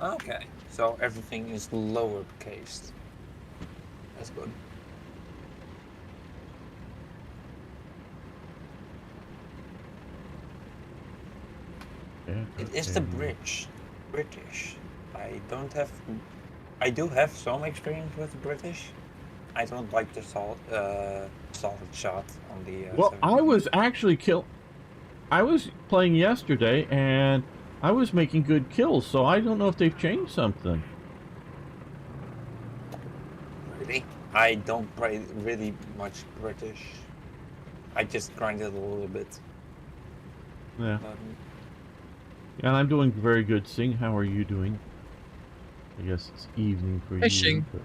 Okay, so everything is lowercase. That's good. Yeah, It is the British. I don't have. I do have some experience with the British. I don't like the solid shot on the Well, I 17. was actually I was playing yesterday, and I was making good kills, so I don't know if they've changed something. Really? I don't play really much British. I just grind it a little bit. Yeah. And I'm doing very good. Sing, how are you doing? I guess it's evening for you, Fishing. but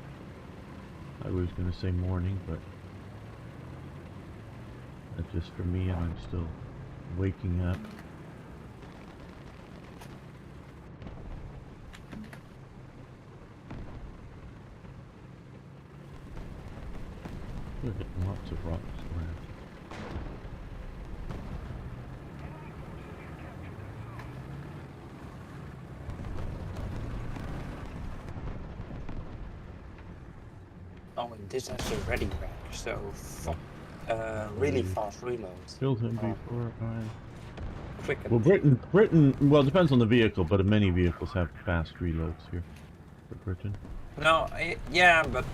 I was going to say morning, but that's just for me, and I'm still waking up. We're getting lots of rocks around. Oh, and this has a ready rack, so really fast reloads. Killed him before I... Quick. Well, Britain, well, it depends on the vehicle, but many vehicles have fast reloads here for Britain. No, yeah, but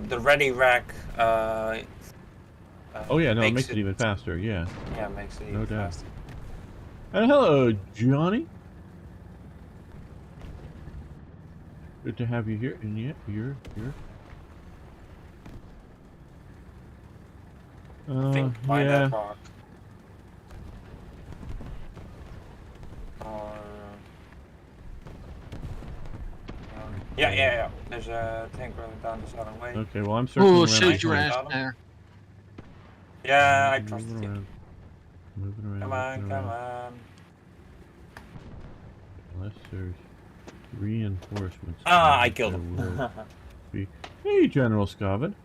the ready rack. Oh yeah, no, it makes it even faster. Yeah. Yeah, it makes it no even doubt. faster. And hello, Johnny. Good to have you here. And yeah, you're here. I think by yeah. that rock. Yeah. There's a tank running down the southern way. Okay, well I'm circling around. Shoot your ass there. Yeah, I trusted you. Moving around. Come on. Unless there's reinforcements. Ah, I killed him. Hey, General Scovid.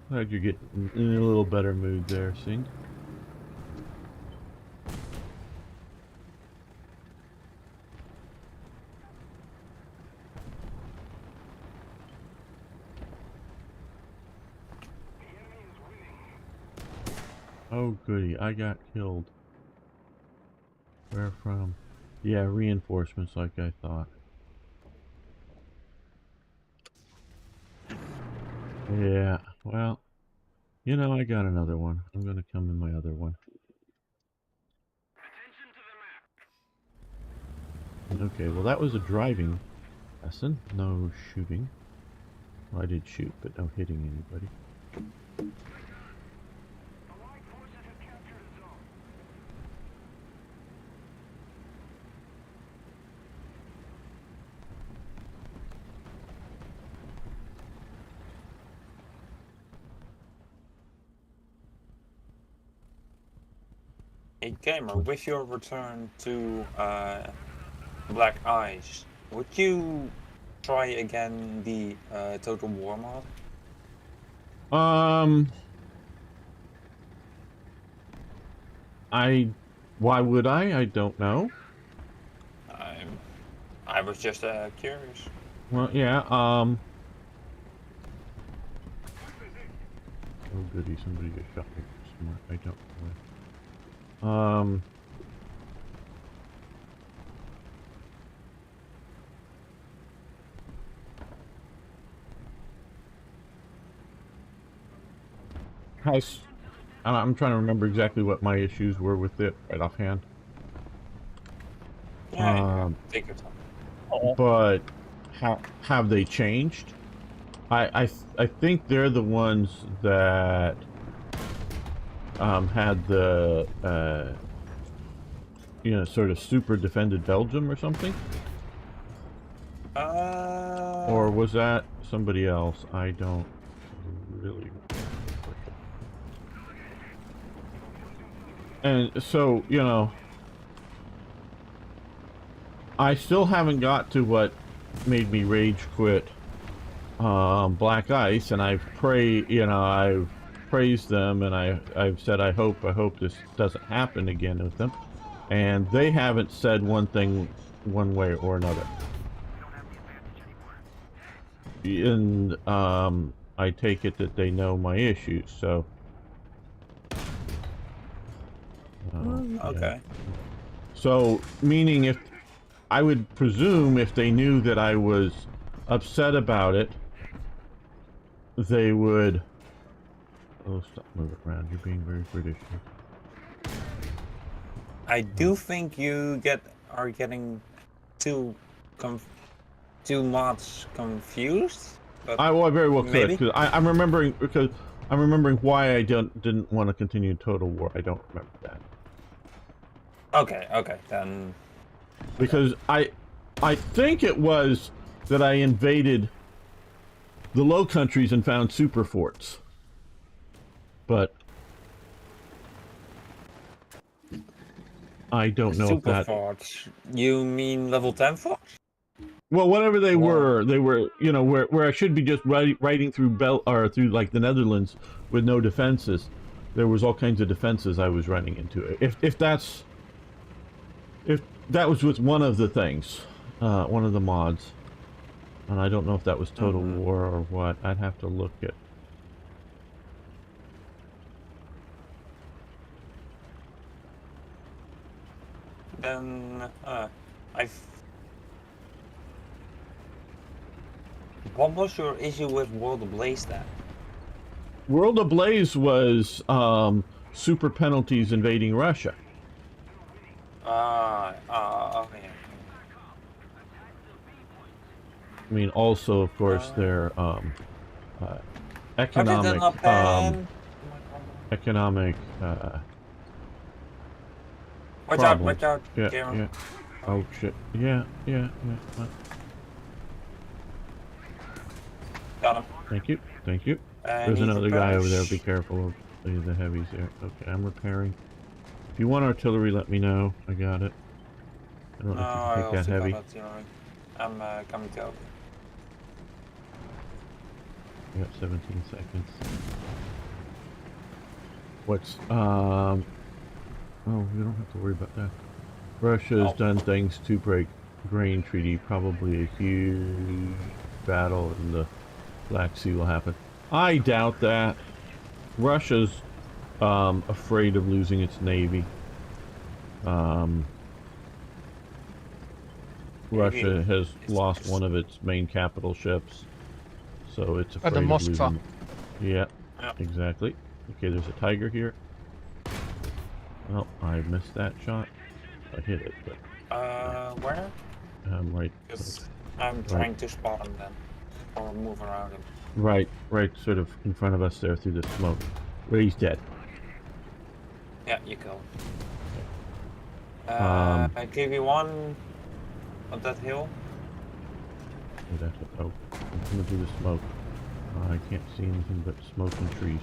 Glad you're getting in a little better mood there, Sing. Oh goody, I got killed. Where from? Yeah, reinforcements like I thought. Yeah, well, you know, I got another one. I'm gonna come in my other one. Okay, well that was a driving lesson. No shooting. Well, I did shoot, but no hitting anybody. Hey Gamer, with your return to Black Eyes, would you try again the Total War mod? Why would I? I don't know. I was just curious. Well, yeah, oh goody, somebody just shot me. Smart, I don't know. I'm trying to remember exactly what my issues were with it right offhand. Yeah, take your time. But have they changed? I think they're the ones that had the you know, sort of super defended Belgium or something. Or was that somebody else? I don't really. And so, you know, I still haven't got to what made me rage quit Black Ice, and I've praised them, and I've said I hope this doesn't happen again with them, and they haven't said one thing one way or another. And I take it that they know my issues, so. Okay. So, meaning if I would presume if they knew that I was upset about it, they would. Oh, stop moving around! You're being very British here. I do think you are getting too much confused. But I very well could, maybe. because I'm remembering why I didn't want to continue Total War. I don't remember that. Okay, then. Because I think it was that I invaded the Low Countries and found super forts. But I don't know if that. Super forts. You mean level 10 forts? Well, whatever they were, you know, where I should be just riding through through like the Netherlands with no defenses. There was all kinds of defenses I was running into. If that was with one of the things, one of the mods, and I don't know if that was Total War or what. I'd have to look at. Then what was your issue with World Ablaze then? World Ablaze was super penalties invading Russia. Okay. I mean, also, of course, their economic economic Watch problems. out, Yeah. Oh shit. Yeah. Got him. Thank you. There's another guy over there. Be careful of the heavies there. Okay, I'm repairing. If you want artillery, let me know. I got it. I don't know if you can take that heavy. I'm coming to help. We got 17 seconds. What's oh, we don't have to worry about that. Russia's done things to break grain treaty. Probably a huge battle in the Black Sea will happen. I doubt that. Russia's afraid of losing its navy. Russia has lost one of its main capital ships, so it's afraid of losing. Yeah, exactly. Okay, there's a tiger here. Well, I missed that shot. I hit it, but... where? Right. I'm trying to spot him then, or move around him. Right, sort of in front of us there through the smoke. Where he's dead. Yeah, you killed him. I gave you one on that hill. Oh, I'm coming through the smoke. I can't see anything but smoke and trees.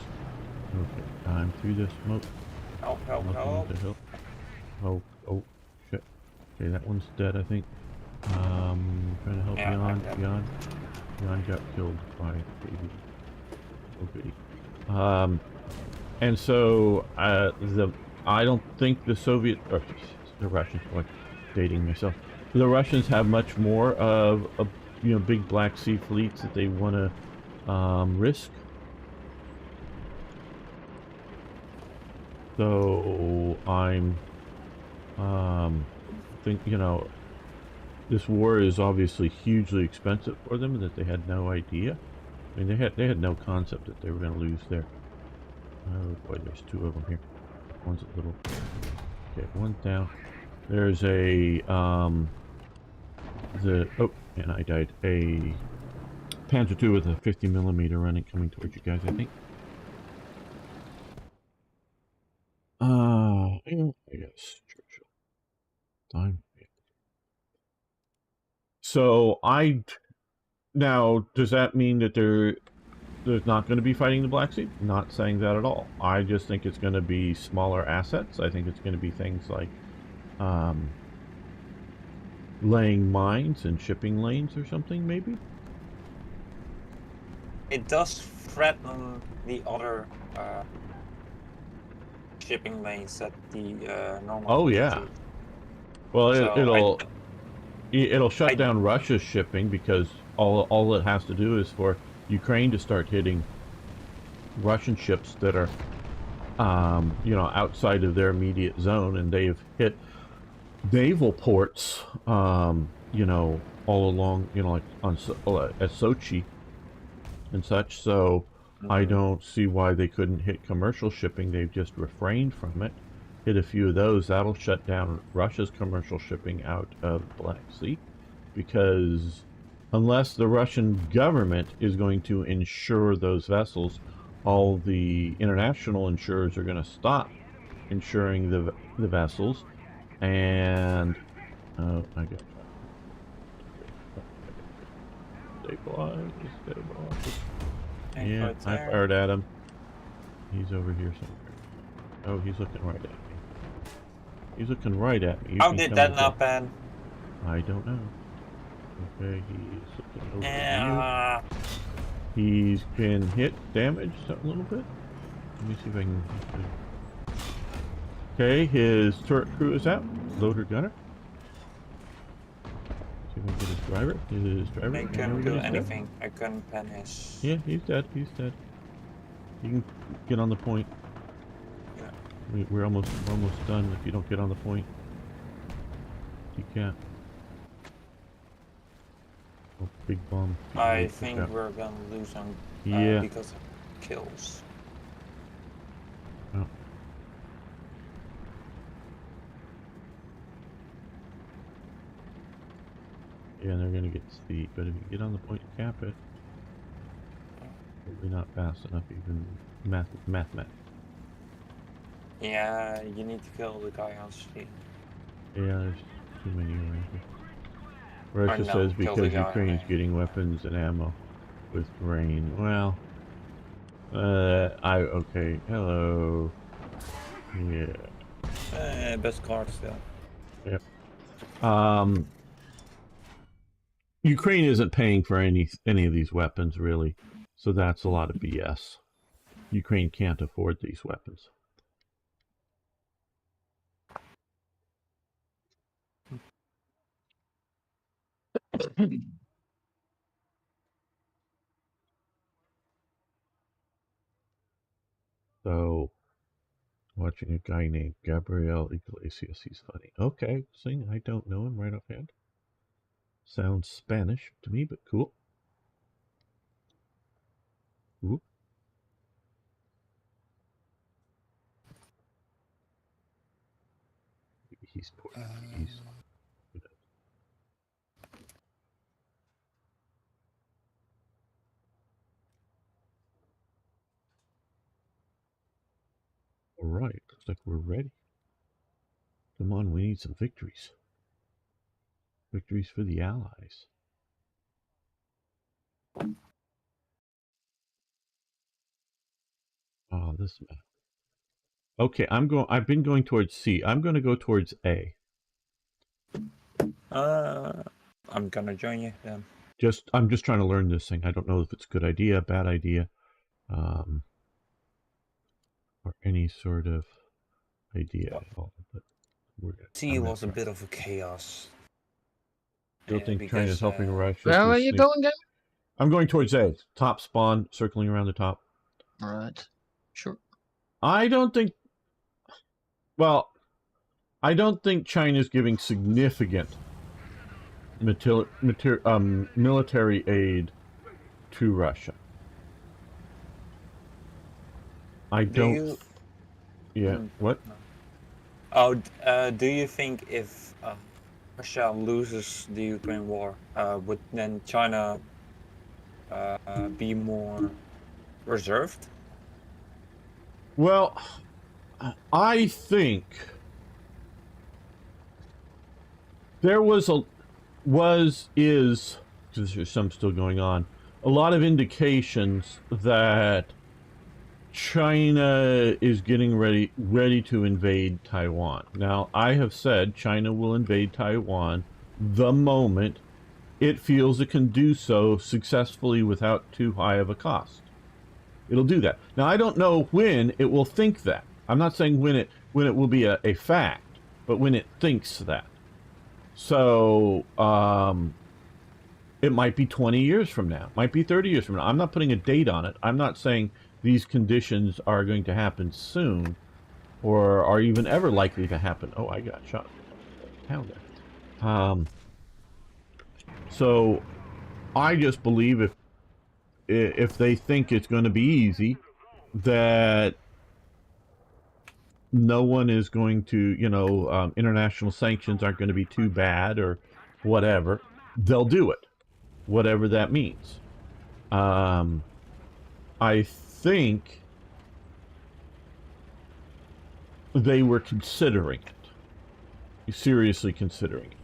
Okay, I'm through the smoke. Help. Oh, shit. Okay, that one's dead, I think. Trying to help Jan got killed by baby. Oh goody. And so, I don't think the Soviet, or the Russians, dating myself. The Russians have much more of big Black Sea fleets that they want to risk. So I'm think this war is obviously hugely expensive for them, and that they had no idea. I mean, they had no concept that they were going to lose there. Oh boy, there's two of them here. One's a little. Okay, one's down. There's a and I died. A Panzer II with a 50mm running coming towards you guys, I think. I guess Churchill. Time. So now, does that mean that there's not going to be fighting the Black Sea? Not saying that at all. I just think it's going to be smaller assets. I think it's going to be things like laying mines and shipping lanes or something, maybe. It does threaten the other shipping lanes that the normal. Oh yeah. Well, so it'll. It'll shut down Russia's shipping because all it has to do is for Ukraine to start hitting Russian ships that are, you know, outside of their immediate zone, and they've hit naval ports, you know, all along, you know, like on at Sochi and such. So I don't see why they couldn't hit commercial shipping. They've just refrained from it. Hit a few of those. That'll shut down Russia's commercial shipping out of the Black Sea, because unless the Russian government is going to insure those vessels, all the international insurers are going to stop insuring the vessels, and I got stabilize. Yeah, I fired at him. He's over here somewhere. Oh, he's looking right at me. He's looking right at me. How did that not ban? I don't know. Okay, he's looking over at you. He's been hit, damaged a little bit. Let me see if I can... Okay, his turret crew is out. Loader gunner. See if I can get his driver. I couldn't do anything. I couldn't pen his... Yeah, he's dead. He's dead. You can get on the point. Yeah. We're almost done. If you don't get on the point, you can't. Oh, big bomb. I think we're gonna lose on because of kills. Oh. Yeah, they're gonna get steep, but if you get on the point and cap it, probably not fast enough. Even math. Yeah, you need to kill the guy on street. Yeah, there's too many around here. Russia says because Ukraine's getting weapons and ammo with rain. Well, okay. Hello. Yeah. Best card still. Yep. Ukraine isn't paying for any of these weapons really, so that's a lot of BS. Ukraine can't afford these weapons. So, watching a guy named Gabriel Iglesias, he's funny. Okay, sing. I don't know him right offhand. Sounds Spanish to me, but cool. Ooh. He's Portuguese. All right, looks like we're ready. Come on, we need some victories. Victories for the Allies. Oh, this map. Okay, I've been going towards C. I'm going to go towards A. I'm gonna join you then. I'm just trying to learn this thing. I don't know if it's a good idea, bad idea, or any sort of idea at all. But C was a bit of a chaos. Still think China's helping Russia. Where are you going then? I'm going towards A. Top spawn, circling around the top. All right. Sure. I don't think... Well, I don't think China's giving significant military aid to Russia. I don't... Yeah, what? Oh, do you think if Russia loses the Ukraine war, would then China be more reserved? Well, I think there is, because there's some still going on, a lot of indications that China is getting ready to invade Taiwan. Now, I have said China will invade Taiwan the moment it feels it can do so successfully without too high of a cost. It'll do that. Now, I don't know when it will think that. I'm not saying when it will be a fact, but when it thinks that. So, it might be 20 years from now, might be 30 years from now. I'm not putting a date on it. I'm not saying these conditions are going to happen soon or are even ever likely to happen. Oh, I got shot down there. So I just believe if they think it's going to be easy, that no one is going to, you know, international sanctions aren't going to be too bad or whatever, they'll do it, whatever that means. I think they were considering it, seriously considering it.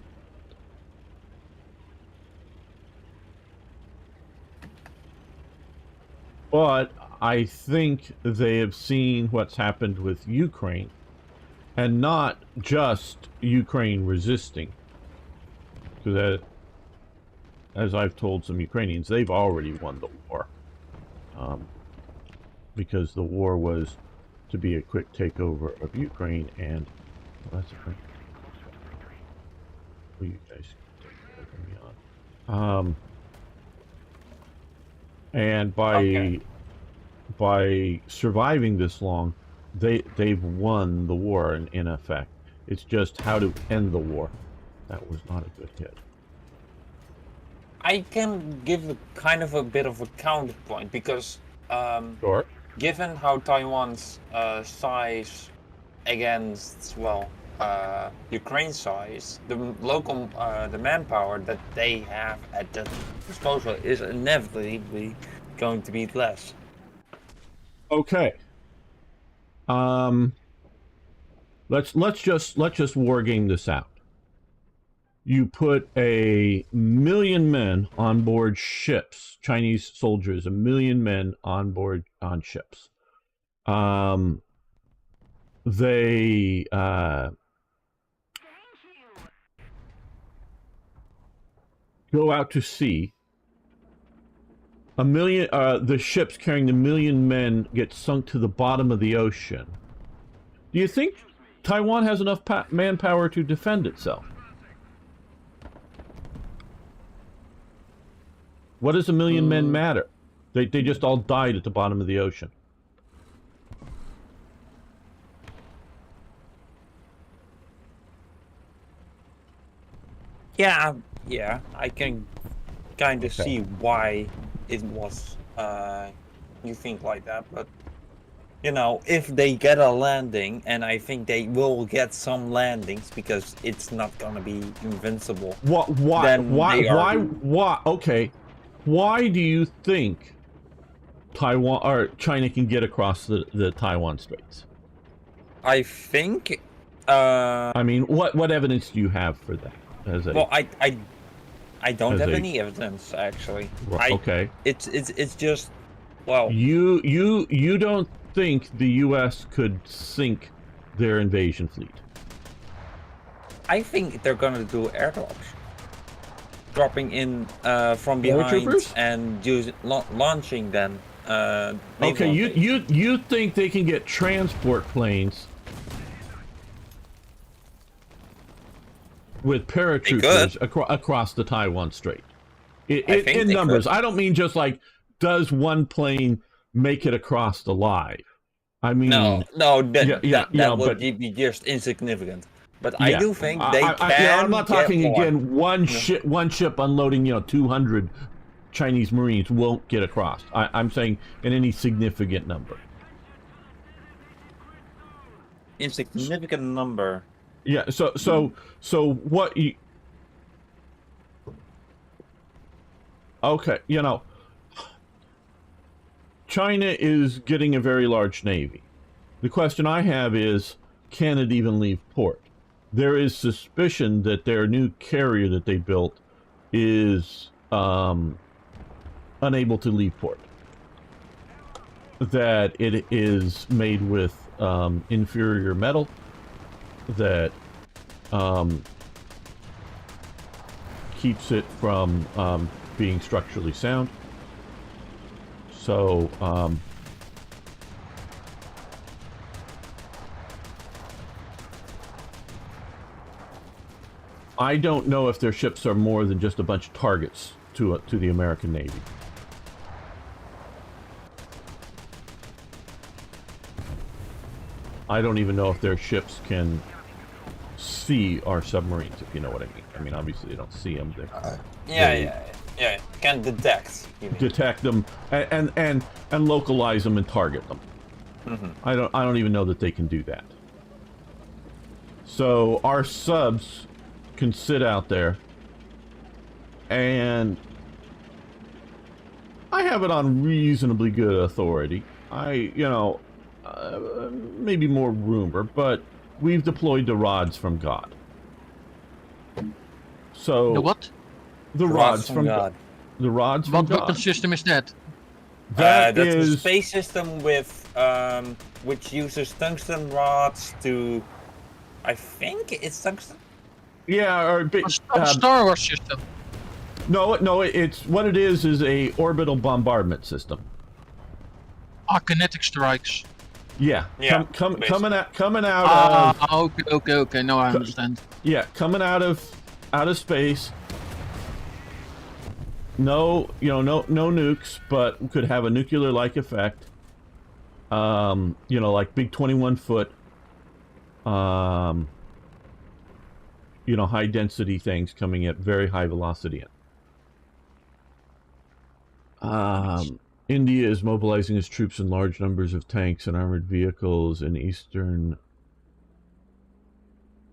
But I think they have seen what's happened with Ukraine, and not just Ukraine resisting. Because as I've told some Ukrainians, they've already won the war. Because the war was to be a quick takeover of Ukraine, and well, that's a great. Well, you guys can take me on. And by surviving this long, they've won the war in effect. It's just how to end the war. That was not a good hit. I can give a kind of a bit of a counterpoint because Sure. given how Taiwan's size against, well, Ukraine's size, the local the manpower that they have at their disposal is inevitably going to be less. Okay. Let's just war game this out. You put 1 million men on board ships, Chinese soldiers, 1 million men on board on ships. They go out to sea. 1 million, the ships carrying the 1 million men get sunk to the bottom of the ocean. Do you think Taiwan has enough manpower to defend itself? What does 1 million men matter? They just all died at the bottom of the ocean. Yeah, I can kind of see why it was you think like that, but you know, if they get a landing, and I think they will get some landings because it's not gonna be invincible. Why? Okay, why do you think Taiwan or China can get across the Taiwan Straits? I think. I mean, what evidence do you have for that? Well, I don't have any evidence actually. Okay. It's just, well. You don't think the U.S. could sink their invasion fleet? I think they're gonna do airdrops, dropping in from behind and launching them. Okay, you think they can get transport planes with paratroopers across the Taiwan Strait? In numbers. I don't mean just like, does one plane make it across alive? I mean, that would be just insignificant. But I do think they can. I'm not talking again. One ship unloading 200 Chinese Marines won't get across. I'm saying in any significant number. Insignificant number. Yeah. So what? Okay. China is getting a very large navy. The question I have is, can it even leave port? There is suspicion that their new carrier that they built is unable to leave port. That it is made with inferior metal, that keeps it from being structurally sound. So, I don't know if their ships are more than just a bunch of targets to the American Navy. I don't even know if their ships can see our submarines, if you know what I mean. I mean, obviously they don't see them. Yeah. Can detect. Detect them and localize them and target them. Mm-hmm. I don't even know that they can do that. So our subs can sit out there, and I have it on reasonably good authority. Maybe more rumor, but we've deployed the rods from God. So The what? The rods from God. The rods from What God. weapon system is that? That's a space system with which uses tungsten rods to. I think it's tungsten. Yeah, or A Star Wars system. No, it's what it is a orbital bombardment system. Kinetic strikes. Yeah. Coming out of. Okay. Now I understand. Yeah, coming out of space. No nukes, but could have a nuclear-like effect. Like big 21-foot. High-density things coming at very high velocity. India is mobilizing its troops in large numbers of tanks and armored vehicles in eastern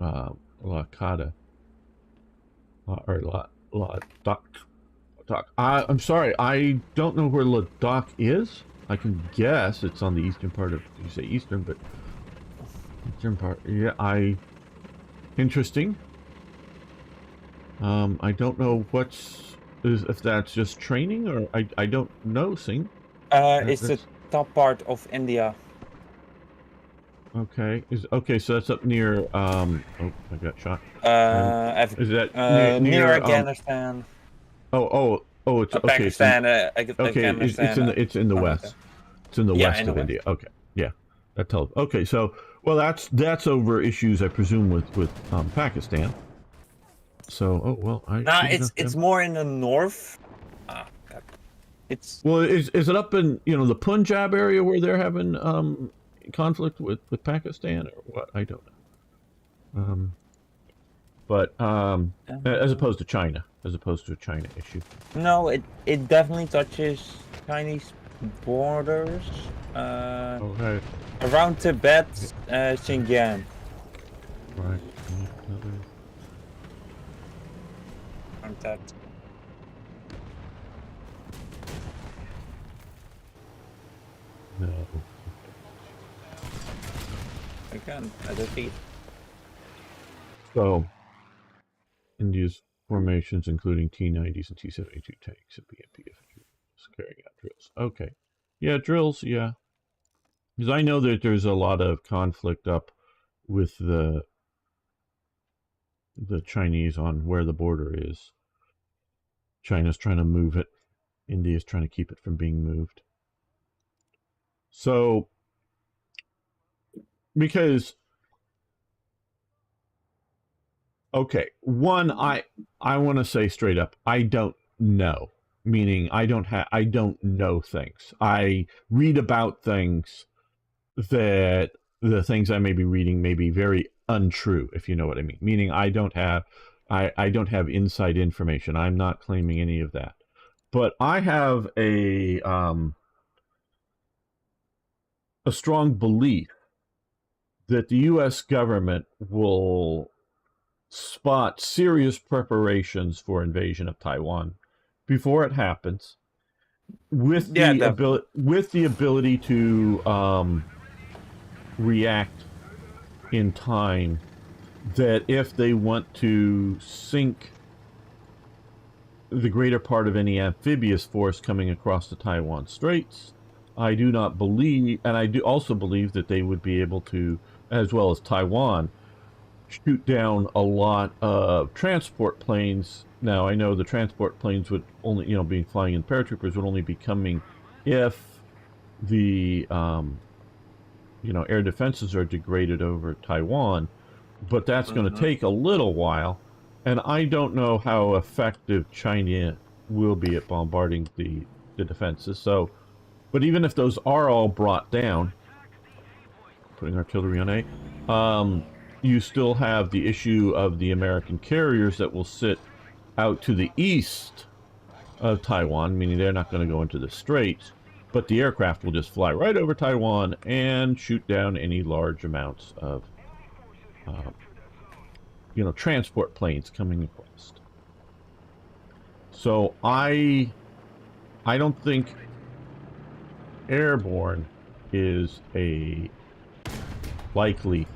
Ladakh. I'm sorry, I don't know where Ladakh is. I can guess it's on the eastern part of. You say eastern, but eastern part. Yeah, interesting. I don't know if that's just training or I don't know. It's the top part of India. Okay. So that's up near. Oh, I got shot. Is that near Afghanistan? It's okay. Pakistan. It's in the west. It's in the west of India. Okay. Yeah. That tells. Okay. So that's over issues I presume with Pakistan. So it's more in the north. It's is it up in the Punjab area where they're having conflict with Pakistan or what? I don't know. But as opposed to China, as opposed to a China issue. No, it definitely touches Chinese borders. Okay. Around Tibet, Xinjiang. Right. That. No. Again, a defeat. So, India's formations, including T-90s and T-72 tanks and BMP carrying out drills. Okay. Yeah, drills, yeah. Because I know that there's a lot of conflict up with the Chinese on where the border is. China's trying to move it. India's trying to keep it from being moved. So, because, okay, one, I want to say straight up, I don't know. Meaning, I don't know things. I read about things that the things I may be reading may be very untrue, if you know what I mean. Meaning, I don't have inside information. I'm not claiming any of that. But I have a strong belief that the U.S. government will spot serious preparations for invasion of Taiwan before it happens, with the ability to react in time. That if they want to sink the greater part of any amphibious force coming across the Taiwan Straits, I do not believe, and I do also believe that they would be able to, as well as Taiwan, shoot down a lot of transport planes. Now, I know the transport planes would only, being flying in paratroopers would only be coming if the, air defenses are degraded over Taiwan, but that's going to take a little while. And I don't know how effective China will be at bombarding the defenses. So, but even if those are all brought down, putting artillery on A, you still have the issue of the American carriers that will sit out to the east of Taiwan, meaning they're not going to go into the straits, but the aircraft will just fly right over Taiwan and shoot down any large amounts of, transport planes coming across. So I don't think airborne is a likely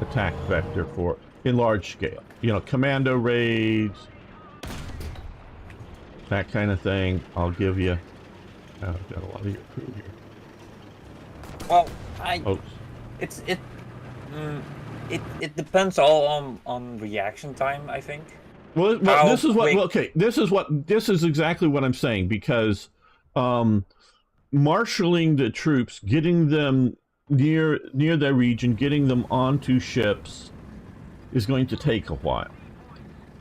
attack vector for in large scale. Commando raids, that kind of thing. I'll give you. I've got a lot of your crew here. Well, Oh. It depends all on reaction time, I think. Well, this is exactly what I'm saying, because marshaling the troops, getting them near their region, getting them onto ships is going to take a while.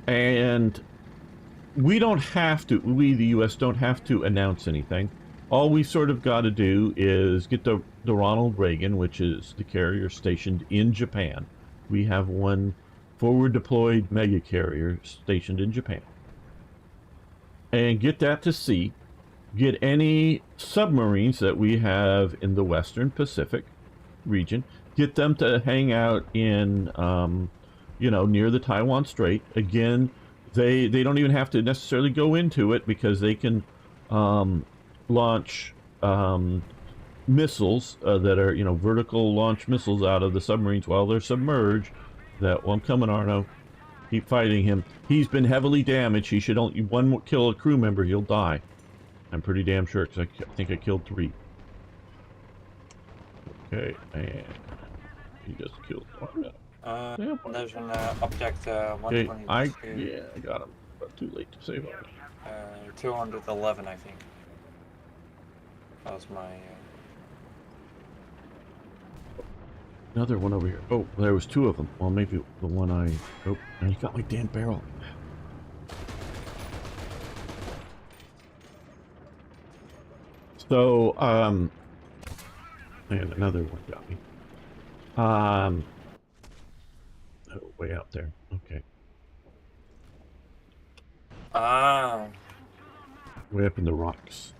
And we don't have to, the U.S. don't have to announce anything. All we sort of got to do is get the Ronald Reagan, which is the carrier stationed in Japan. We have one forward deployed mega carrier stationed in Japan. And get that to sea. Get any submarines that we have in the Western Pacific region. Get them to hang out in, near the Taiwan Strait. Again, they don't even have to necessarily go into it, because they can launch missiles that are, vertical launch missiles out of the submarines while they're submerged. I'm coming, Arno. Keep fighting him. He's been heavily damaged. He should only kill a crew member, he'll die. I'm pretty damn sure, because I think I killed 3. Okay, and he just killed Arno. There's an object 122. I got him, but too late to save him. 211, I think. That was my. Another one over here. Oh, there was 2 of them. Well, maybe the one I. Oh, and he got my damn barrel. So, and another one got me. Oh, way out there. Okay. Way up in the rocks.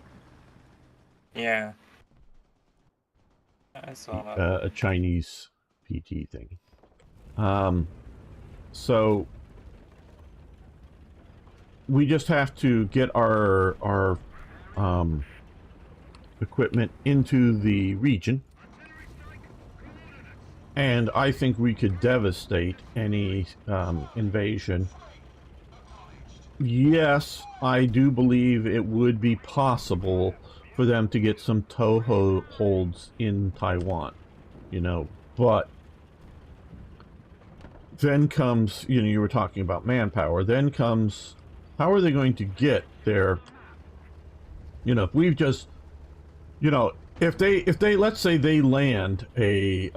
Yeah. I saw that. A Chinese PT thing. So we just have to get our equipment into the region, and I think we could devastate any invasion. Yes, I do believe it would be possible for them to get some toeholds in Taiwan, but then comes, you were talking about manpower, then comes, how are they going to get their, if we've just, if they, let's say they land a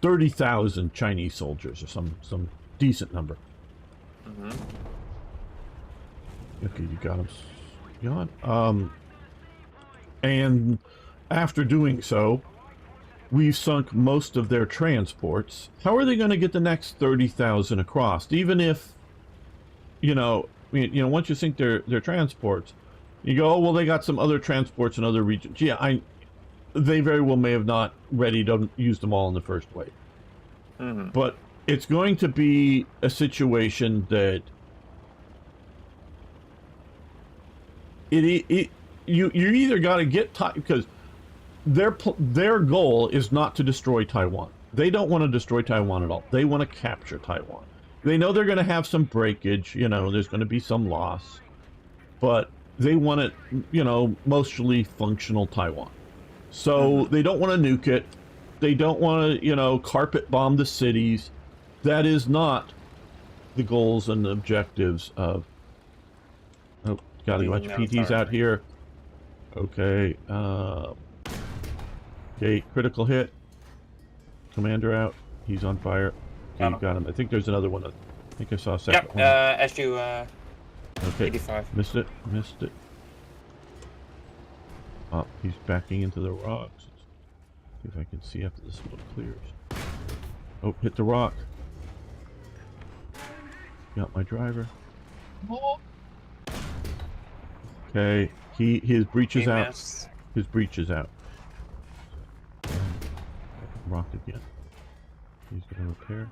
30,000 Chinese soldiers, or some decent number. Mm-hmm. Okay, you got him. And after doing so, we've sunk most of their transports. How are they going to get the next 30,000 across? Even if, once you sink their transports, you go, oh, well, they got some other transports in other regions. Yeah, they very well may have not ready to use them all in the first wave. Mm-hmm. But it's going to be a situation that you either got to get because their goal is not to destroy Taiwan. They don't want to destroy Taiwan at all. They want to capture Taiwan. They know they're going to have some breakage, there's going to be some loss, but they want it, mostly functional Taiwan. So they don't want to nuke it. They don't want to, carpet bomb the cities. That is not the goals and the objectives of. Oh, got a bunch of PTs out here. Okay. Okay, critical hit. Commander out. He's on fire. Okay, you got him. I think there's another one. I think I saw a second one. SU okay, 85. Missed it. Oh, he's backing into the rocks. See if I can see after the smoke clears. Oh, hit the rock. Got my driver. Okay, his breach is out. Missed. His breach is out. Rock again. He's gonna repair.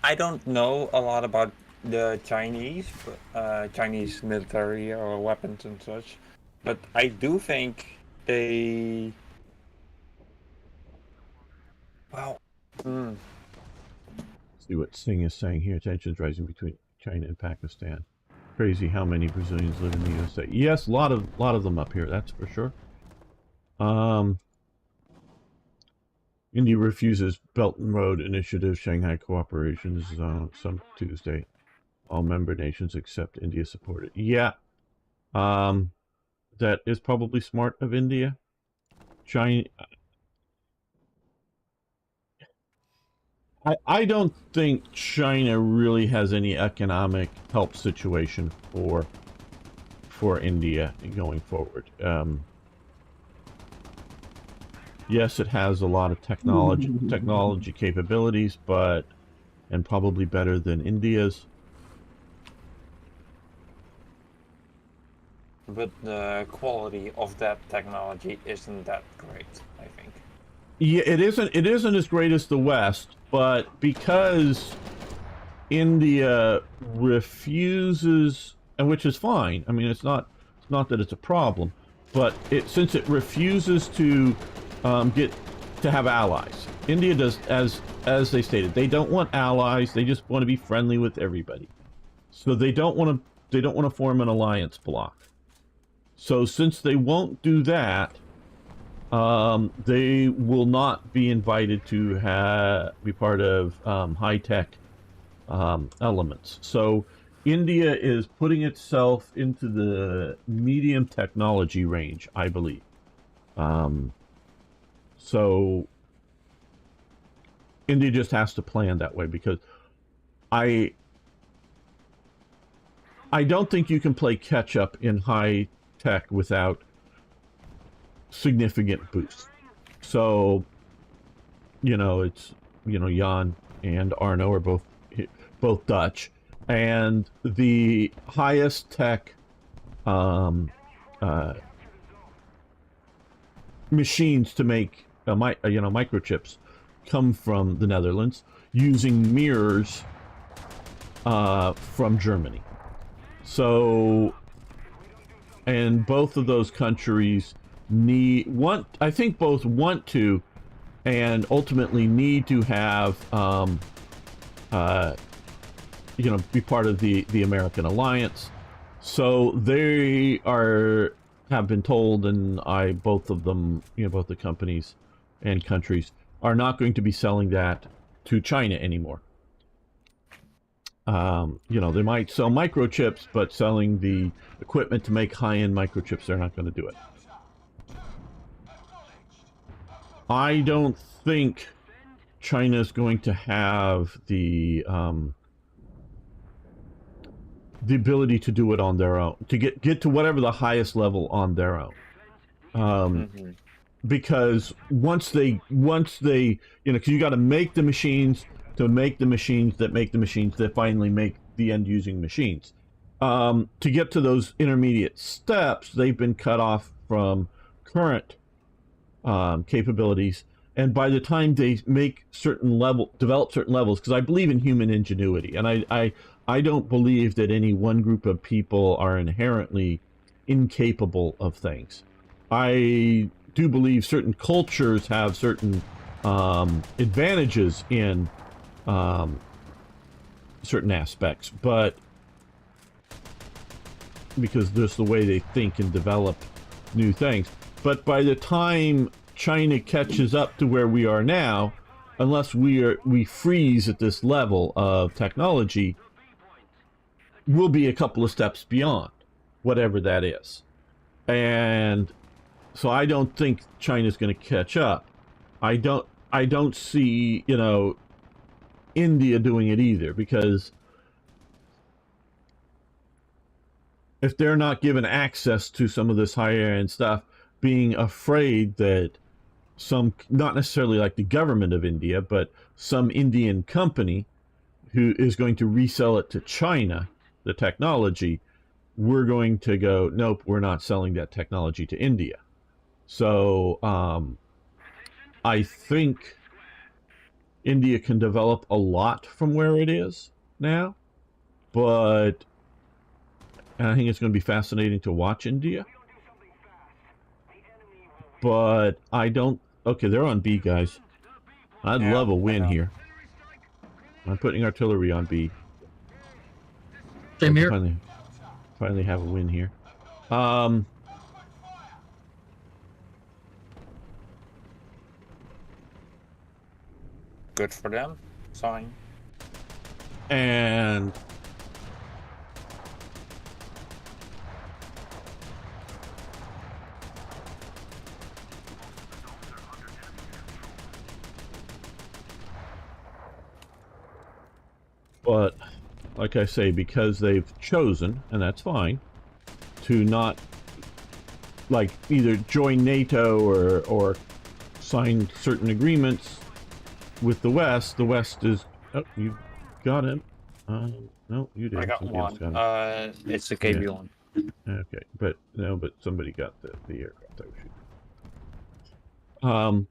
I don't know a lot about the Chinese, Chinese military or weapons and such, but I do think they. Well, See what Singh is saying here. Tensions rising between China and Pakistan. Crazy how many Brazilians live in the USA. Yes, a lot of them up here. That's for sure. India refuses Belt and Road Initiative Shanghai Cooperation Zone some Tuesday. All member nations except India support it. Yeah. That is probably smart of India. China. I don't think China really has any economic help situation for India going forward. Yes, it has a lot of technology capabilities, and probably better than India's. but the quality of that technology isn't that great, I think. Yeah, it isn't as great as the West, but because India refuses, and which is fine. I mean, it's not that it's a problem, but since it refuses to get to have allies. India does, as they stated, they don't want allies. They just want to be friendly with everybody. So they don't want to form an alliance bloc. So since they won't do that, they will not be invited to be part of high-tech elements. So India is putting itself into the medium technology range, I believe. So India just has to plan that way, because I don't think you can play catch up in high tech without significant boosts. So, it's, Jan and Arno are both Dutch, and the highest tech machines to make microchips come from the Netherlands using mirrors from Germany. So, and both of those countries I think both want to and ultimately need to have be part of the American alliance. So they have been told, and both of them, both the companies and countries are not going to be selling that to China anymore. They might sell microchips, but selling the equipment to make high-end microchips, they're not going to do it. I don't think China's going to have the ability to do it on their own, to get to whatever the highest level on their own. Because once they, because you got to make the machines to make the machines that make the machines that finally make the end-using machines. To get to those intermediate steps, they've been cut off from current capabilities, and by the time they make develop certain levels, because I believe in human ingenuity, and I don't believe that any one group of people are inherently incapable of things. I do believe certain cultures have certain advantages in certain aspects, but because there's the way they think and develop new things. But by the time China catches up to where we are now, unless we freeze at this level of technology, we'll be a couple of steps beyond whatever that is. And so I don't think China's going to catch up. I don't see, you know, India doing it either, because if they're not given access to some of this higher end stuff, being afraid that some, not necessarily like the government of India, but some Indian company who is going to resell it to China, the technology, we're going to go, nope, we're not selling that technology to India. So I think India can develop a lot from where it is now, but I think it's going to be fascinating to watch India. But I don't... Okay, they're on B, guys. I'd love a win here. I'm putting artillery on B. Same here. Finally have a win here. Good for them. Sign. And but like I say, because they've chosen, and that's fine, to not like either join NATO or sign certain agreements with the West is... Oh, you got him. No, you didn't. I got one. It's the KB1. Okay, but somebody got the aircraft I was shooting.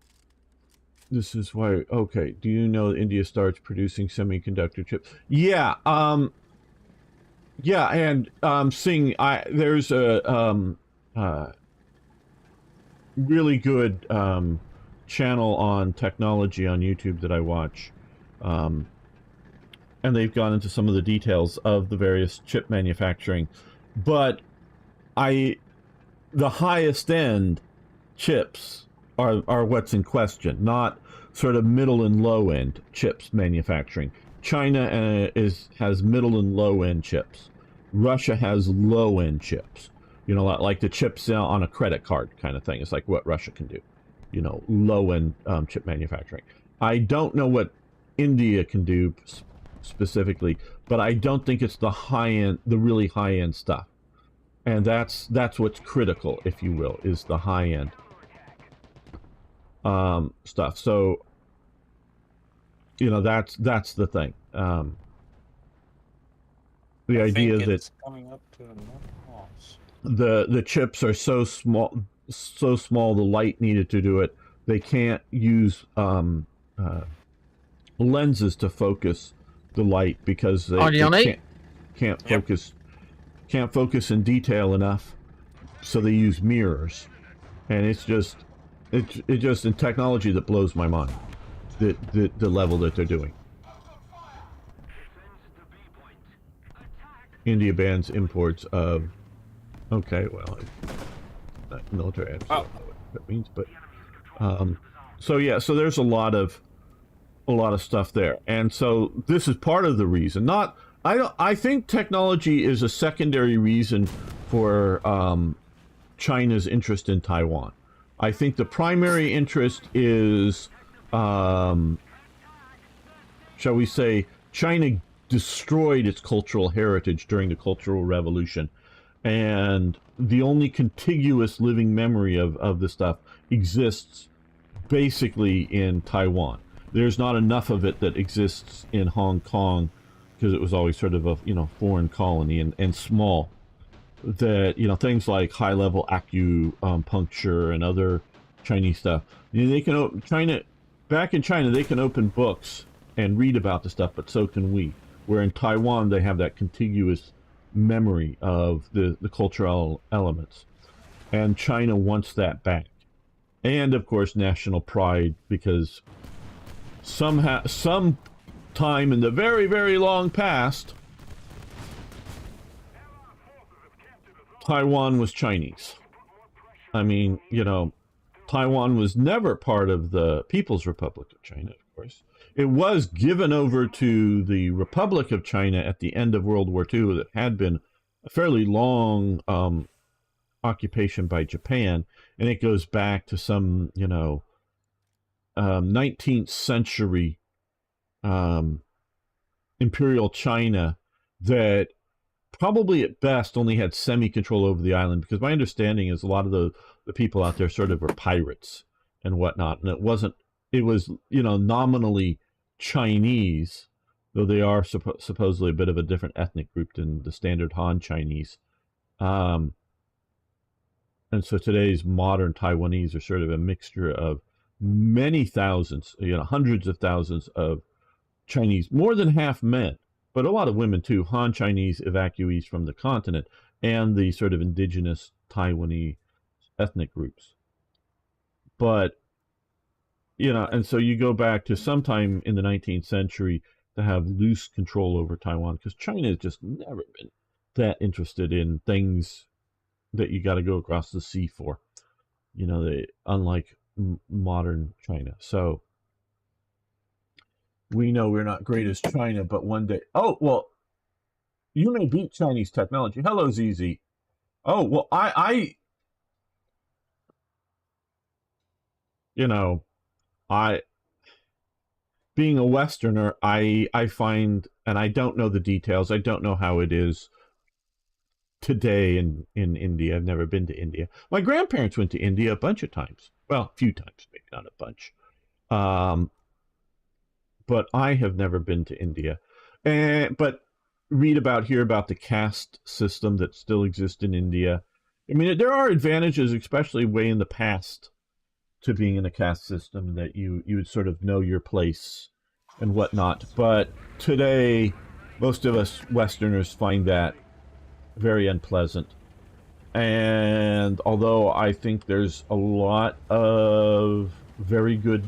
This is why... Okay, do you know that India starts producing semiconductor chips? Yeah, yeah, and seeing... there's a really good channel on technology on YouTube that I watch. And they've gone into some of the details of the various chip manufacturing. But the highest end chips are what's in question, not sort of middle and low end chips manufacturing. China has middle and low end chips. Russia has low end chips. You know, like the chips on a credit card kind of thing. It's like what Russia can do. You know, low end chip manufacturing. I don't know what India can do specifically, but I don't think it's the high end, the really high end stuff. And that's what's critical, if you will, is the high end stuff. So, you know, that's the thing. The idea that it's coming up to the chips are so small, the light needed to do it. They can't use lenses to focus the light because they can't focus. Can't focus in detail enough, so they use mirrors, and it's just in technology that blows my mind, the level that they're doing. India bans imports of... Okay, well, military. I don't know what that means, but so yeah, so there's a lot of stuff there, and so this is part of the reason. I think technology is a secondary reason for China's interest in Taiwan. I think the primary interest is, shall we say, China destroyed its cultural heritage during the Cultural Revolution, and the only contiguous living memory of the stuff exists basically in Taiwan. There's not enough of it that exists in Hong Kong, because it was always sort of a, you know, foreign colony and small, that, you know, things like high-level acupuncture and other Chinese stuff. You know, they can back in China, they can open books and read about the stuff, but so can we. Where in Taiwan, they have that contiguous memory of the cultural elements. And China wants that back. And, of course, national pride, because some time in the very, very long past, Taiwan was Chinese. I mean, you know, Taiwan was never part of the People's Republic of China, of course. It was given over to the Republic of China at the end of World War II. That had been a fairly long occupation by Japan, and it goes back to some 19th century imperial China that probably at best only had semi-control over the island, because my understanding is a lot of the people out there sort of were pirates and whatnot, and it was nominally Chinese, though they are supposedly a bit of a different ethnic group than the standard Han Chinese. And so today's modern Taiwanese are sort of a mixture of many thousands, hundreds of thousands of Chinese, more than half men, but a lot of women too, Han Chinese evacuees from the continent, and the sort of indigenous Taiwanese ethnic groups. But, and so you go back to sometime in the 19th century to have loose control over Taiwan, because China has just never been that interested in things that you got to go across the sea for, unlike modern China. So we know we're not great as China, but one day, you may beat Chinese technology. Hello, ZZ. Oh, well, I being a Westerner, I find, and I don't know the details, I don't know how it is today in India. I've never been to India. My grandparents went to India a bunch of times. Well, a few times, maybe not a bunch. But I have never been to India. But hear about the caste system that still exists in India. I mean, there are advantages, especially way in the past, to being in a caste system, that you would sort of know your place and whatnot. But today, most of us Westerners find that very unpleasant. And although I think there's a lot of very good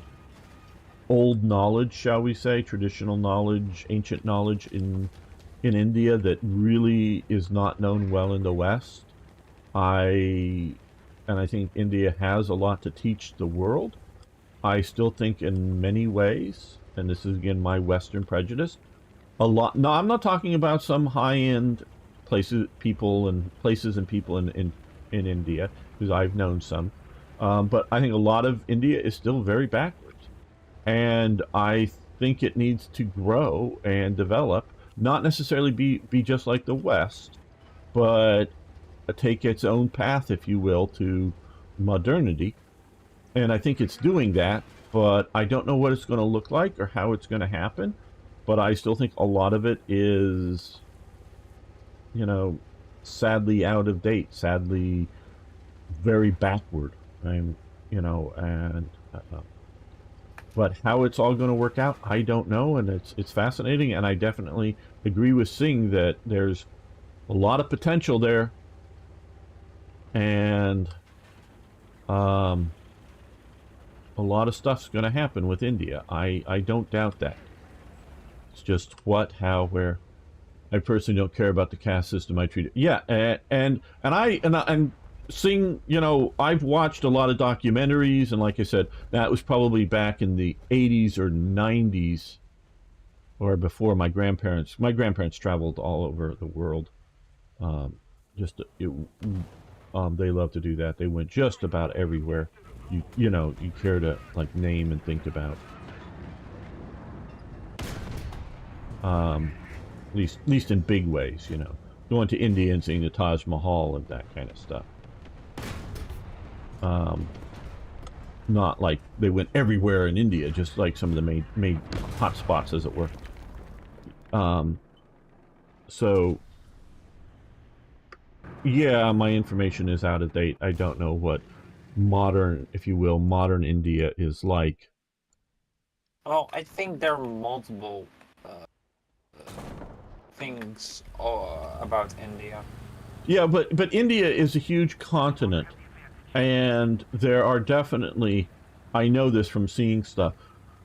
old knowledge, shall we say, traditional knowledge, ancient knowledge in India that really is not known well in the West. I think India has a lot to teach the world. I still think in many ways, and this is again my Western prejudice, no, I'm not talking about some high-end places and people in India, because I've known some, but I think a lot of India is still very backwards, and I think it needs to grow and develop, not necessarily be just like the West, but take its own path, if you will, to modernity. And I think it's doing that, but I don't know what it's going to look like or how it's going to happen. But I still think a lot of it is, sadly out of date, sadly very backward. But how it's all going to work out, I don't know, and it's fascinating. And I definitely agree with Singh that there's a lot of potential there, and a lot of stuff's going to happen with India. I don't doubt that. It's just what, how, where. I personally don't care about the caste system. I treat it. Yeah, and Singh, I've watched a lot of documentaries, and like I said, that was probably back in the 80s or 90s, or before my grandparents. My grandparents traveled all over the world. They love to do that. They went just about everywhere you care to like name and think about. At least in big ways, going to India and seeing the Taj Mahal and that kind of stuff. Not like they went everywhere in India, just like some of the main hot spots, as it were. So yeah, my information is out of date. I don't know what modern, if you will, modern India is like. Well, I think there are multiple things about India. Yeah, but India is a huge continent, and there are definitely, I know this from seeing stuff,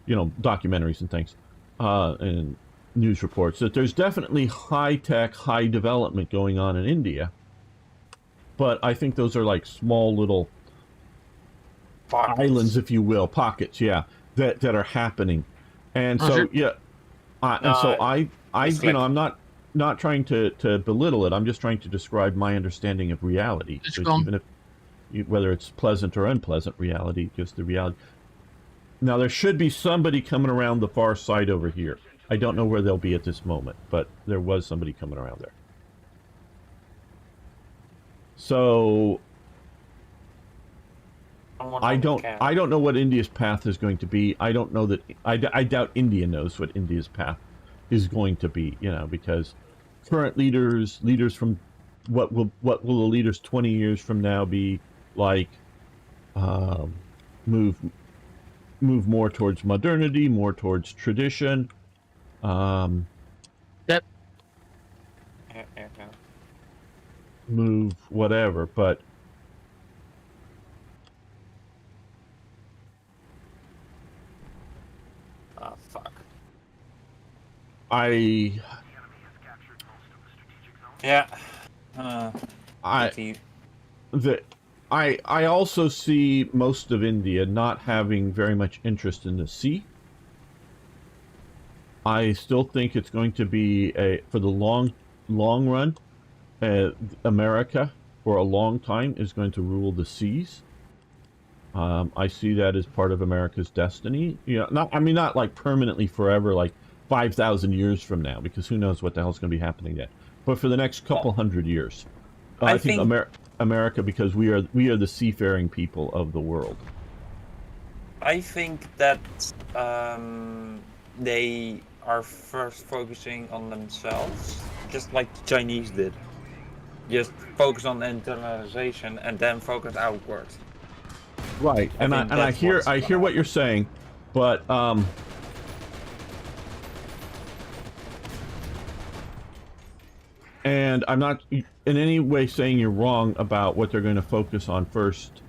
documentaries and things, and news reports, that there's definitely high-tech, high development going on in India. But I think those are like small little Pockets. Islands, if you will, pockets, yeah, that are happening. And Oh, so sure. yeah, and No, so it's you know, like, I'm not trying to belittle it. I'm just trying to describe my understanding of reality. It's So gone. even if whether it's pleasant or unpleasant reality, just the reality. Now there should be somebody coming around the far side over here. I don't know where they'll be at this moment, but there was somebody coming around there. So someone on the camp. I don't know what India's path is going to be. I don't know that I doubt India knows what India's path is going to be, you know, because current leaders from what will the leaders 20 years from now be like, um, move more towards modernity, more towards tradition, Yep. Yeah. move whatever, but Oh, fuck. I Yeah. I PT. the I also see most of India not having very much interest in the sea. I still think it's going to be for the long run. America for a long time is going to rule the seas. I see that as part of America's destiny. You know, not like permanently forever, like 5,000 years from now, because who knows what the hell's going to be happening then. But for the next couple hundred years, I I think think America, because we are the seafaring people of the world. I think that they are first focusing on themselves, just like the Chinese did. Just focus on internalization and then focus outward. Right, and I hear what you're saying, but and I'm not in any way saying you're wrong about what they're going to focus on first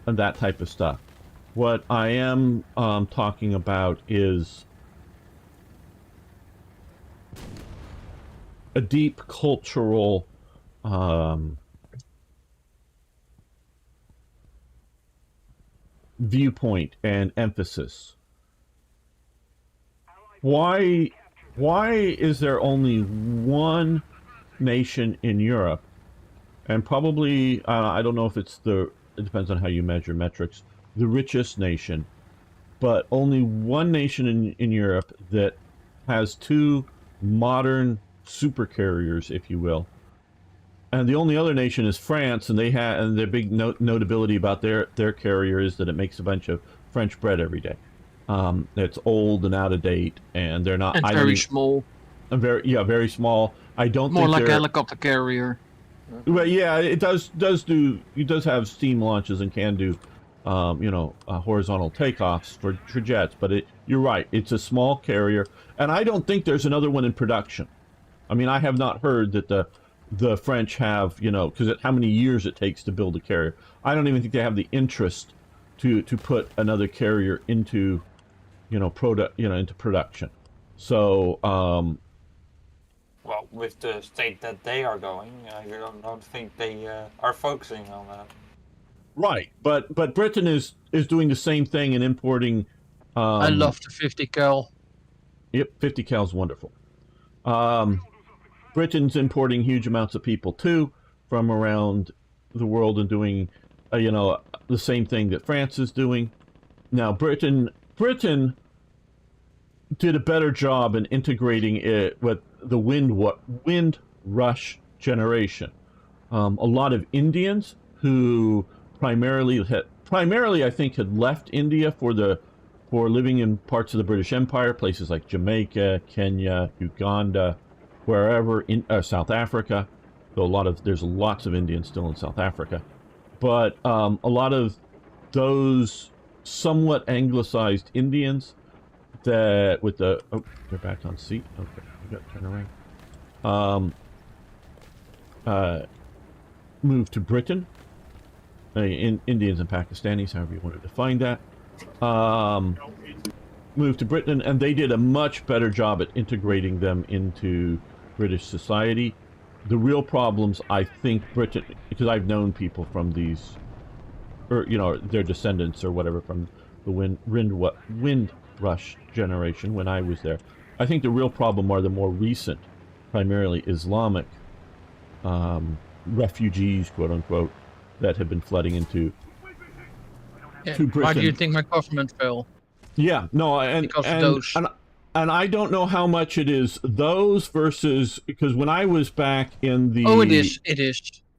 and that type of stuff. What I am talking about is a deep cultural viewpoint and emphasis. Why is there only one nation in Europe, and probably I don't know if it depends on how you measure metrics, the richest nation, but only one nation in Europe that has two modern supercarriers, if you will. And the only other nation is France, and their big notability about their carrier is that it makes a bunch of French bread every day. It's old and out of date, and they're not. And very small. Very small. I don't More think like a they're helicopter carrier. Well, yeah, it does have steam launches and can do, horizontal takeoffs for jets. But you're right, it's a small carrier, and I don't think there's another one in production. I mean, I have not heard that the French have, because how many years it takes to build a carrier. I don't even think they have the interest to put another carrier into, into production. So, well, with the state that they are going, I don't think they are focusing on that. right, but Britain is doing the same thing and importing. I love the 50 cal. Yep, 50 cal is wonderful. Britain's importing huge amounts of people too from around the world and doing, the same thing that France is doing. Now, Britain did a better job in integrating it with the wind rush generation. A lot of Indians who primarily I think had left India for living in parts of the British Empire, places like Jamaica, Kenya, Uganda, wherever in South Africa. Though there's lots of Indians still in South Africa, but a lot of those somewhat anglicized Indians that with the they're back on seat. Okay, we got to turn around. Moved to Britain. Indians and Pakistanis, however you want to define that. Moved to Britain, and they did a much better job at integrating them into British society. The real problems, I think, Britain, because I've known people from these, or their descendants or whatever from the wind rush generation when I was there. I think the real problem are the more recent, primarily Islamic refugees, quote unquote, that have been flooding into to Britain. Why do you think my government fell? Yeah, no, Because of those. And I don't know how much it is those versus, because when I was back in the Oh, it is.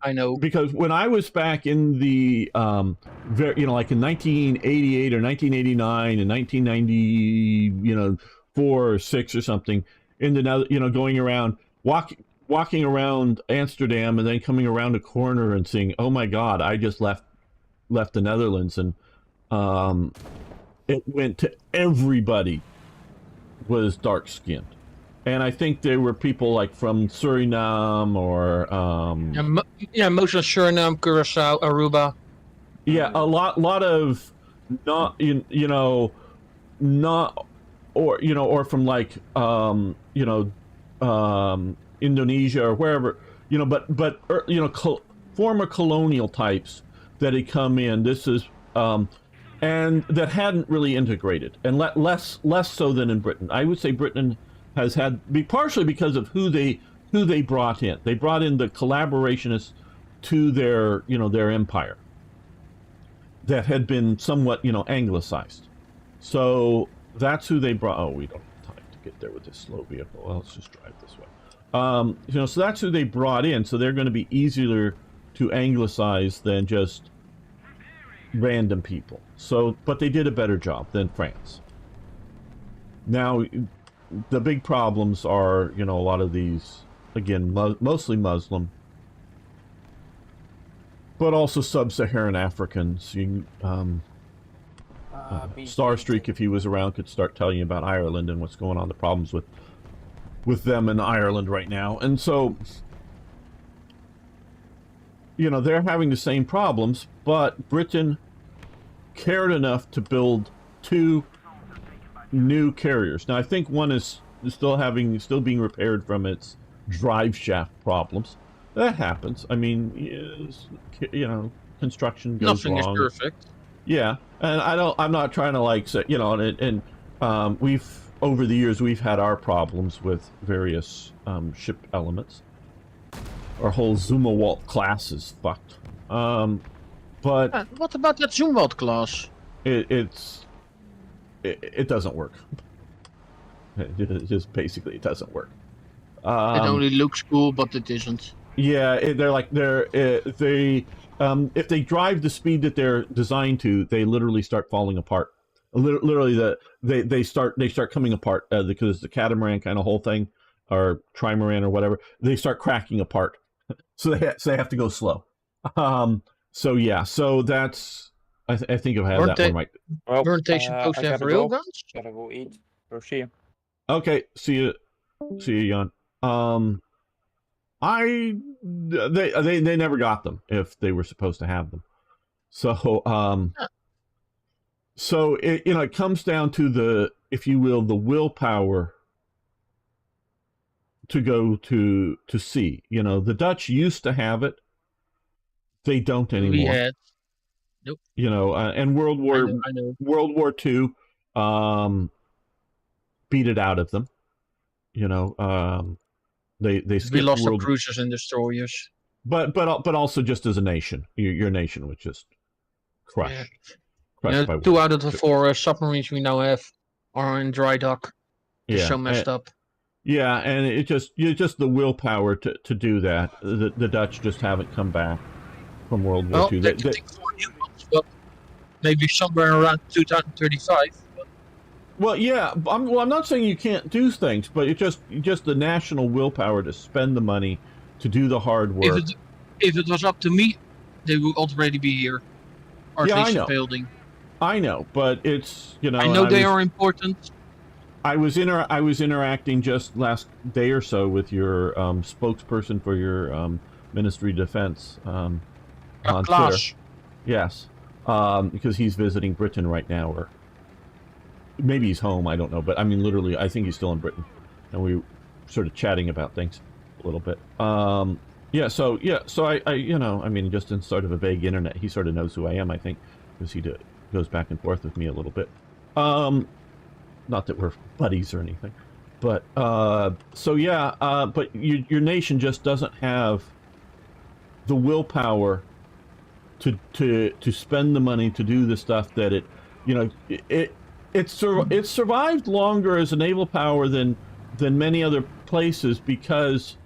I know. Because when I was back in the like in 1988 or 1989 and 1990, 4 or 6 or something, in the going around walking around Amsterdam and then coming around a corner and seeing, oh my God, I just left the Netherlands, and it went to everybody was dark skinned. And I think there were people like from Suriname or most of Suriname, Curacao, Aruba. Yeah, a lot of not not or from like Indonesia or wherever, but former colonial types that had come in. This is and that hadn't really integrated, and less so than in Britain. I would say Britain has had partially because of who they brought in. They brought in the collaborationists to their empire that had been somewhat anglicized. So that's who they brought. Oh, we don't have time to get there with this slow vehicle. Well, let's just drive this way. So that's who they brought in. So they're going to be easier to anglicize than just random people. So, but they did a better job than France. Now, the big problems are, a lot of these, again, mostly Muslim, but also sub-Saharan Africans. Starstreak, if he was around, could start telling you about Ireland and what's going on, the problems with them in Ireland right now. And so, they're having the same problems, but Britain cared enough to build 2 new carriers. Now, I think one is still being repaired from its drive shaft problems. That happens. I mean, construction goes wrong. Nothing is perfect. Yeah, and I'm not trying to like say, we've over the years we've had our problems with various ship elements. Our whole Zumwalt class is fucked. But what about that Zumwalt class? It doesn't work. It just basically it doesn't work. It only looks cool, but it isn't. Yeah, if they drive the speed that they're designed to, they literally start falling apart. Literally, they start coming apart because the catamaran kind of whole thing, or trimaran or whatever, they start cracking apart. So they have to go slow. So yeah, so that's I think I've had that one right. Well, weren't they supposed to have railguns? Gotta go eat. Go see you. Okay, see you, Jan. They never got them if they were supposed to have them. So so it comes down to the, if you will, the willpower to go to sea. The Dutch used to have it. They don't anymore. We had. Nope. And World War II beat it out of them. They we lost our cruisers and destroyers. But also just as a nation, your nation was just crushed. Yeah. 2 out of the 4 submarines we now have are in dry dock. Just so messed up. Yeah, and it's just the willpower to do that. The Dutch just haven't come back from World War II. They take 4 new ones, but maybe somewhere around 2035. Well, yeah, I'm not saying you can't do things, but it's just the national willpower to spend the money to do the hard work. If it was up to me, they would already be here, or at least building. I know, but it's I know they are important. I was interacting just last day or so with your spokesperson for your Ministry of Defense on Twitter. Yes, because he's visiting Britain right now, or maybe he's home. I don't know, but I mean, literally, I think he's still in Britain, and we were sort of chatting about things a little bit. So I mean, just in sort of a vague internet, he sort of knows who I am, I think, because he goes back and forth with me a little bit. not that we're buddies or anything, but so yeah, but your nation just doesn't have the willpower to spend the money to do the stuff that it, you know, it's survived longer as a naval power than many other places because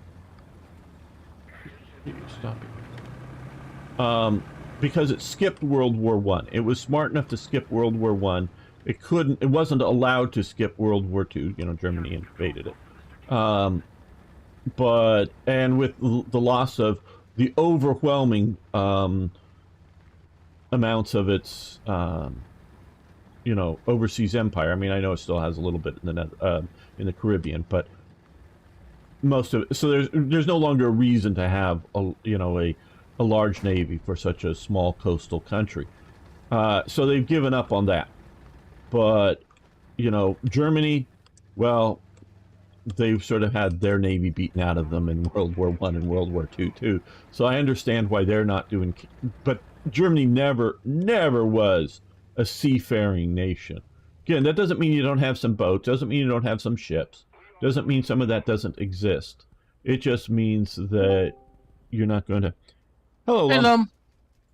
because it skipped World War One. It was smart enough to skip World War One. It wasn't allowed to skip World War Two. You know, Germany invaded it. But with the loss of the overwhelming amounts of its you know, overseas empire. I mean, I know it still has a little bit in the Caribbean, but most of it. So there's no longer a reason to have a large navy for such a small coastal country. So they've given up on that. But you know, Germany, well, they've sort of had their navy beaten out of them in World War One and World War Two too. So I understand why they're not doing. But Germany never was a seafaring nation. Again, that doesn't mean you don't have some boats. Doesn't mean you don't have some ships. Doesn't mean some of that doesn't exist. It just means that you're not going to. Hello.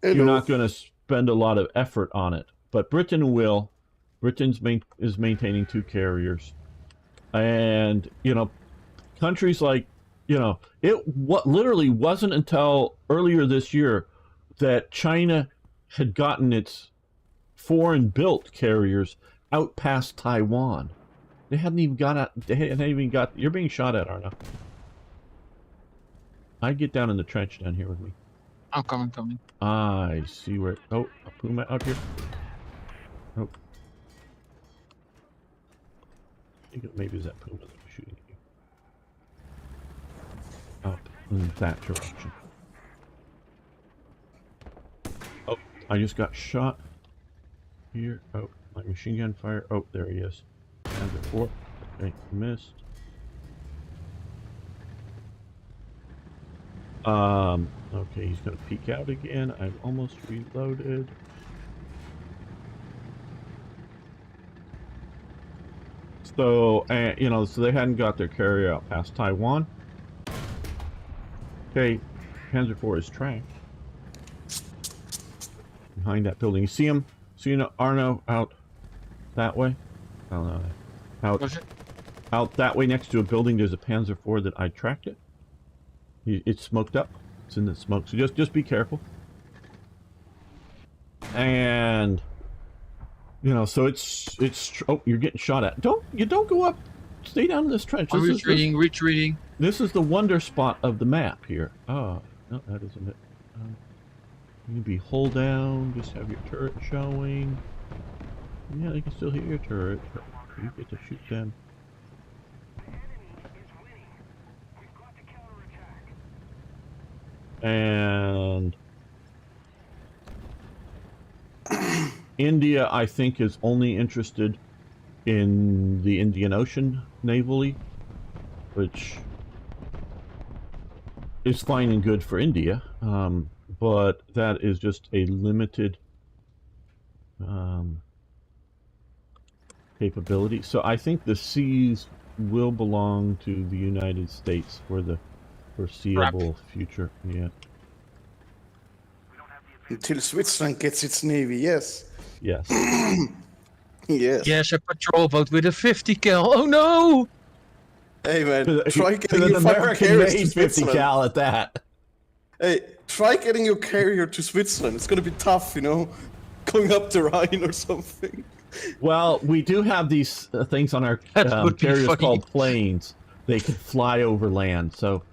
You're not going to spend a lot of effort on it. But Britain will. Britain's is maintaining 2 carriers. And, you know, countries like, you know, literally wasn't until earlier this year that China had gotten its foreign-built carriers out past Taiwan. They hadn't even got out. They hadn't even got. You're being shot at, Arno. I'd get down in the trench down here with me. I'm coming. I see where. Oh, a puma out here. Oh. I think maybe it's that puma that was shooting you. Up in that direction. Oh, I just got shot. Here. Oh, my machine gun fire. Oh, there he is. And before. Okay, missed. Okay, he's gonna peek out again. I've almost reloaded. So, you know, so they hadn't got their carrier out past Taiwan. Okay, Panzer IV is tracked. Behind that building. You see him? See Arno out that way? I don't know. Out that way next to a building, there's a Panzer IV that I tracked it. It's smoked up. It's in the smoke. So just be careful. And you know, so it's oh, you're getting shot at. You don't go up. Stay down in this trench. I'm retreating. This is the wonder spot of the map here. Oh, no, that isn't it. You can be hold down, just have your turret showing. Yeah, they can still hear your turret. You get to shoot them. And India, I think, is only interested in the Indian Ocean navally, which is fine and good for India, but that is just a limited capability. So I think the seas will belong to the United States for the foreseeable future. Yeah. Until Switzerland gets its navy, yes. Yes. Yes. Yes, a patrol boat with a 50 cal. Oh no! Hey man, try getting an your fucking American carrier to made 50 Switzerland. cal at that. Hey, try getting your carrier to Switzerland. It's gonna be tough, you know, going up the Rhine or something. Well, we do have these things on our carriers called planes. They can fly over land, so.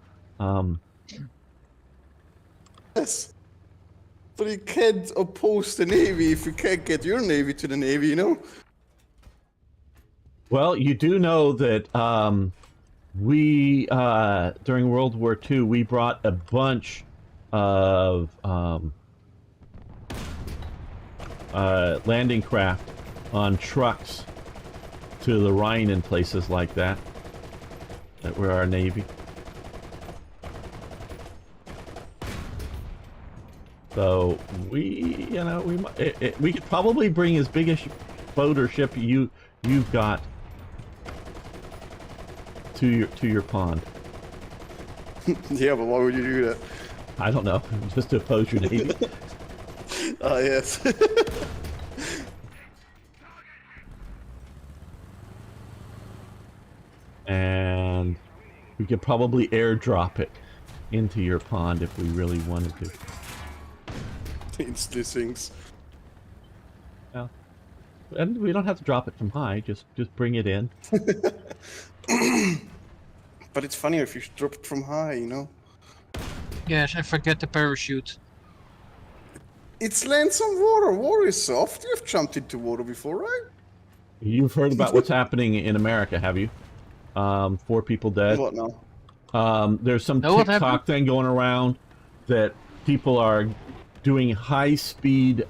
Yes. But you can't oppose the Navy if you can't get your Navy to the Navy, you know? Well, you do know that we, during World War II, we brought a bunch of landing craft on trucks to the Rhine and places like that. That were our Navy. So we, you know, we could probably bring as big a boat or ship you've got to your pond. Yeah, but why would you do that? I don't know, just to oppose your navy. Ah, yes. And we could probably airdrop it into your pond if we really wanted to. It's these things. Yeah. And we don't have to drop it from high, just bring it in. But it's funnier if you drop it from high, you know? Yes, and forget the parachute. It's lands on water. Water is soft. You've jumped into water before, right? You've heard about what's happening in America, have you? 4 people dead. What now? There's some Know what TikTok happened? thing going around that people are doing high-speed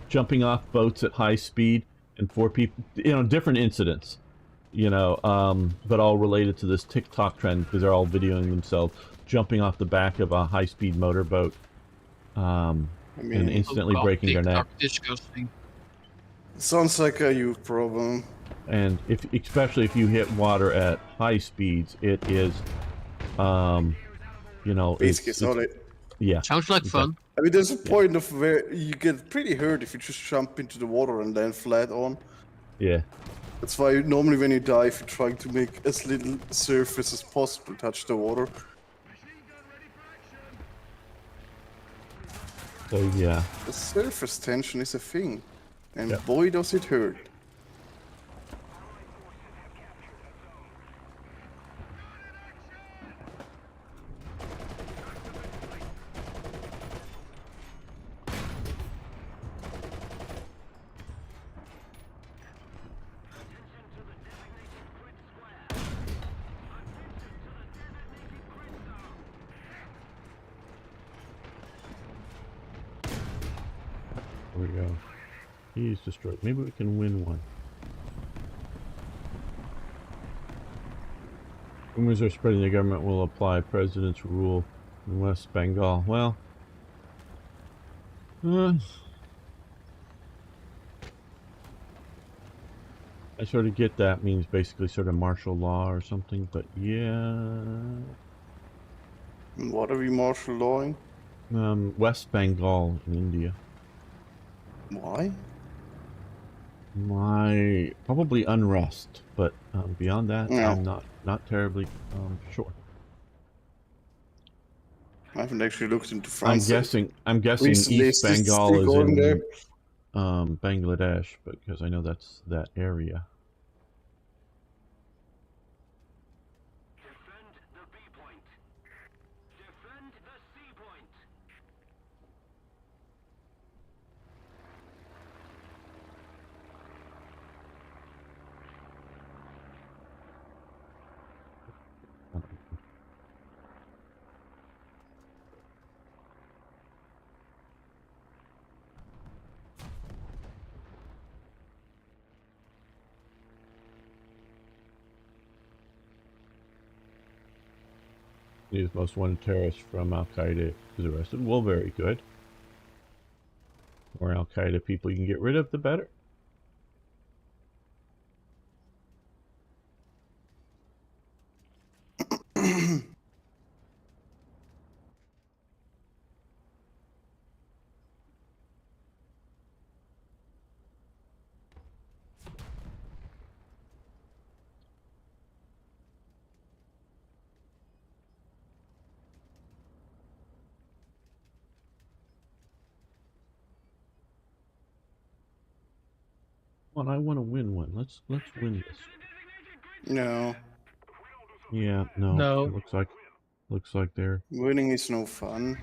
jumping off boats at high speed, and 4 people, you know, different incidents, you know, but all related to this TikTok trend because they're all videoing themselves jumping off the back of a high-speed motorboat and instantly breaking their neck. Disgusting. Sounds like a you problem. And especially if you hit water at high speeds, it is, you know, Basically solid. Yeah. Sounds like fun. I mean, there's a point of where you get pretty hurt if you just jump into the water and land flat on. Yeah. That's why normally when you dive, you're trying to make as little surface as possible touch the water. So yeah. The surface tension is a thing, and Yeah. boy does it hurt. There we go. He's destroyed. Maybe we can win one. Rumors are spreading the government will apply president's rule in West Bengal. Well, I sort of get that means basically sort of martial law or something, but yeah. And what are we martial lawing? West Bengal in India. Why? Probably unrest, but beyond that, No. I'm not terribly sure. I haven't actually looked into France. I'm guessing Recently, East is this Bengal still is going in there? Bangladesh, because I know that's that area. Defend the B point. Defend the C point. He's most wanted terrorist from Al Qaeda is arrested. Well, very good. The more Al Qaeda people you can get rid of, the better. Well, I want to win one. Let's win this. No. Yeah, no. No. It looks like they're Winning is no fun.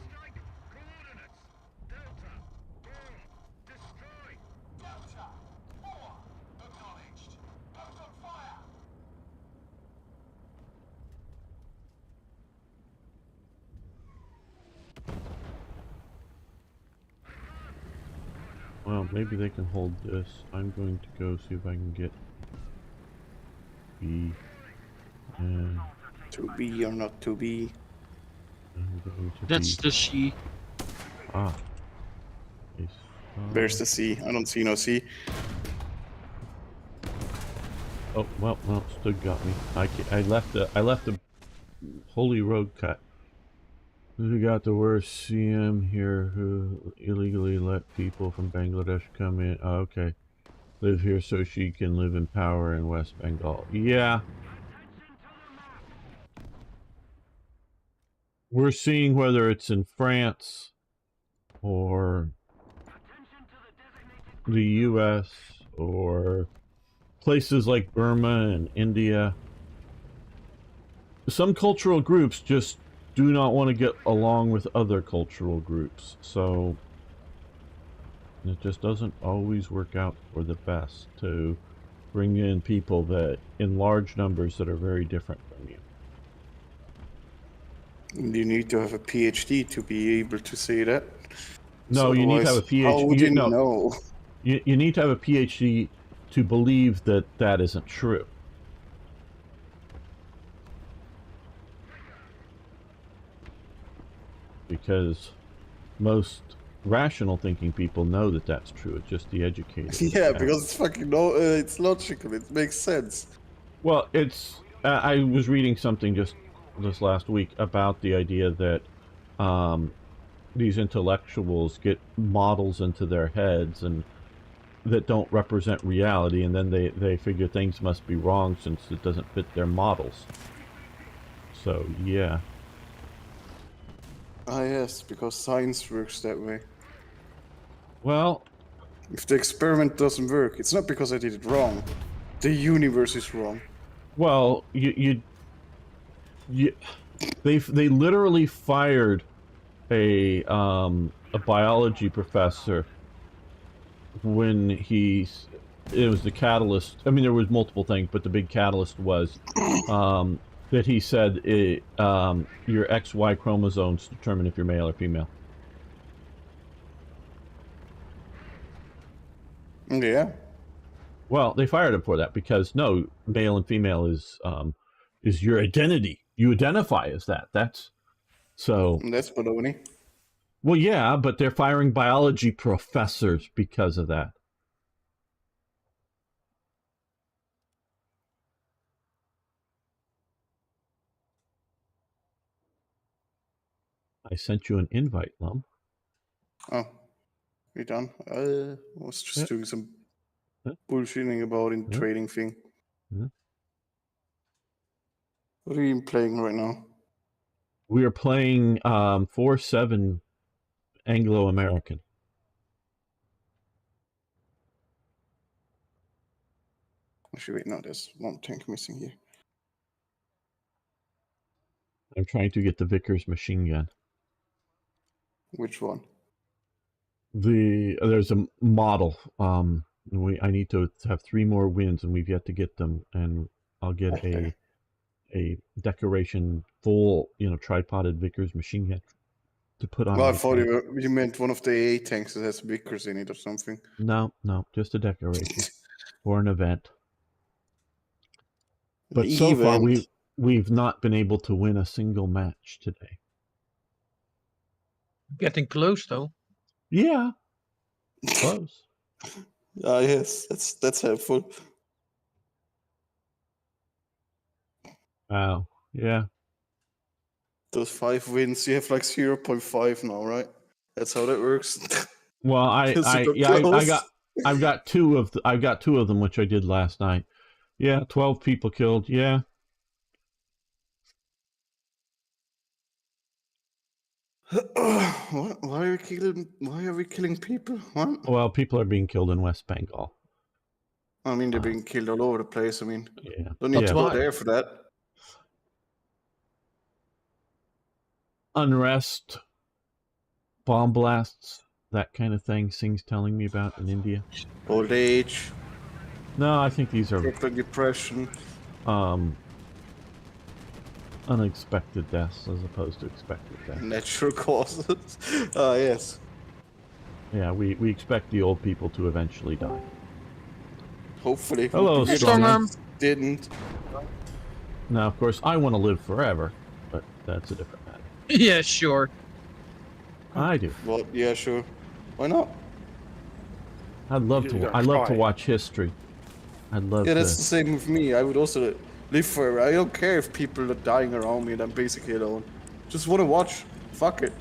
well, maybe they can hold this. I'm going to go see if I can get B. And To be or not to be. I'm going to That's B. the C. Ah. Yes. Where's the C? I don't see no C. Oh, well, still got me. I left a holy road cut. We got the worst CM here who illegally let people from Bangladesh come in. Oh, okay. Live here so she can live in power in West Bengal. Yeah. We're seeing whether it's in France or the US or places like Burma and India. Some cultural groups just do not want to get along with other cultural groups, so it just doesn't always work out for the best to bring in people that in large numbers that are very different from you. You need to have a PhD to be able to say that. No, So you need to have a otherwise, PhD. How would you know? You need to have a PhD to believe that that isn't true. Because most rational thinking people know that that's true. It's just the educated. Yeah, because it's fucking it's logical. It makes sense. Well, it's. I was reading something just this last week about the idea that these intellectuals get models into their heads and that don't represent reality, and then they figure things must be wrong since it doesn't fit their models. So yeah. Ah, yes, because science works that way. Well, if the experiment doesn't work, it's not because I did it wrong. The universe is wrong. Well, they literally fired a biology professor when it was the catalyst. I mean, there was multiple things, but the big catalyst was that he said your XY chromosomes determine if you're male or female. Yeah. Well, they fired him for that because no, male and female is your identity. You identify as that. That's so. That's baloney. Well, yeah, but they're firing biology professors because of that. I sent you an invite, Lum. Oh, we done? I was just doing some bullshitting about in trading thing. What are you playing right now? We are playing 4-7 Anglo-American. Actually, wait, no, there's one tank missing here. I'm trying to get the Vickers machine gun. Which one? There's a model. I need to have 3 more wins, and we've yet to get them. And I'll get a decoration full, tripoded Vickers machine gun to put on. Well, I thought you meant one of the AA tanks that has Vickers in it or something. No, just a decoration for an event. But so far, we've not been able to win a single match today. Getting close, though. Yeah, close. Ah, yes, that's helpful. Wow, yeah. Those 5 wins, you have like 0.5 now, right? That's how that works. Well, I've got 2 of them, which I did last night. Yeah, 12 people killed. Yeah. What? Why are we killing people? What? Well, people are being killed in West Bengal. I mean, they're being killed all over the place. I mean, yeah. Don't need to go there for that. Unrest, bomb blasts, that kind of thing. Things telling me about in India. Old age. No, I think these are depression. Unexpected deaths as opposed to expected deaths. Natural causes. Ah, yes. Yeah, we expect the old people to eventually die. Hopefully. Hello, Storm. Didn't. Now, of course, I want to live forever, but that's a different matter. Yeah, sure. I do. Well, yeah, sure. Why not? I love to watch history. I'd love Yeah, to. that's the same with me. I would also live forever. I don't care if people are dying around me and I'm basically alone. Just want to watch. Fuck it.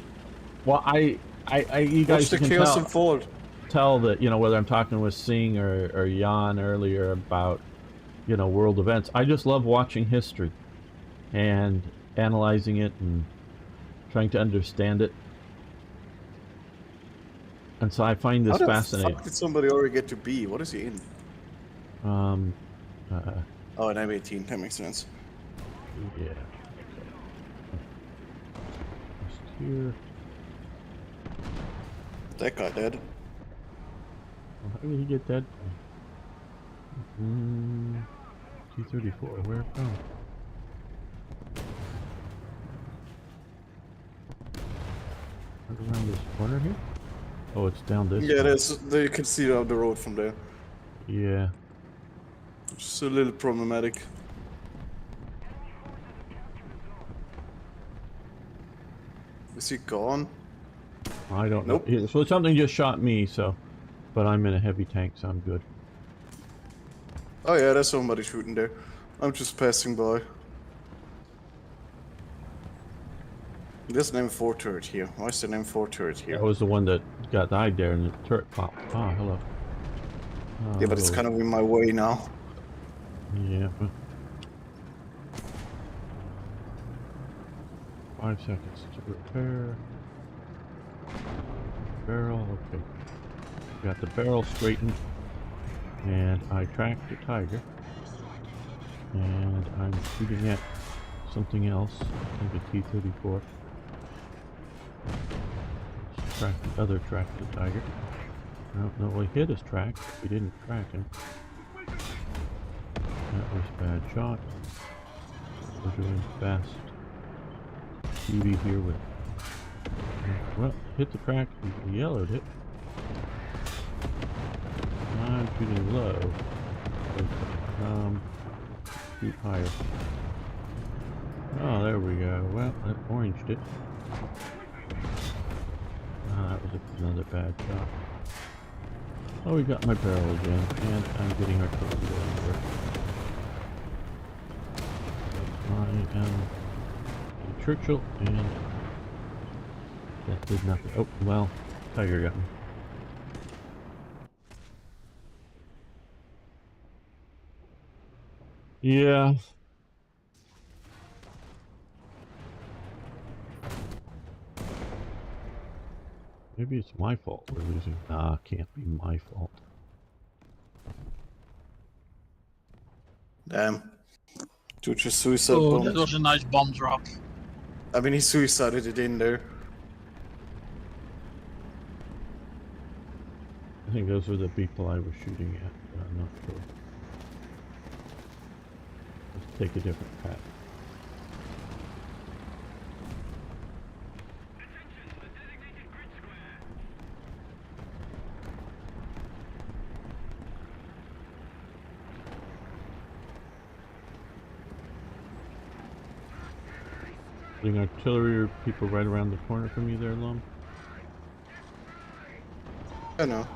Well, you Watch guys the can chaos unfold. tell that, you know, whether I'm talking with Singh or Jan earlier about, you know, world events. I just love watching history and analyzing it and trying to understand it. And so I find How this the fascinating. fuck did somebody already get to B? What is he in? Um, Oh, an M18. That makes sense. yeah. Just here. That guy dead. Well, how did he get that? T-34. Where from? Right around this corner here? Oh, it's down this Yeah, way. you can see it up the road from there. Yeah. Just a little problematic. Is he gone? I don't Nope. know. So something just shot me, so. But I'm in a heavy tank, so I'm good. Oh yeah, there's somebody shooting there. I'm just passing by. There's an M4 turret here. Why is there an M4 turret here? That was the one that got died there, and the turret popped. Ah, hello. Yeah, but it's Hello. kind of in my way now. Yeah. 5 seconds to repair. Barrel, okay. Got the barrel straightened. And I tracked the tiger. And I'm shooting at something else. I think a T-34. Let's track the other track the tiger. No, we hit his track. We didn't track him. That was a bad shot. We're doing fast TV here with... Well, hit the track. We yellowed it. I'm shooting low. Shoot higher. Oh, there we go. Well, that oranged it. Ah, that was another bad shot. Oh, we got my barrel again, and I'm getting our torpedo over. I am a Churchill, and that did nothing. Oh, well, tiger got me. Yeah. Maybe it's my fault we're losing. Nah, can't be my fault. Damn. Dude just suicide Oh, bombed. that was a nice bomb drop. I mean, he suicided it in there. I think those were the people I was shooting at, but I'm not sure. Let's take a different path. Putting artillery people right around the corner from you there, Lum? I know.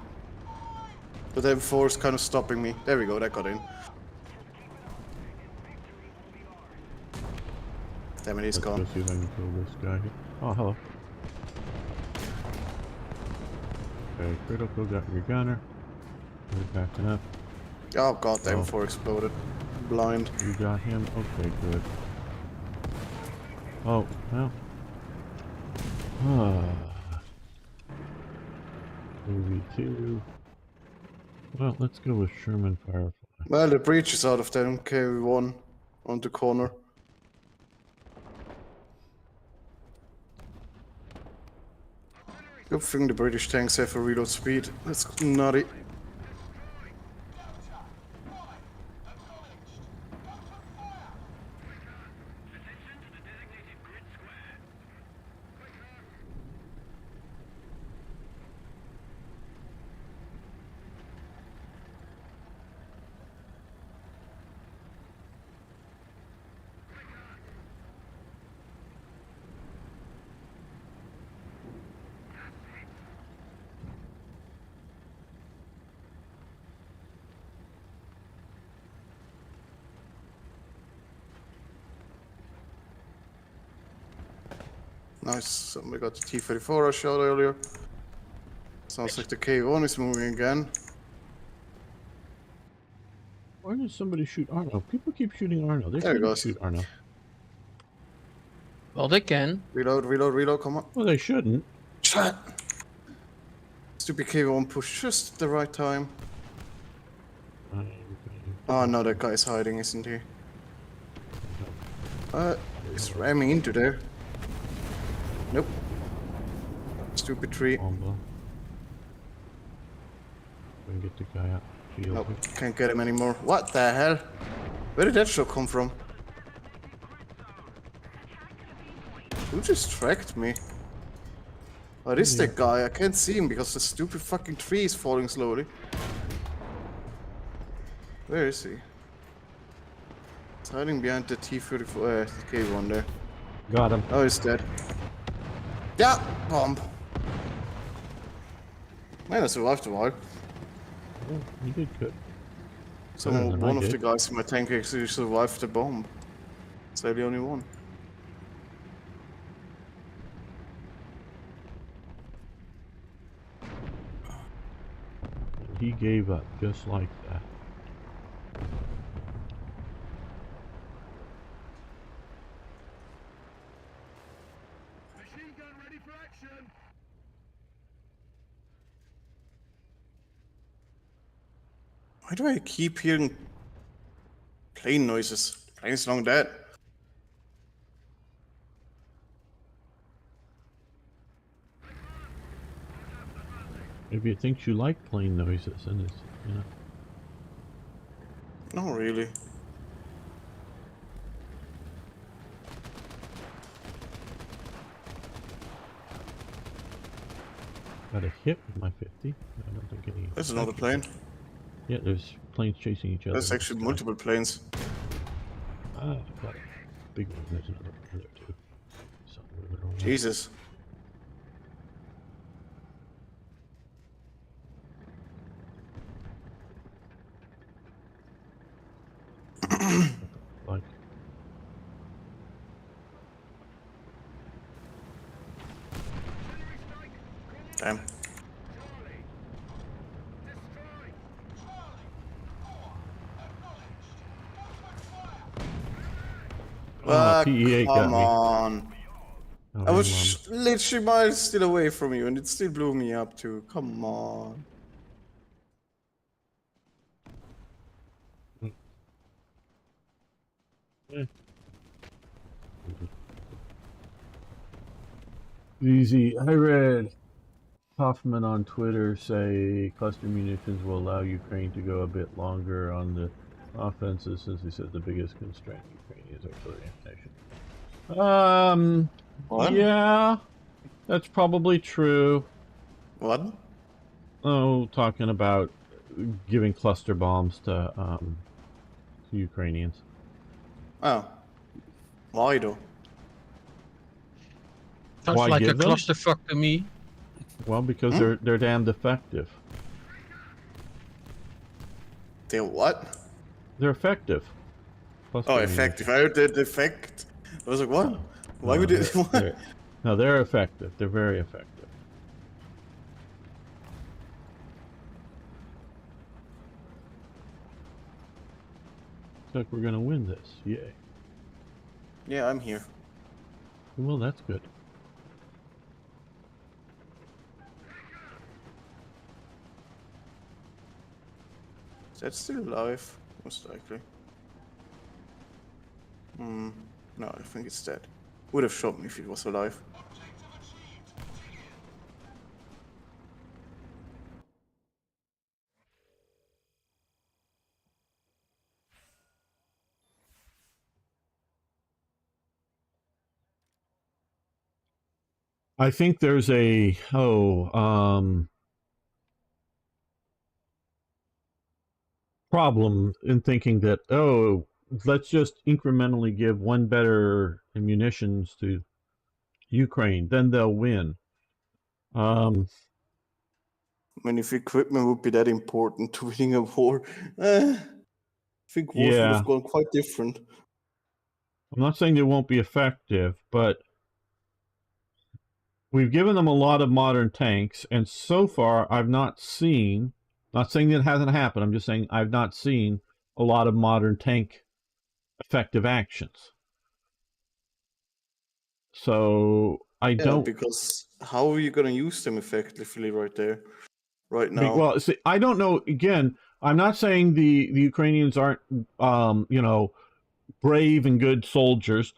But the M4 is kind of stopping me. There we go, that got in. Damn it, he's Let's gone. go see if I can kill this guy here. Oh, hello. Okay, critical, got your gunner. We're backing up. Oh god, the Oh. M4 exploded. Blind. You got him? Okay, good. Oh, well. OV2. Well, let's go with Sherman Firefly. Well, the breach is out of the MK1 on the corner. Good thing the British tanks have a reload speed. That's nutty. Nice. Somebody got the T-34 I shot earlier. Sounds like the K1 is moving again. Why did somebody shoot Arno? People keep shooting Arno. They There he shouldn't goes. shoot Arno. Well, they can. Reload, reload, reload, come on. Well, they shouldn't. Shot! Stupid K1 pushed just at the right time. Oh no, that guy's hiding, isn't he? He's ramming into there. Nope. Stupid tree. Combo. We can get the guy out. Shield. Nope, can't get him anymore. What the hell? Where did that shot come from? Who just tracked me? Oh, this is that guy. I can't see him because the stupid fucking tree is falling slowly. Where is he? He's hiding behind the T-34, the K1 there. Got him. Oh, he's dead. Yeah, bomb. Man, I survived a while. Oh, you did good. One of the guys in my tank actually survived the bomb. So the only one. He gave up just like that. Machine gun ready for action. Why do I keep hearing plane noises? Plane's long dead. Maybe it thinks you like plane noises, and it's, you know. Not really. Got a hit with my 50. I don't think any. There's another plane. Yeah, there's planes chasing each other. There's actually multiple planes. Ah, got a big one. There's another one there too. Something moving around. Jesus. Like, Damn. oh, PE8 got Come me. on. Oh, I was literally miles still away from you and it still blew me up too. Come on. Eh. Easy. I read Hoffman on Twitter say cluster munitions will allow Ukraine to go a bit longer on the offenses, since he said the biggest constraint Ukrainians artillery ammunition. What? Yeah, that's probably true. What? Oh, talking about giving cluster bombs to Ukrainians. Oh. Why though? Sounds Why like a give them? clusterfuck to me. Well, because they're damned effective. They're what? They're effective. Cluster Oh, munitions. effective. I heard that effect. I was like, what? Why would it? What? No, they're effective. They're very effective. Looks like we're gonna win this. Yay. Yeah, I'm here. Well, that's good. Is that still alive? Most likely. No, I think it's dead. Would have shot me if it was alive. I think there's a problem in thinking that, oh, let's just incrementally give one better munitions to Ukraine, then they'll win. I mean, if equipment would be that important to winning a war, I think wars would have gone quite different. I'm not saying they won't be effective, but we've given them a lot of modern tanks, and so far I've not seen, not saying that it hasn't happened, I'm just saying I've not seen a lot of modern tank effective actions. So I don't... because how are you going to use them effectively right now? Well, see, I don't know. Again, I'm not saying the Ukrainians aren't, you know, brave and good soldiers.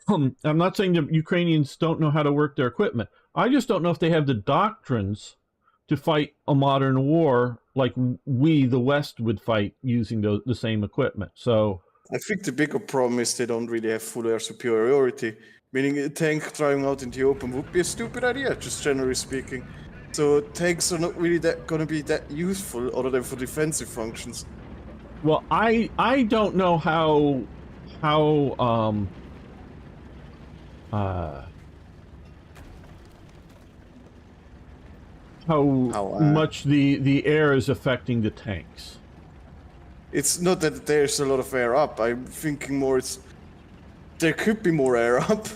I'm not saying the Ukrainians don't know how to work their equipment. I just don't know if they have the doctrines to fight a modern war like we, the West, would fight using the same equipment. So I think the bigger problem is they don't really have full air superiority. Meaning a tank driving out in the open would be a stupid idea, just generally speaking. So tanks are not really going to be that useful other than for defensive functions. Well, I don't know how much the air is affecting the tanks. It's not that there's a lot of air up. I'm thinking more there could be more air up.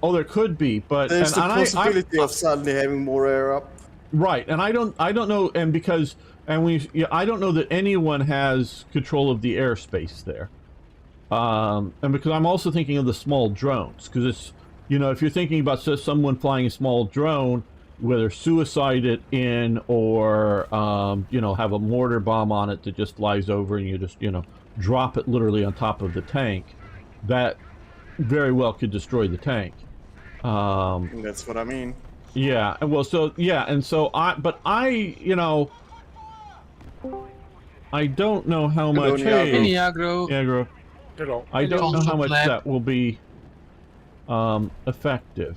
Oh, there could be, but there's the possibility of suddenly having more air up. Right, and I don't know, and because I don't know that anyone has control of the airspace there, and because I'm also thinking of the small drones, because it's, you know, if you're thinking about someone flying a small drone, whether suicide it in or you know, have a mortar bomb on it that just flies over and you just, you know, drop it literally on top of the tank, that very well could destroy the tank. That's what I mean. Yeah, well, so yeah, and so you know, I don't know how much. Hey, Aggro. Hello. I don't know how much that will be effective.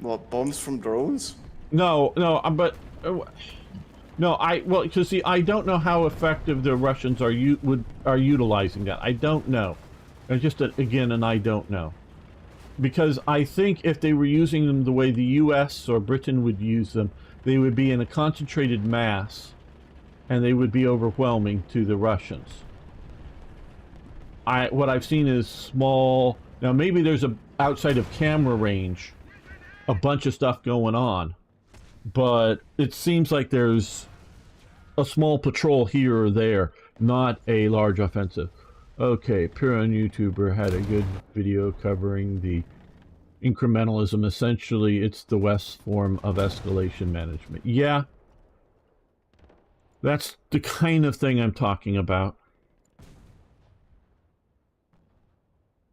What, bombs from drones? No, but no, well, because see, I don't know how effective the Russians are utilizing that. I don't know. It's just again, and I don't know. Because I think if they were using them the way the U.S. or Britain would use them, they would be in a concentrated mass, and they would be overwhelming to the Russians. What I've seen is small. Now maybe there's outside of camera range, a bunch of stuff going on, but it seems like there's a small patrol here or there, not a large offensive. Okay, Piran YouTuber had a good video covering the incrementalism. Essentially, it's the West's form of escalation management. Yeah, that's the kind of thing I'm talking about.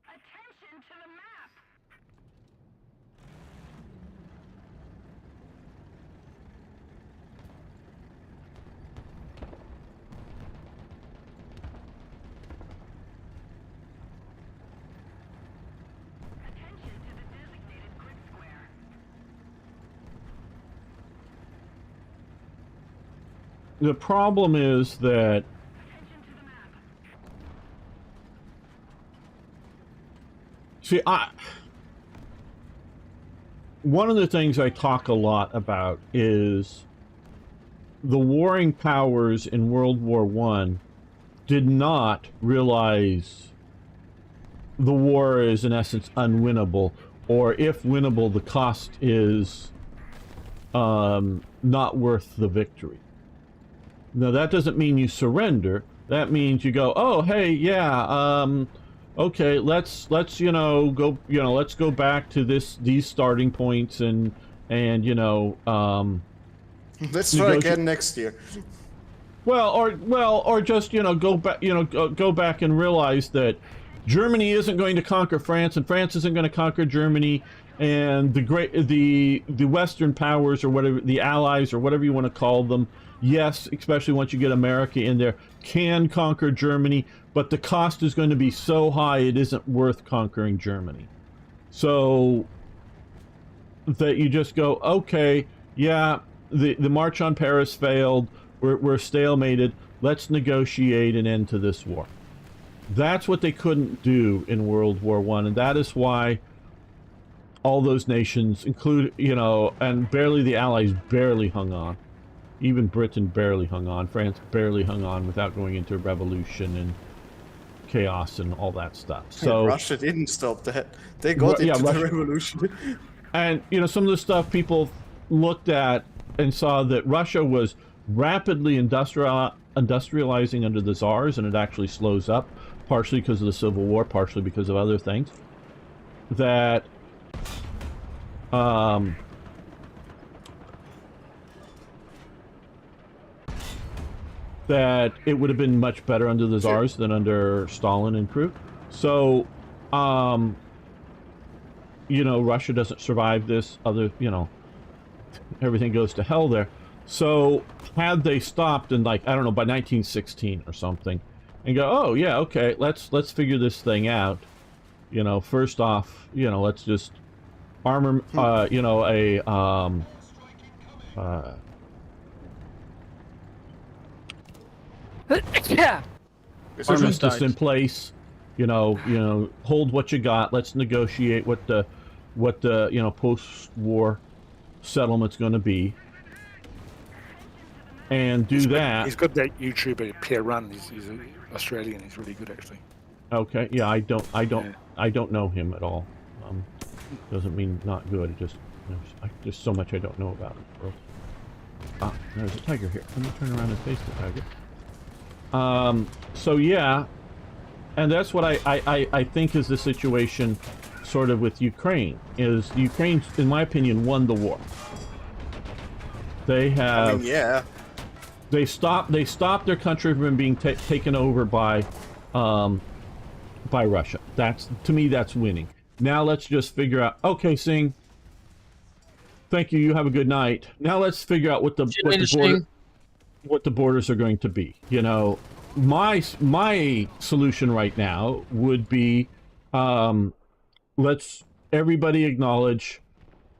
Attention to the map. The problem is that one of the things I talk a lot about is the warring powers in World War I did not realize the war is in essence unwinnable, or if winnable, the cost is not worth the victory. Now that doesn't mean you surrender. That means you go, oh hey, yeah, okay, let's you know go, you know, let's go back to these starting points and you know let's try again next year. Well, or just, you know, go back, you know, go back and realize that Germany isn't going to conquer France, and France isn't going to conquer Germany, and the Western powers, or whatever, the Allies, or whatever you want to call them, yes, especially once you get America in there, can conquer Germany, but the cost is going to be so high it isn't worth conquering Germany. So that you just go, okay, yeah, the March on Paris failed, we're stalemated, let's negotiate an end to this war. That's what they couldn't do in World War I, and that is why all those nations, include, you know, and barely the Allies barely hung on. Even Britain barely hung on. France barely hung on without going into revolution and chaos and all that stuff. Yeah, So Russia didn't stop that. They got into the revolution. And, you know, some of the stuff people looked at and saw that Russia was rapidly industrializing under the Tsars, and it actually slows up, partially because of the Civil War, partially because of other things. That, that it would have been much better under the Tsars than under Stalin and crew. So, you know, Russia doesn't survive this, you know, everything goes to hell there. So, had they stopped in, like, I don't know, by 1916 or something, and go, oh, yeah, okay, let's figure this thing out. You know, first off, you know, let's just armor, you know, Yeah. armistice in place. You know, hold what you got. Let's negotiate what the you know, post-war settlement's going to be, and do that. He's got that YouTuber Pierre Run. He's Australian. He's really good, actually. Okay, yeah, I don't know him at all. Doesn't mean not good. It just there's so much I don't know about it. Ah, there's a tiger here. Let me turn around and face the tiger. So yeah, and that's what I think is the situation, sort of, with Ukraine. Is Ukraine, in my opinion, won the war. They have. I mean, yeah. They stopped their country from being taken over by Russia. That's, to me, that's winning. Now let's just figure out. Okay, Singh. Thank you. You have a good night. Now let's figure out what the borders are going to be. You know, my solution right now would be, let's everybody acknowledge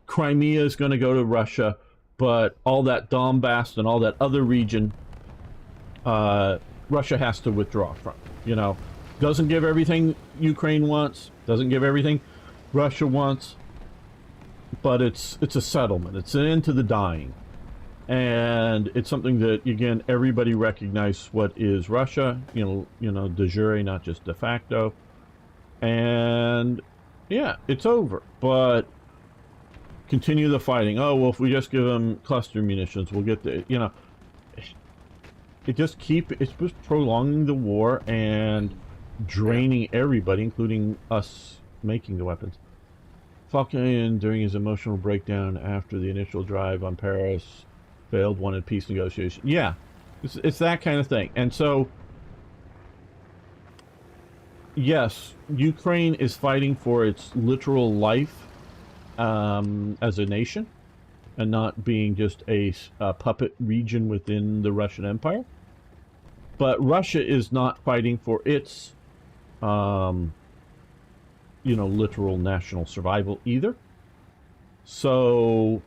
Crimea is going to go to Russia, but all that Donbass and all that other region, Russia has to withdraw from. You know, doesn't give everything Ukraine wants, doesn't give everything Russia wants, but it's a settlement. It's an end to the dying. And it's something that, again, everybody recognizes what is Russia, you know, de jure, not just de facto. And yeah, it's over. But continue the fighting. Oh, well, if we just give them cluster munitions, we'll get the, you know, it's just prolonging the war and draining everybody, including us making the weapons. Falcon, during his emotional breakdown after the initial drive on Paris, failed, wanted peace negotiation. Yeah, it's that kind of thing. And so, yes, Ukraine is fighting for its literal life as a nation, and not being just a puppet region within the Russian Empire. But Russia is not fighting for its, you know, literal national survival either. So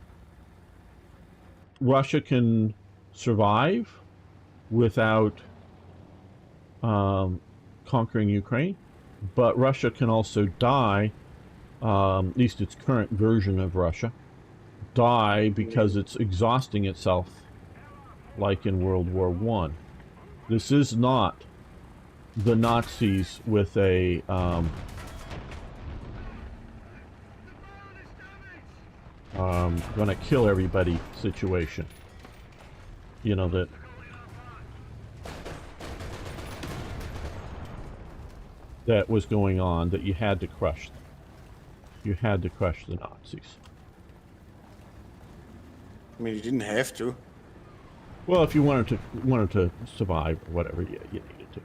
Russia can survive without conquering Ukraine, but Russia can also die, at least its current version of Russia, die because it's exhausting itself, like in World War I. This is not the Nazis with a gonna kill everybody situation. You know, that was going on, that you had to crush them. You had to crush the Nazis. I mean, you didn't have to. Well, if you wanted to survive or whatever, yeah, you needed to.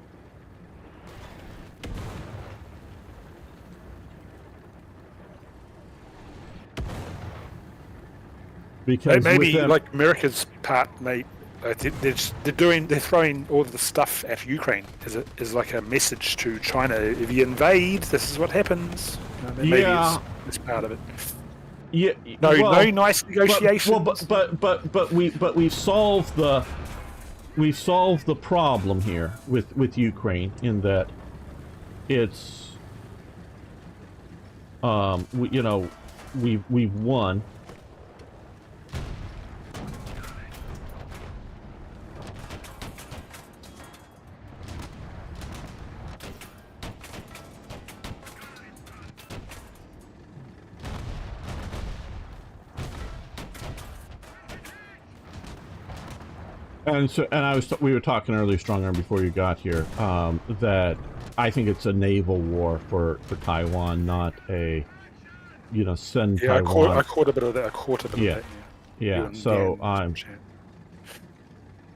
Because maybe them, like America's part, mate. They're throwing all of the stuff at Ukraine as like a message to China. If you invade, this is what happens. Maybe yeah, it's part of it. Yeah, no nice negotiations. But we've solved the problem here with Ukraine, in that it's you know, we've won. And so, and we were talking earlier, Strong Arm, before you got here, that I think it's a naval war for Taiwan, not a, send Taiwan. I caught a bit of that. of that. Yeah. So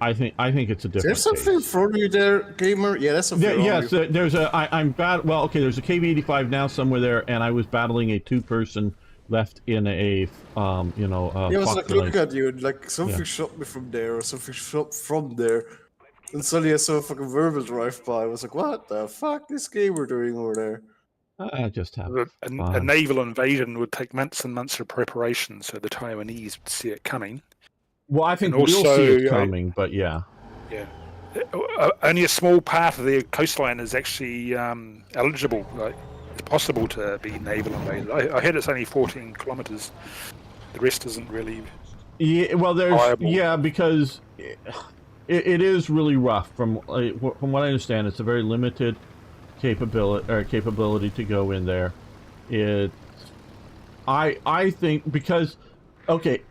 I think it's a different. There's something in front of you there, gamer. Yeah, that's something. Yes, there's a. I'm bad. Well, okay. There's a KV-85 now somewhere there, and I was battling a 2-person left in a, yeah, I was like looking at you, and like something shot me from there, or something shot from there, and suddenly I saw a fucking verbal drive by. I was like, what the fuck is gamer doing over there? I just have a naval invasion would take months and months of preparation, so the Taiwanese would see it coming. Well, I think we'll see it coming, but yeah. Yeah. Only a small part of the coastline is actually eligible. Like, it's possible to be naval invaded. I heard it's only 14 kilometers. The rest isn't really. Yeah, well, viable. Because it is really rough. From what I understand, it's a very limited capability to go in there. I think because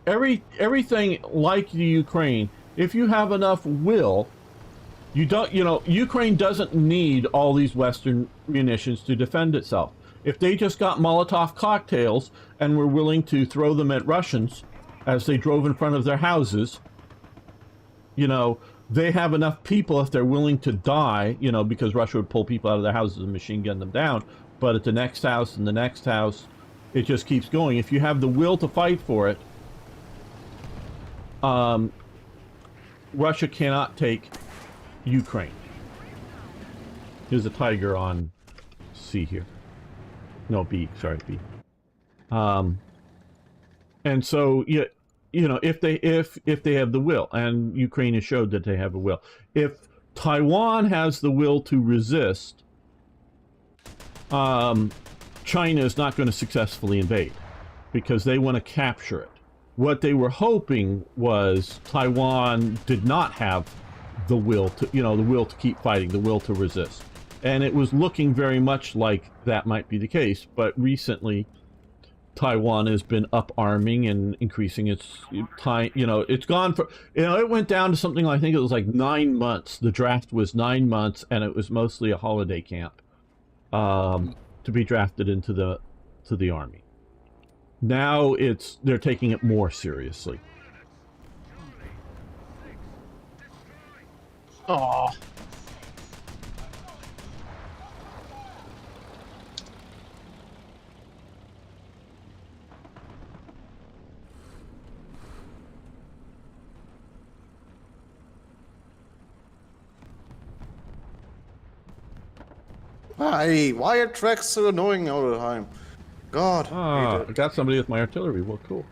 everything like the Ukraine, if you have enough will, you don't, Ukraine doesn't need all these Western munitions to defend itself. If they just got Molotov cocktails and were willing to throw them at Russians as they drove in front of their houses, they have enough people if they're willing to die, because Russia would pull people out of their houses and machine gun them down. But at the next house and the next house, it just keeps going. If you have the will to fight for it, Russia cannot take Ukraine. There's a tiger on C here. No, B. Sorry, B. And so, if they have the will, and Ukraine has showed that they have a will. If Taiwan has the will to resist, China is not going to successfully invade because they want to capture it. What they were hoping was Taiwan did not have the will to, the will to keep fighting, the will to resist. And it was looking very much like that might be the case. But recently, Taiwan has been up-arming and increasing its time. It's gone for, it went down to something, I think it was like 9 months. The draft was 9 months, and it was mostly a holiday camp to be drafted into the army. Now they're taking it more seriously. Oh. Why are tracks so annoying all the time? God. I got somebody with my artillery. Well, cool.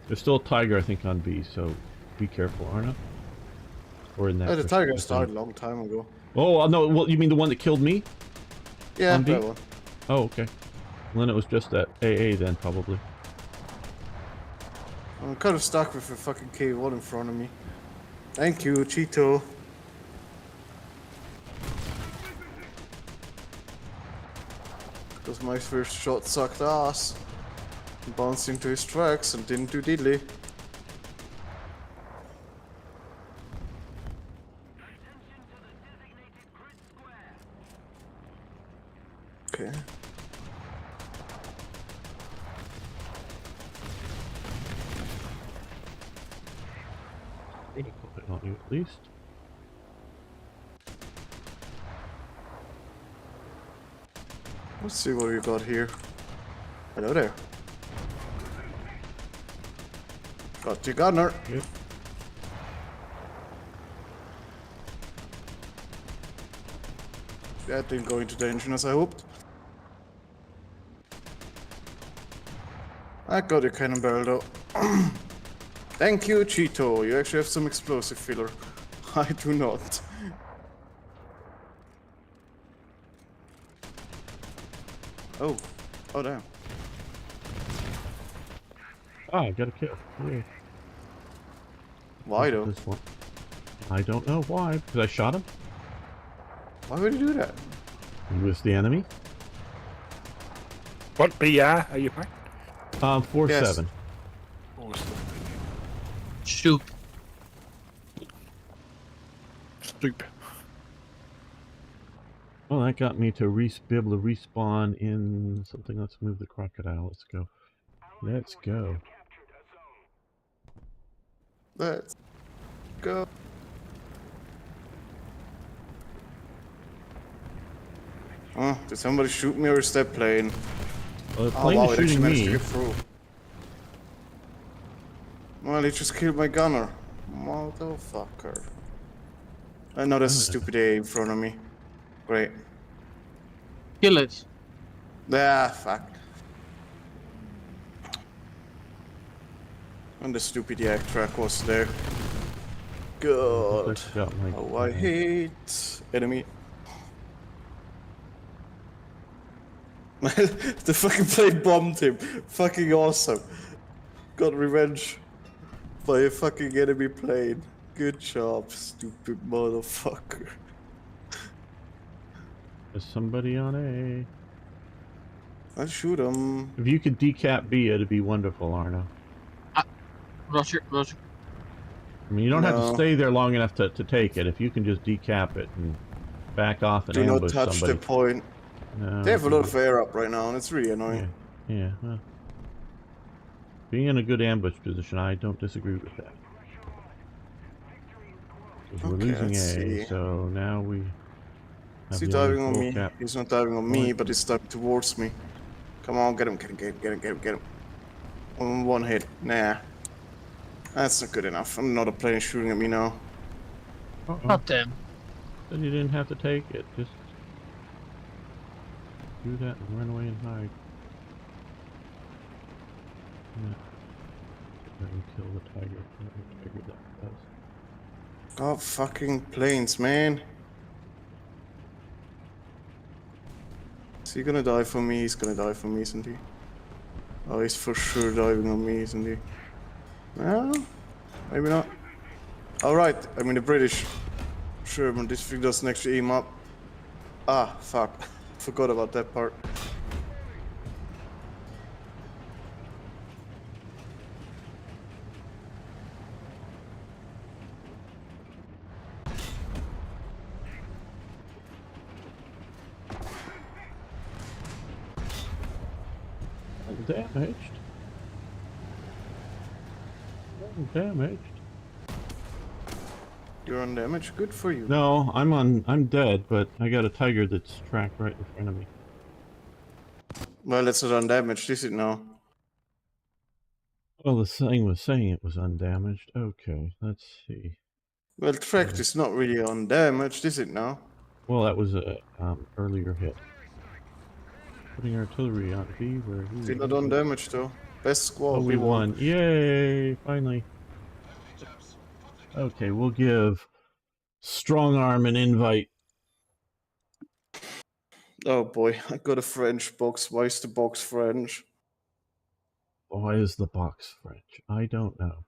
There's still a tiger, I think, on B, so be careful, Arna. Or in that. The tiger started a long time ago. Oh, no, well, you mean the one that killed me? Yeah, that one. Oh, okay. Well, then it was just that AA then, probably. I'm kind of stuck with a fucking K1 in front of me. Thank you, Cheeto. Because my first shot sucked ass. Bounced into his tracks and didn't do diddly. Okay. Not you, at least. Let's see what we got here. Hello there. Got your gunner. Yep. That didn't go into the engine as I hoped. I got your cannon barrel though. Thank you, Cheeto. You actually have some explosive filler. I do not. Oh. Oh, damn. Ah, I got a kill. Yay. Why though? This one. I don't know why. Because I shot him. Why would you do that? He was the enemy. What BR are you playing? 4-7. Shoot. Soup. Well, that got me to be able to respawn in something. Let's move the crocodile. Let's go. Let's go. Let's go. Did somebody shoot me or is that plane? Well, the plane is it actually shooting managed to me. get through. Well, he just killed my gunner. Motherfucker. I know there's a stupid A in front of me. Great. Kill it. Ah, fuck. And the stupid yak track was there. God. Oh, I hate enemy. The fucking plane bombed him. Fucking awesome. Got revenge by a fucking enemy plane. Good job, stupid motherfucker. There's somebody on A. I'll shoot him. If you could decap B, it'd be wonderful, Arno. Roger. I mean, you don't have to stay there long enough to take it. If you can just decap it and back off and ambush Do not touch somebody. the point. No, They have a lot of air up right now, and it's really annoying. Yeah. Well, being in a good ambush position, I don't disagree with that. Because we're losing A, so now we have Is he the diving on full me? cap. He's not diving on me, but he's diving towards me. Come on, get him. One hit. Nah. That's not good enough. Another plane shooting at me now. God damn. Then you didn't have to take it. Just do that and run away and hide. Yeah. Let him kill the tiger. Tiger that does. God fucking planes, man. Is he gonna die for me? He's gonna die for me, isn't he? Oh, he's for sure diving on me, isn't he? Well, maybe not. Alright, I mean the British. Sherman, this thing doesn't actually aim up. Ah, fuck. Forgot about that part. Damaged. You're undamaged? Good for you. No, I'm dead, but I got a tiger that's tracked right in front of me. Well, it's not undamaged, is it now? Well, the thing was saying it was undamaged. Okay, let's see. Well, tracked is not really undamaged, is it now? Well, that was a earlier hit. Putting artillery on B where he Still not undamaged though. Best squad. Oh, we won. Yay! Finally. Okay, we'll give Strong Arm an invite. Oh boy, I got a French box. Why is the box French? Why is the box French? I don't know.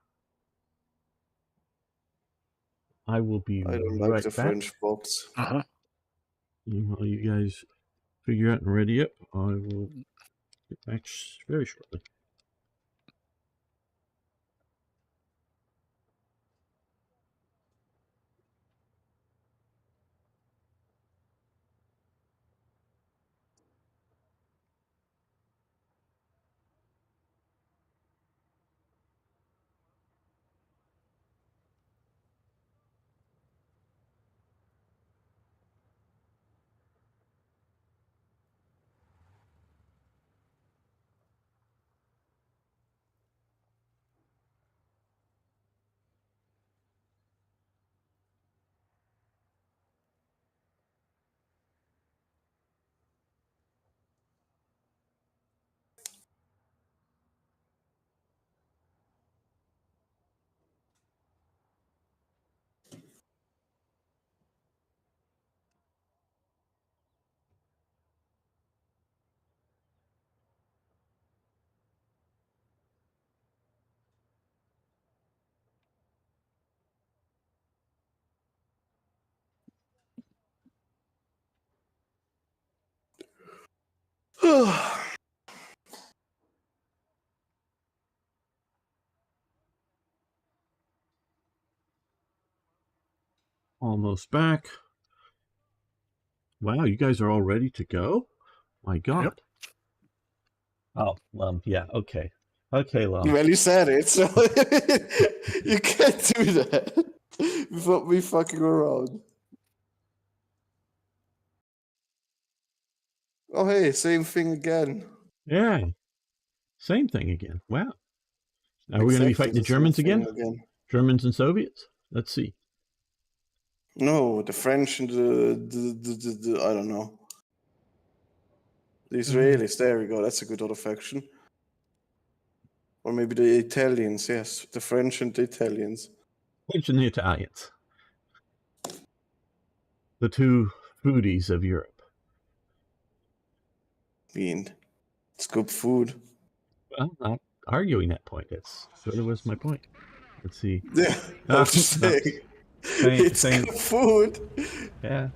I will be I don't right like the back. French box. While you guys figure out and ready up, I will get back very shortly. Almost back. Wow, you guys are all ready to go? My God. Yep. Oh, yeah, okay. Okay, Lum. Well, you said it, so you can't do that without me fucking around. Oh, hey, same thing again. Yeah. Same thing again. Wow. Now we're going to be fighting the Exactly Germans same thing again? Germans and Soviets? Let's see. No, the French and the I don't know. The Israelis, there we go. That's a good other faction. Or maybe the Italians, yes. The French and the Italians. French and the Italians. The two foodies of Europe. It's good food. Well, I'm not arguing that point. That's sort of was my point. Let's see. Yeah, I'm just saying. It's good food. Yeah.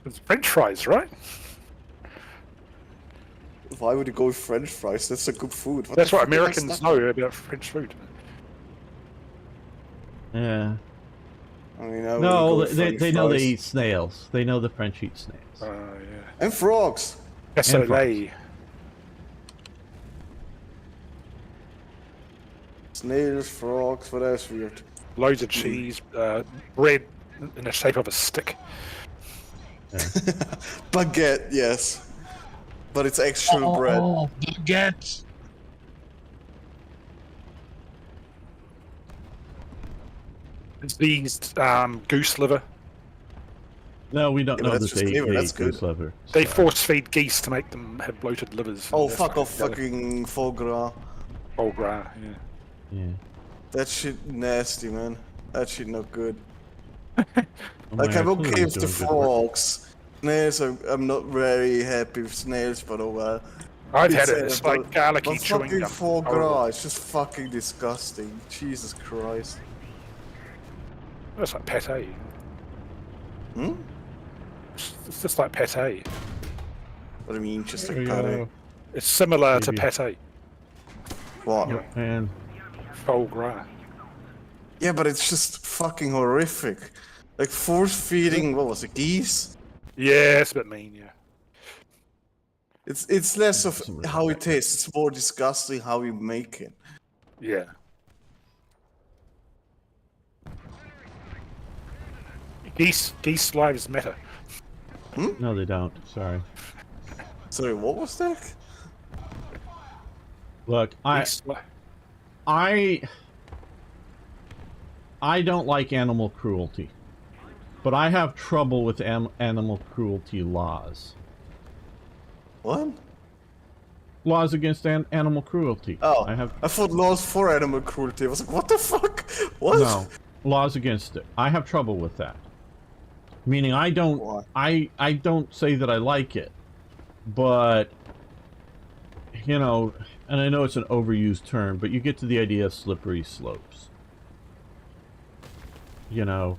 It's French fries, right? Why would you go with French fries? That's a good food. That's what Americans know about French food. Yeah. I mean, no, they know they eat snails. They know the French eat snails. Yeah. And frogs. Cassoulet. Snails, frogs, what else weird? Loads of cheese, bread in the shape of a stick. Yeah. Baguette, yes. But it's actual bread. Oh, baguette! Diseased goose liver. No, we don't know that's that just they liver, that's eat good. goose liver. They force feed geese to make them have bloated livers. Oh, fuck off, fucking foie gras. Foie gras, yeah. Yeah. That shit nasty, man. That shit not good. Oh, Like, my I'm okay with artillery's the doing good work. frogs. Snails, I'm not very happy with snails, but oh well. I've had it. It's like garlicky But chewing fucking gum. foie Horrible. gras, it's just fucking disgusting. Jesus Christ. It's like pate. Hmm? It's just like pate. What do you mean, just like There you pate? go. It's similar to Maybe. pate. What? Yep, and Foie gras. Yeah, but it's just fucking horrific. Like force feeding, what was it, geese? Yeah, it's a bit mean, yeah. It's less of Doesn't really how it matter. tastes, it's more disgusting how you make it. Yeah. Geese lives matter. no, they don't. Sorry. Sorry, what was that? Look, Geese I don't like animal cruelty, but I have trouble with animal cruelty laws. What? Laws against animal cruelty. Oh, I thought laws for animal cruelty. I was like, what the fuck? What? No, laws against it. I have trouble with that. Meaning, I don't. Why? I don't say that I like it, but you know, and I know it's an overused term, but you get to the idea of slippery slopes. You know,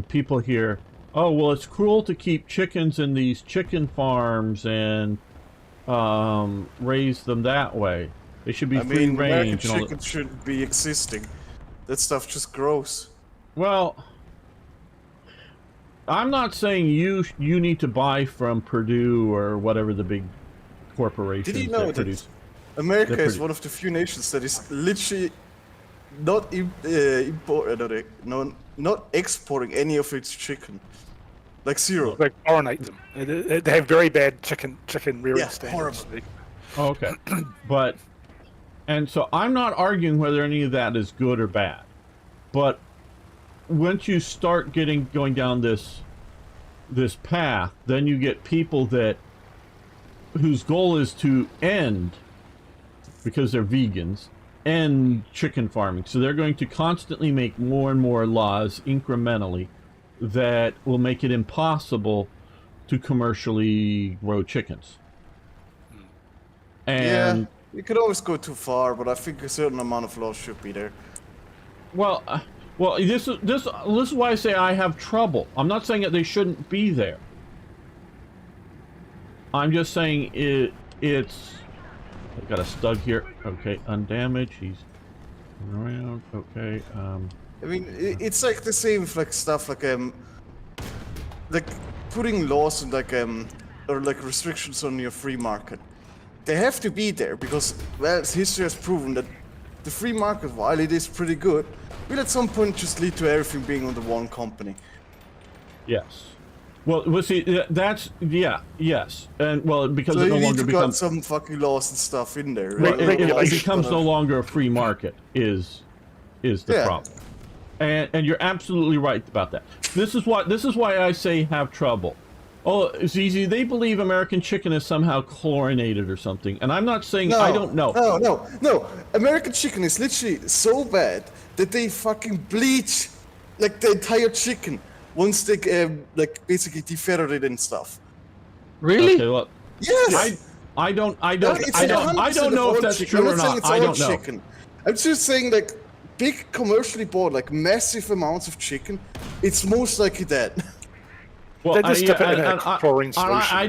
people hear, oh, well, it's cruel to keep chickens in these chicken farms and raise them that way. They should be I free mean, American range. And all chicken shouldn't be existing. That stuff just grows. Well, I'm not saying you need to buy from Purdue or whatever the big corporations Did you know that produce. America They're is pretty- one of the few nations that is literally not not exporting any of its chicken, like zero. They chlorinate them. They have very bad chicken rearing Yeah, standards. horrible. Oh, okay. But, and so I'm not arguing whether any of that is good or bad. But once you start going down this path, then you get people whose goal is to end, because they're vegans, end chicken farming. So they're going to constantly make more and more laws incrementally that will make it impossible to commercially grow chickens. And Yeah, you could always go too far, but I think a certain amount of laws should be there. well, this is why I say I have trouble. I'm not saying that they shouldn't be there. I'm just saying it's. I've got a stud here. Okay, undamaged. He's around. Okay. I mean, it's like the same like stuff like putting laws and or like restrictions on your free market. They have to be there because, well, history has proven that the free market, while it is pretty good, will at some point just lead to everything being under one company. Yes. Well, see, yes, and well, because So it no you need longer to becomes got some fucking laws and stuff in there. well, Right? it becomes no longer a free market. Is the problem? And you're absolutely right about that. This is why I say have trouble. Oh, it's easy. They believe American chicken is somehow chlorinated or something, and I'm not saying I don't know. No. American chicken is literally so bad that they fucking bleach like the entire chicken once they like basically defeathered it and stuff. Really? Okay, well, Yes. I don't know if that's chicken. true or I'm saying not. it's I all don't know. chicken. I'm just saying like big commercially bought like massive amounts of chicken. It's most likely that. Well, They just dip it in a chlorine solution. I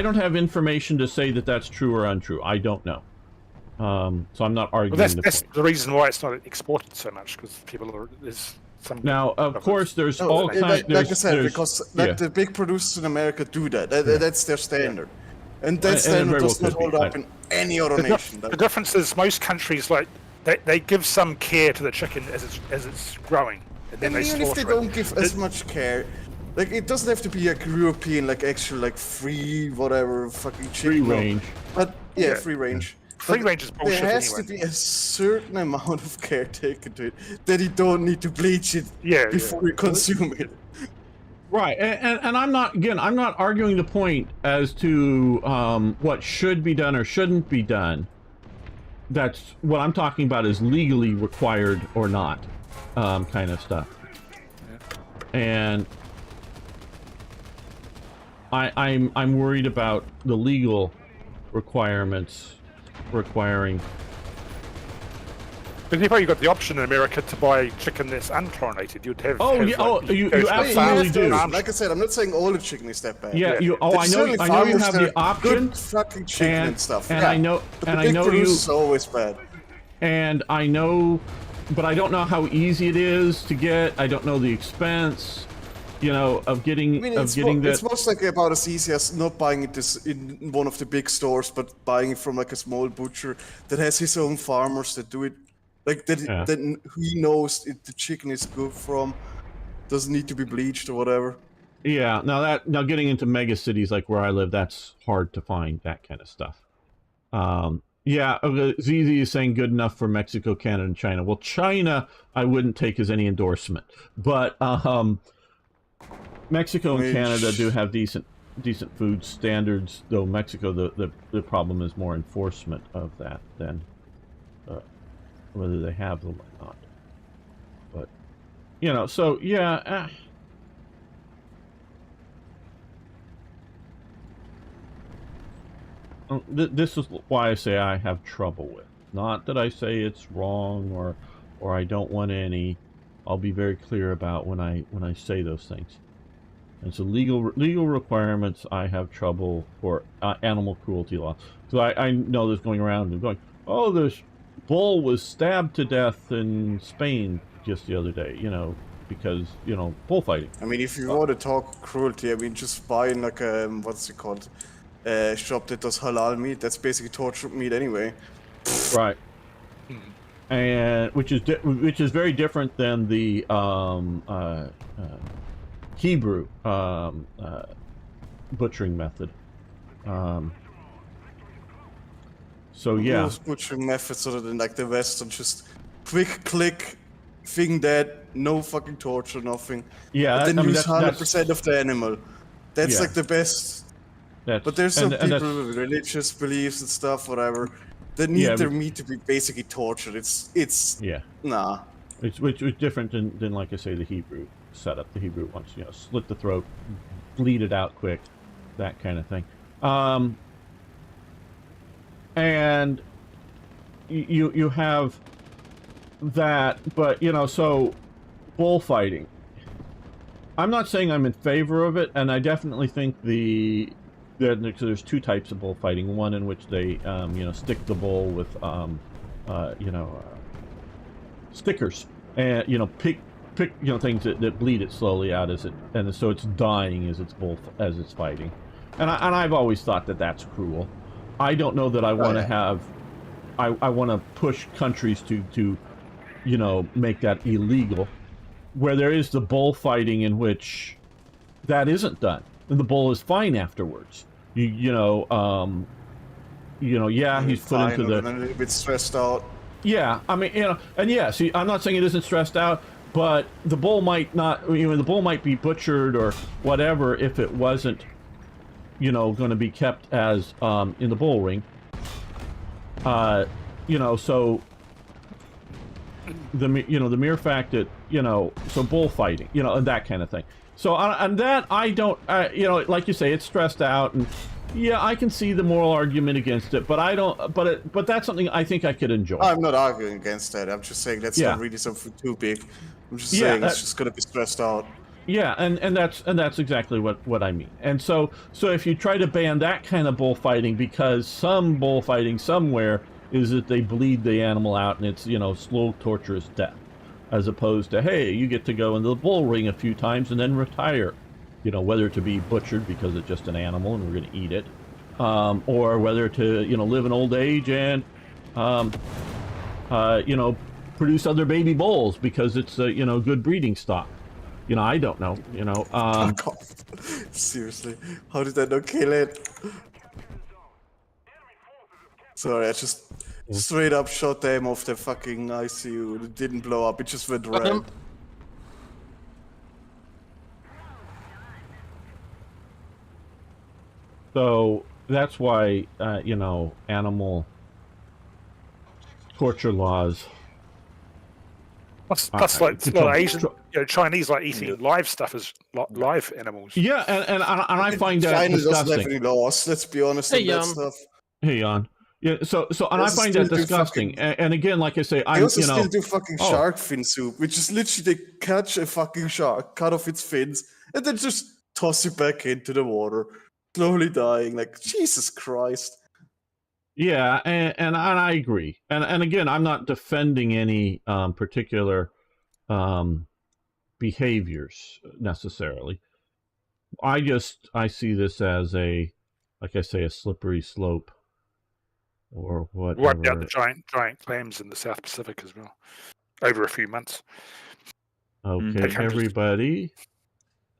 don't have information to say that that's true or untrue. I don't know. So I'm not arguing. Well, that's the reason why it's not exported so much, because there's some. Now, of course, there's No, all kinds. like I said, because the big producers in America do that. That's their standard, and that standard does not hold up in any other nation. The difference is most countries like they give some care to the chicken as it's growing, and then And they even if they slaughter don't give as much care, like it doesn't have to be like European, like actual, like free whatever fucking chicken. Free range. But yeah, free range. Free But range is bullshit there has anyway. to be a certain amount of care taken to it that you don't need to bleach it before you consume it. Right, and I'm not arguing the point as to what should be done or shouldn't be done. That's what I'm talking about is legally required or not, kind of stuff. And I'm worried about the legal requirements requiring. But you've probably got the option in America to buy chicken that's unchlorinated. You'd have. Oh, have, yeah, like, you go to the absolutely farm do. and Like I said, I'm not saying all the chicken is that bad. Yeah, Yeah. I know you have the option. Good fucking chicken and stuff. And yeah. I know, But and the I big know you. producers are always bad. And I know, but I don't know how easy it is to get. I don't know the expense, of getting that. It's most likely about as easy as not buying it in one of the big stores, but buying it from like a small butcher that has his own farmers that do it, like that. Yeah. That he knows the chicken is good from, doesn't need to be bleached or whatever. Yeah. Now getting into mega cities like where I live, that's hard to find that kind of stuff. Yeah, ZZ is saying good enough for Mexico, Canada, and China. Well, China, I wouldn't take as any endorsement, but Mexico and Canada do have decent food standards. Though Mexico, the problem is more enforcement of that than whether they have them or not. But so yeah. This is why I say I have trouble with. Not that I say it's wrong or I don't want any. I'll be very clear about when I say those things. And so legal requirements I have trouble for animal cruelty law. So I know there's going around and going, oh, this bull was stabbed to death in Spain just the other day. Because bullfighting. I mean, if you want to talk cruelty, I mean, just buying like what's it called? Shop that does halal meat. That's basically tortured meat anyway. Right. And which is very different than the Hebrew butchering method. So yeah. Most butchering methods other than like the Western, just quick click, thing dead, no fucking torture, nothing. Yeah. But then use 100% of the animal. That's like the best. But there's some people with religious beliefs and stuff, whatever, that need their meat to be basically tortured. It's nah. Which is different than like I say the Hebrew setup. The Hebrew wants slit the throat, bleed it out quick, that kind of thing. And you have that, but so bullfighting. I'm not saying I'm in favor of it, and I definitely think there's two types of bullfighting. One in which they, stick the bull with, stickers, and pick things that bleed it slowly out and so it's dying as it's fighting, and I've always thought that that's cruel. I don't know that I want to have. I want to push countries to make that illegal, where there is the bullfighting in which that isn't done, and the bull is fine afterwards. Yeah, he's put into the. And a little bit stressed out. Yeah, I mean, and yeah. See, I'm not saying it isn't stressed out, but the bull might not. The bull might be butchered or whatever if it wasn't, going to be kept as in the bull ring. So the mere fact that so bullfighting, and that kind of thing. So on that, I don't, like you say, it's stressed out, and yeah, I can see the moral argument against it, but I don't. But that's something I think I could enjoy. I'm not arguing against that. I'm just saying that's not really something too big. I'm just saying it's just gonna be stressed out. Yeah, and that's exactly what I mean. And so if you try to ban that kind of bullfighting, because some bullfighting somewhere is that they bleed the animal out and it's slow, torturous death, as opposed to, hey, you get to go into the bull ring a few times and then retire, whether to be butchered because it's just an animal and we're going to eat it, or whether to live an old age and produce other baby bulls because it's a good breeding stock. I don't know. Fuck off. Seriously, how did I not kill it? Sorry, I just straight up shot them off the fucking ICU. It didn't blow up. It just went red. So that's why animal torture laws. Plus, like a lot of Asian, Chinese like eating live stuff as live animals. Yeah, and I find that China disgusting. doesn't have any laws. Let's be honest on that stuff. Hey, Jan. Yeah, so and I find that disgusting. And again, like I say, I also still do fucking shark fin soup, which is literally they catch a fucking shark, cut off its fins, and then just toss it back into the water, slowly dying. Like, Jesus Christ. Yeah, and I agree. And again, I'm not defending any particular behaviors necessarily. I see this as a slippery slope, or whatever. Wiped out the giant clams in the South Pacific as well, over a few months. Okay, everybody.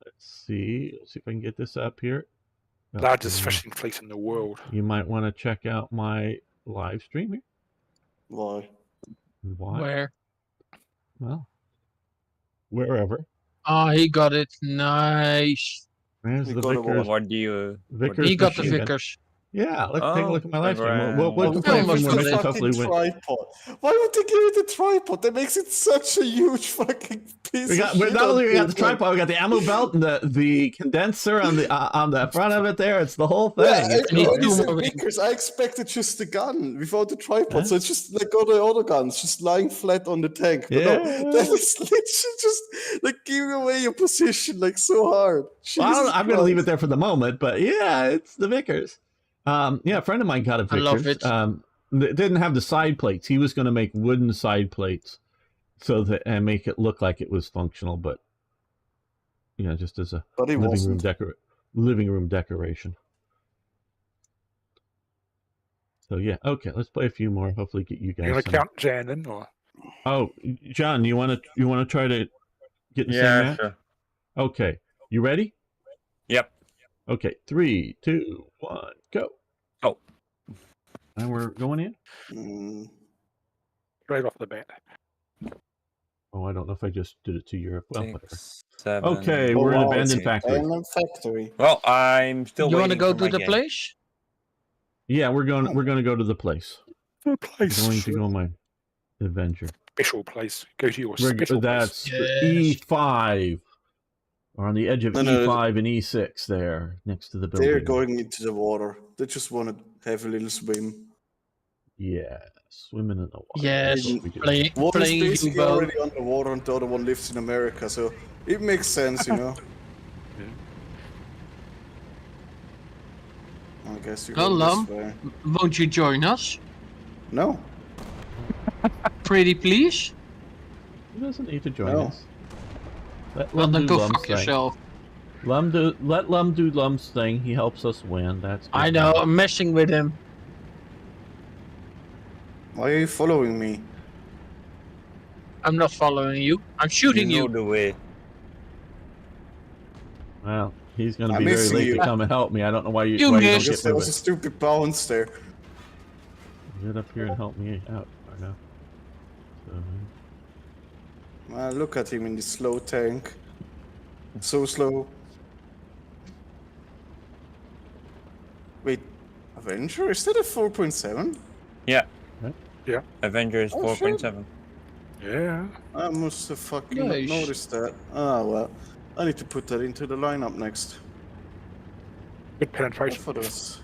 Let's see if I can get this up here. Largest fishing fleet in the world. You might want to check out my live stream here. Why? Where? Well, wherever. Oh, he got it. Nice. There's the Vickers. What do you? Vickers he got the machine. Vickers. Yeah, let's take a look at my live stream. We'll Almost play a few more got minutes. it. Hopefully, Tripod. Why would they give it a tripod? That makes it such a huge fucking piece of shit. Not only we got the tripod, we got the ammo belt and the condenser on the front of it. There, it's the whole thing. Yeah, I expected just the gun without the tripod, so it's just like all the other guns, just lying flat on the tank. But no, that is literally just like giving away your position like so hard. Well, I'm going to leave it there for the moment, but yeah, it's the Vickers. Yeah, a friend of mine got a Vickers. I love it. It didn't have the side plates. He was going to make wooden side plates and make it look like it was functional, but just as a living room decoration. So yeah, okay, let's play a few more. Hopefully, get you guys. You want to count Jan in, or? Oh, John, you want to try to get in the same match? Sure. Okay, you ready? Yep. Okay, 3, 2, 1, go. Oh. And we're going in? Right off the bat. Oh, I don't know if I just did it to Europe. Well, 6, 7. okay, we're in Abandoned Factory. Abandoned Factory. Well, I'm still You waiting want to go for to my the game. place? Yeah, we're going to go to the place. The place. We're going to go on my adventure. Special place. Go to your special That's place. E5. We're on the edge of E5 and E6 there, next to the building. They're going into the water. They just want to have a little swim. Yeah, swimming in the water. Yes, playing One is basically U-boat. already underwater and the other one lives in America, so it makes sense, I guess you go this way. Won't you join us? No. Pretty please? He doesn't need to join No. us. Let Well, Lum then do go Lum's fuck thing. yourself. Let Lum do Lum's thing. He helps us win. That's good. I know, I'm messing with him. Why are you following me? I'm not following you. I'm You shooting know you. the way. Well, he's going to I'm be very missing late you. to come and help me. I don't know why you You don't missed. Because get there was moving. a stupid bounce there. Get up here and help me out right now. So, Look at him in this slow tank. So slow. Wait, Avenger? Is that a 4.7? Yeah. Yeah. Avengers Oh, 4.7. Yeah. I must have fucking not Yes. noticed that. Ah, well. I need to put that into the lineup next. Good I penetration. thought it was...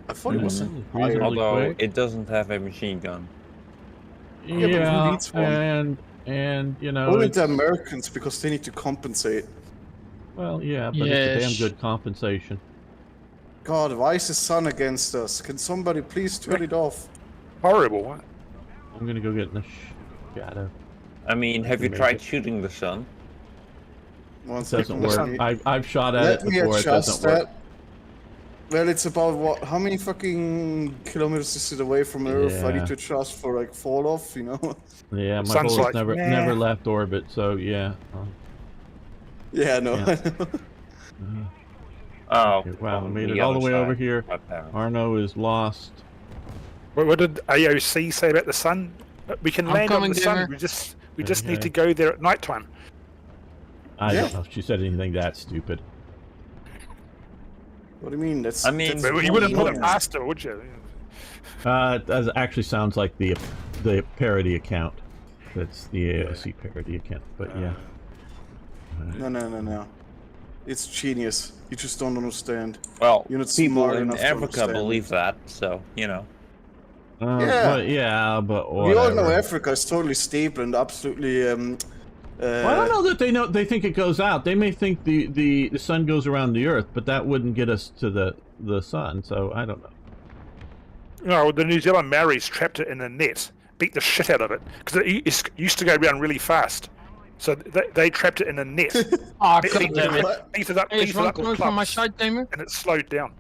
I thought it was reasonably higher. Although quick. it doesn't have a machine gun. Yeah, but who needs one? and you know, Only it's, the Americans, because they need to compensate. well, yeah, but it's a damn Yes. good compensation. God, why is the sun against us? Can somebody please turn it off? Horrible. Huh? I'm gonna go get in the shadow. I mean, have you Make tried it. shooting the sun? One It doesn't second, work. I've shot at Let it me before. It adjust doesn't work. that. Well, it's about what? How many fucking kilometers is it away from Earth? I Yeah. need to adjust for like fall off, you know? Yeah, my Sun's bullets like, never nah. left orbit. So yeah. Yeah, no. Yeah. Oh, Okay, wow, on made the it all the other way over side. here. Apparently. Arno is lost. What did AOC say about the sun? We can I'm land on coming, the sun. Dimmer. We just need Okay. to go there at nighttime. I Yeah. don't know if she said anything that stupid. What do you mean? That's. I mean, that's But you wouldn't put it Yeah. past her, would you? It actually sounds like the parody account. That's the AOC parody account. But yeah. No. It's genius. You just don't understand. Well, You're not people smart in enough to Africa understand believe it. that, so, you know. Yeah. But yeah, but whatever. We all know Africa is totally stable and absolutely. Well, I don't know that they know. They think it goes out. They may think the sun goes around the Earth, but that wouldn't get us to the sun. So I don't know. No, the New Zealand Maoris trapped it in a net, beat the shit out of it, because it used to go around really fast. So they trapped it in a net, Oh, beat, god beat, damn it. beat it up, Hey, is beat it one up with coming from my clubs, side, Tamer? and it slowed down.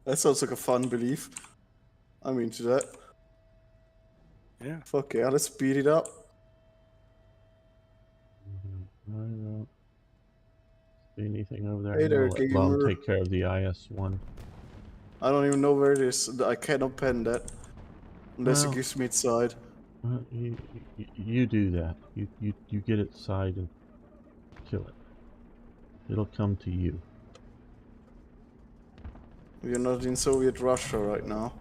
That sounds like a fun belief. I'm into that. Yeah. Fuck yeah, let's beat it up. I don't see anything over there. Hey I'm there, gonna let Lum gamer. take care of the IS-1. I don't even know where it is. I cannot pen that. Unless Well. it gives me its side. You do that. You get its side and kill it. It'll come to you. We are not in Soviet Russia right now.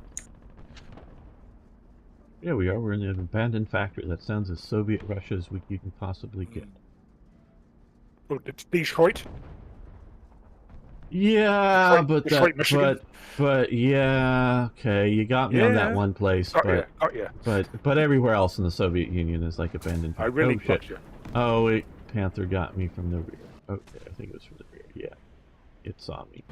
Yeah, we are. We're in an abandoned factory. That sounds as Soviet Russia as you can possibly get. Well, it's Detroit. Yeah, Detroit, Michigan. but yeah, okay, you got me on that Yeah. one place, Got ya. but everywhere else in the Soviet Union is like abandoned. I really oh, shit. got you. Oh wait, Panther got me from the rear. Okay, I think it was from the rear. Yeah, it saw me.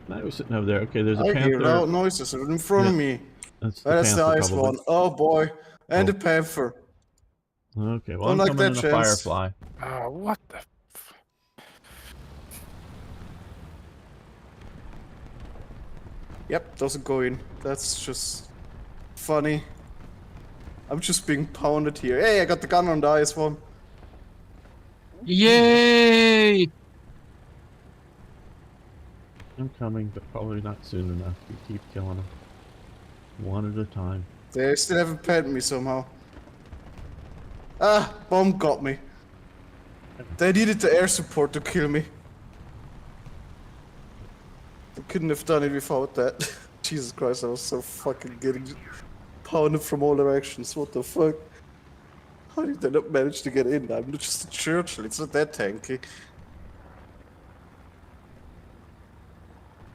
I was sitting over there. Okay, there's a I hear Panther. loud noises right in front of me. That's That's the Panther, ice probably. one. Oh boy. And Oh. the Panther. Okay, well, Don't I'm like coming that in a chance. Firefly. What the? Yep, doesn't go in. That's just funny. I'm just being pounded here. Hey, I got the gun on the ice one. Yay! I'm coming, but probably not soon enough. You keep killing them. One at a time. They still haven't penned me somehow. Ah, bomb got me. They needed the air support to kill me. They couldn't have done it without that. Jesus Christ, I was so fucking getting pounded from all directions. What the fuck? How did they not manage to get in? I'm just a Churchill. It's not that tanky.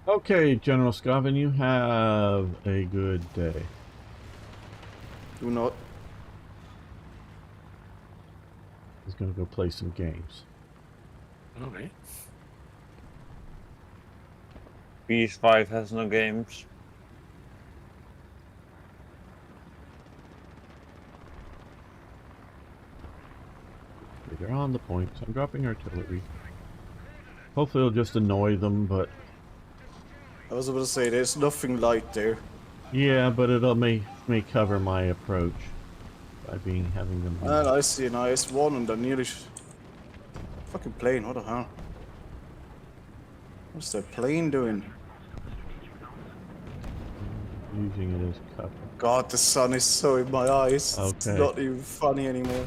Okay, General Scoven, you have a good day. Do not. He's gonna go play some games. Okay. PS5 has no games. they're on the points. I'm dropping artillery. Hopefully it'll just annoy them, but... I was about to say, there's nothing light there. Yeah, but it'll may cover my approach by having them... And I see an IS-1 and they're nearly... Fucking plane, what the hell? What's that plane doing? Using it as cover. God, the sun is so in my eyes. Okay. It's not even funny anymore.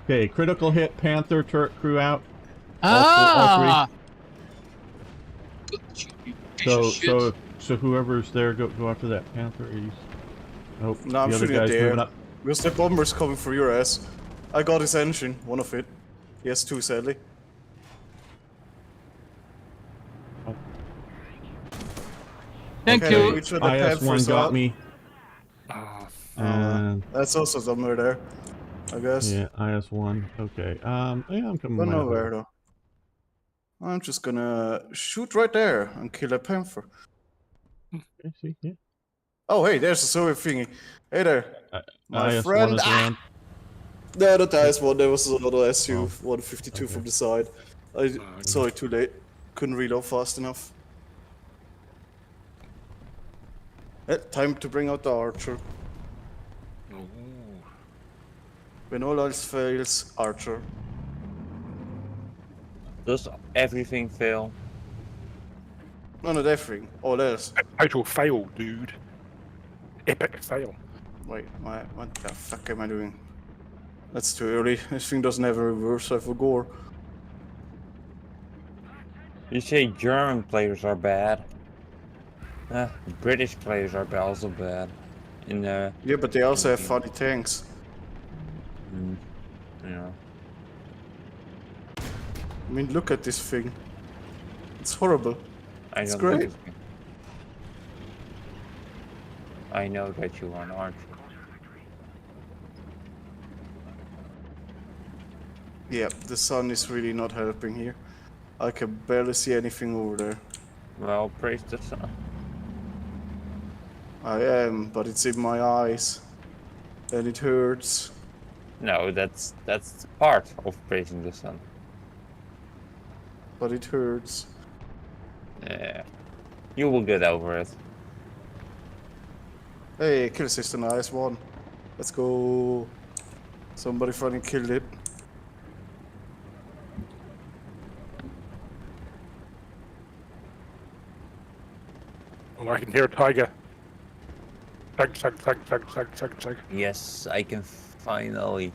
Okay, critical hit, Panther, turret crew out. Ah! So whoever's there, go after that Panther. Oh, No, I'm the other shooting at guy's the air. moving up. Because the bomber's coming for your ass. I got his engine, one of it. He has two, sadly. Thank Okay, you. which one the IS-1 Panthers got out? me. And That's also somewhere there, I guess. yeah, IS-1. Okay. Yeah, I'm coming. Don't know my way. where though. I'm just gonna shoot right there and kill a Panther. Okay, see, yeah. Oh, hey, there's a Soviet thingy. Hey there, my IS-1 friend. is around. No, not the IS-1. There was another Su-152 okay. from the side. I saw it too late. Couldn't reload fast enough. Time to bring out the Archer. When all else fails, Archer. Does everything fail? No, not everything. All else. Total fail, dude. Epic fail. Wait, what the fuck am I doing? That's too early. This thing doesn't have a reverse, I forgot. You say German players are bad. British players are also bad. Yeah, but they also have funny tanks. Yeah. I mean, look at this thing. It's horrible. I It's don't great. like this game. I know that you are an archer. Yeah, the sun is really not helping here. I can barely see anything over there. Well, praise the sun. I am, but it's in my eyes. And it hurts. No, that's part of praising the sun. But it hurts. Yeah. You will get over it. Hey, kill system IS-1. Let's go. Somebody finally killed it. Oh, I can hear a tiger. Tug, tug, tug, tug, tug, tug, tug. Yes, I can finally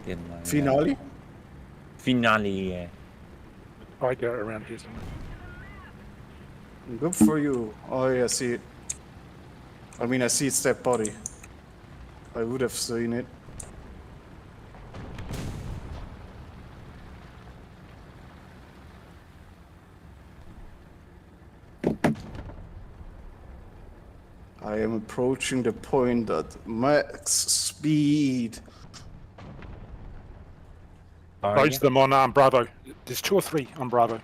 get my Finale? finale. Yeah. Tiger around here somewhere. Good for you. Oh yeah, I see it. I mean, I see its dead body. I would have seen it. I am approaching the point at max speed. Loads them on Bravo. There's 2 or 3 on Bravo.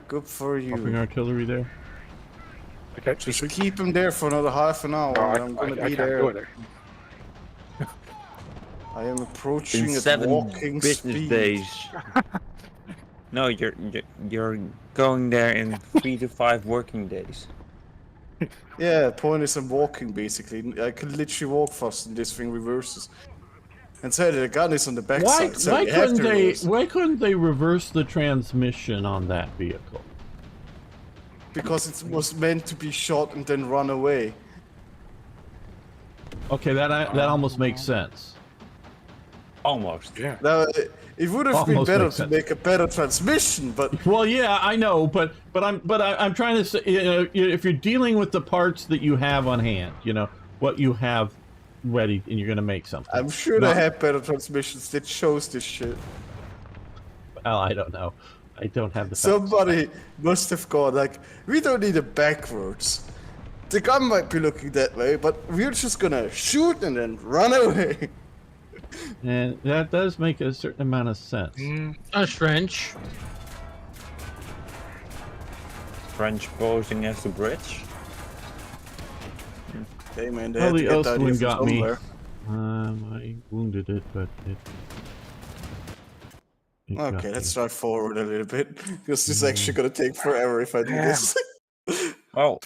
Good for Dropping you. artillery there. Okay, Just keep him there for another half an hour. Oh, and I'm gonna I be can't do there. it. I am approaching In at 7 walking business speed. days. No, you're going there in 3 to 5 working days. Yeah, point is I'm walking basically. I can literally walk fast and this thing reverses. And so the gun is on the back side, so you have to reverse. Why couldn't they reverse the transmission on that vehicle? Because it was meant to be shot and then run away. Okay, that almost makes sense. Almost. Yeah. Now, it would have been Almost better makes to sense. make a better transmission, but Well, yeah, I know, but I'm trying to say, if you're dealing with the parts that you have on hand, what you have ready, and you're gonna make something. I'm sure they have better transmissions that shows this shit. Well, I don't know. I don't have the facts. Somebody must have gone like, we don't need it backwards. The gun might be looking that way, but we're just gonna shoot and then run away. And that does make a certain amount of sense. That's French. French posing as the bridge. Hey man, they Well, had to the get that idea Ostwind from got me. somewhere. I wounded it, but it got Okay, me. let's try forward a little bit, because this is actually gonna take forever if I do this. Well,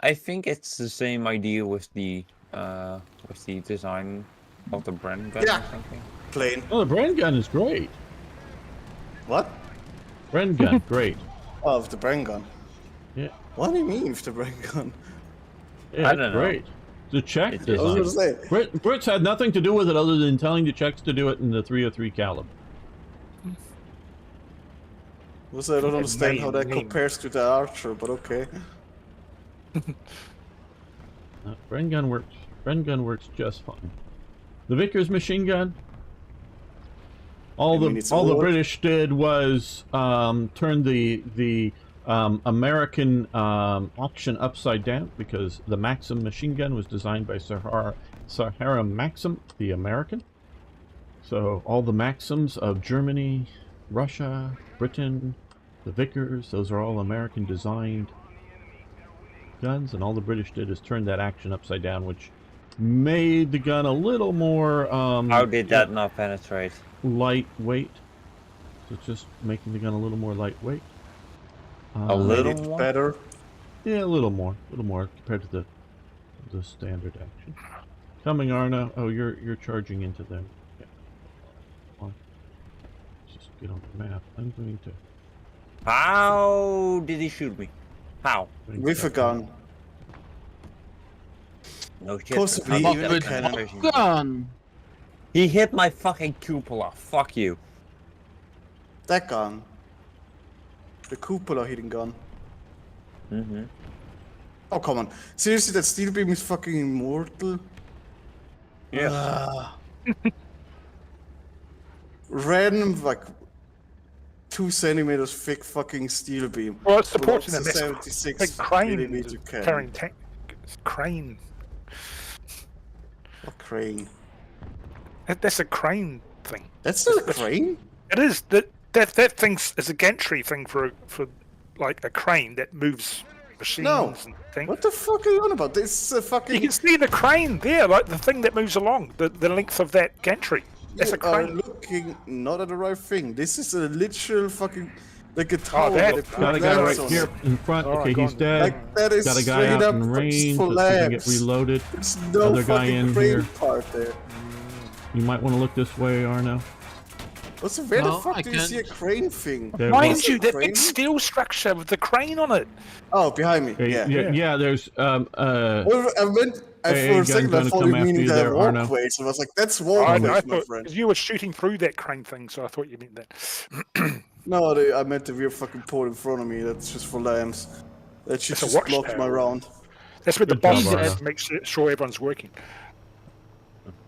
I think it's the same idea with the design of the Bren gun Yeah. or something. Plane. Oh, the Bren gun is great. What? Bren gun, great. Oh, with the brain gun. Yeah. What do you mean with the brain gun? Yeah, I it's don't know. great. The Czech It's I was gonna design. say. Brits had nothing to do with it other than telling the Czechs to do it in the 303 caliber. I don't understand how that Name. compares to the Archer, but okay. Bren gun works. Bren gun works just fine. The Vickers machine gun. All the British did was turn the American option upside down, because the Maxim machine gun was designed by Sahara Maxim, the American. So all the Maxims of Germany, Russia, Britain, the Vickers, those are all American designed guns, and all the British did is turn that action upside down, which made the gun a little more How did that not penetrate? lightweight. So it's just making the gun a little more lightweight. A little Made it more? better. Yeah, a little more compared to the standard action. Coming, Arna. Oh, you're charging into them. Yeah. Well, let's just get on the map. I'm going to. How did he shoot me? How? With a gun. No shit. Possibly How even did a that cannon. penetration? Gun. He hit my fucking cupola. Fuck you. That gun. The cupola hitting gun. Mm-hmm. Oh, come on. Seriously, that steel beam is fucking immortal? Yeah. Random, like, 2 centimeters thick fucking steel beam. Well, it's supporting Lots a of massive 76 big crane millimeter cannon. carrying tank. Crane. What crane? That's a crane thing. That's not a crane? It is. That thing is a gantry thing for like a crane that moves machines No. and things. What the fuck are you on about? This is a You fucking... can see the crane there, like the thing that moves along, the length of that gantry. That's a You are crane. looking not at the right thing. This is a literal fucking... Like a tower that- that they put Got a guy lamps right on here it. in front. Alright, Okay, go he's on. dead. Like, that is Got a guy straight out up in range. for Let's see if we can get lamps. reloaded. There's no Other guy fucking in crane here. part there. You might want to look this way, Arno. What's where No, the fuck I do you see a can't. crane thing? There Mind was- you, that crane? big steel structure with the crane on it. Oh, behind me. Okay, Yeah. yeah. There's Well, I meant Hey, for a guys, second I gonna thought come you after meaning you the there, Arno. walkway, so I was like, that's I walkways, my thought friend. because you were shooting through that crane thing, so I thought you meant that. No, I meant the rear fucking port in front of me. That's just for lambs. That shit It's a just blocked watchtower. my round. That's where the Good job, boss Arno. is to make sure everyone's working.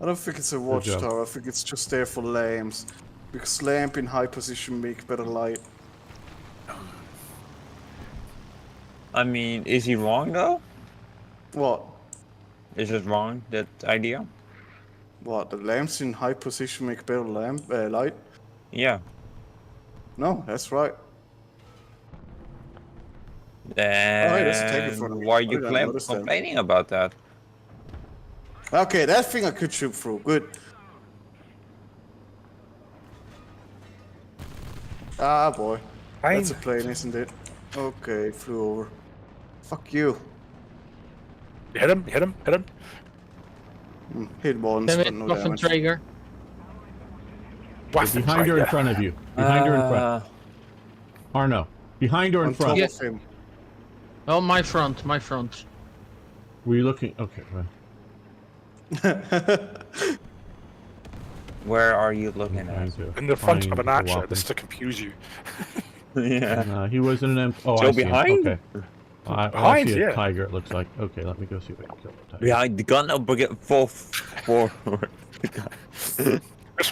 I don't think it's a job. watchtower. I think it's just there for lambs. Because lamp in high position make better light. I mean, is he wrong though? What? Is it wrong, that idea? What? The lamps in high position make better light? Yeah. No, that's right. Then let's take it from him. why are I you didn't notice that. complaining about that? Okay, that thing I could shoot through. Good. Ah, boy. That's a plane, isn't it? Okay, it flew over. Fuck you. Hit him, hit him, hit him. Hit once, Damn but it, no Waffen damage. Traeger. Waffen behind or in Traeger. front of you. Behind or in front. Arno. Behind or in On top front. Yeah. of him. Oh, my front, my front. Were you looking? Okay. Well, Where are you looking I'm at? trying to In the front find of an the archer, weapon. just to confuse you. Yeah. He was in an Oh, Still I see him. behind? Okay. I Behind, see a yeah. tiger, it looks like. Okay, let me go see if I can kill the tiger. Behind the gun, or forward.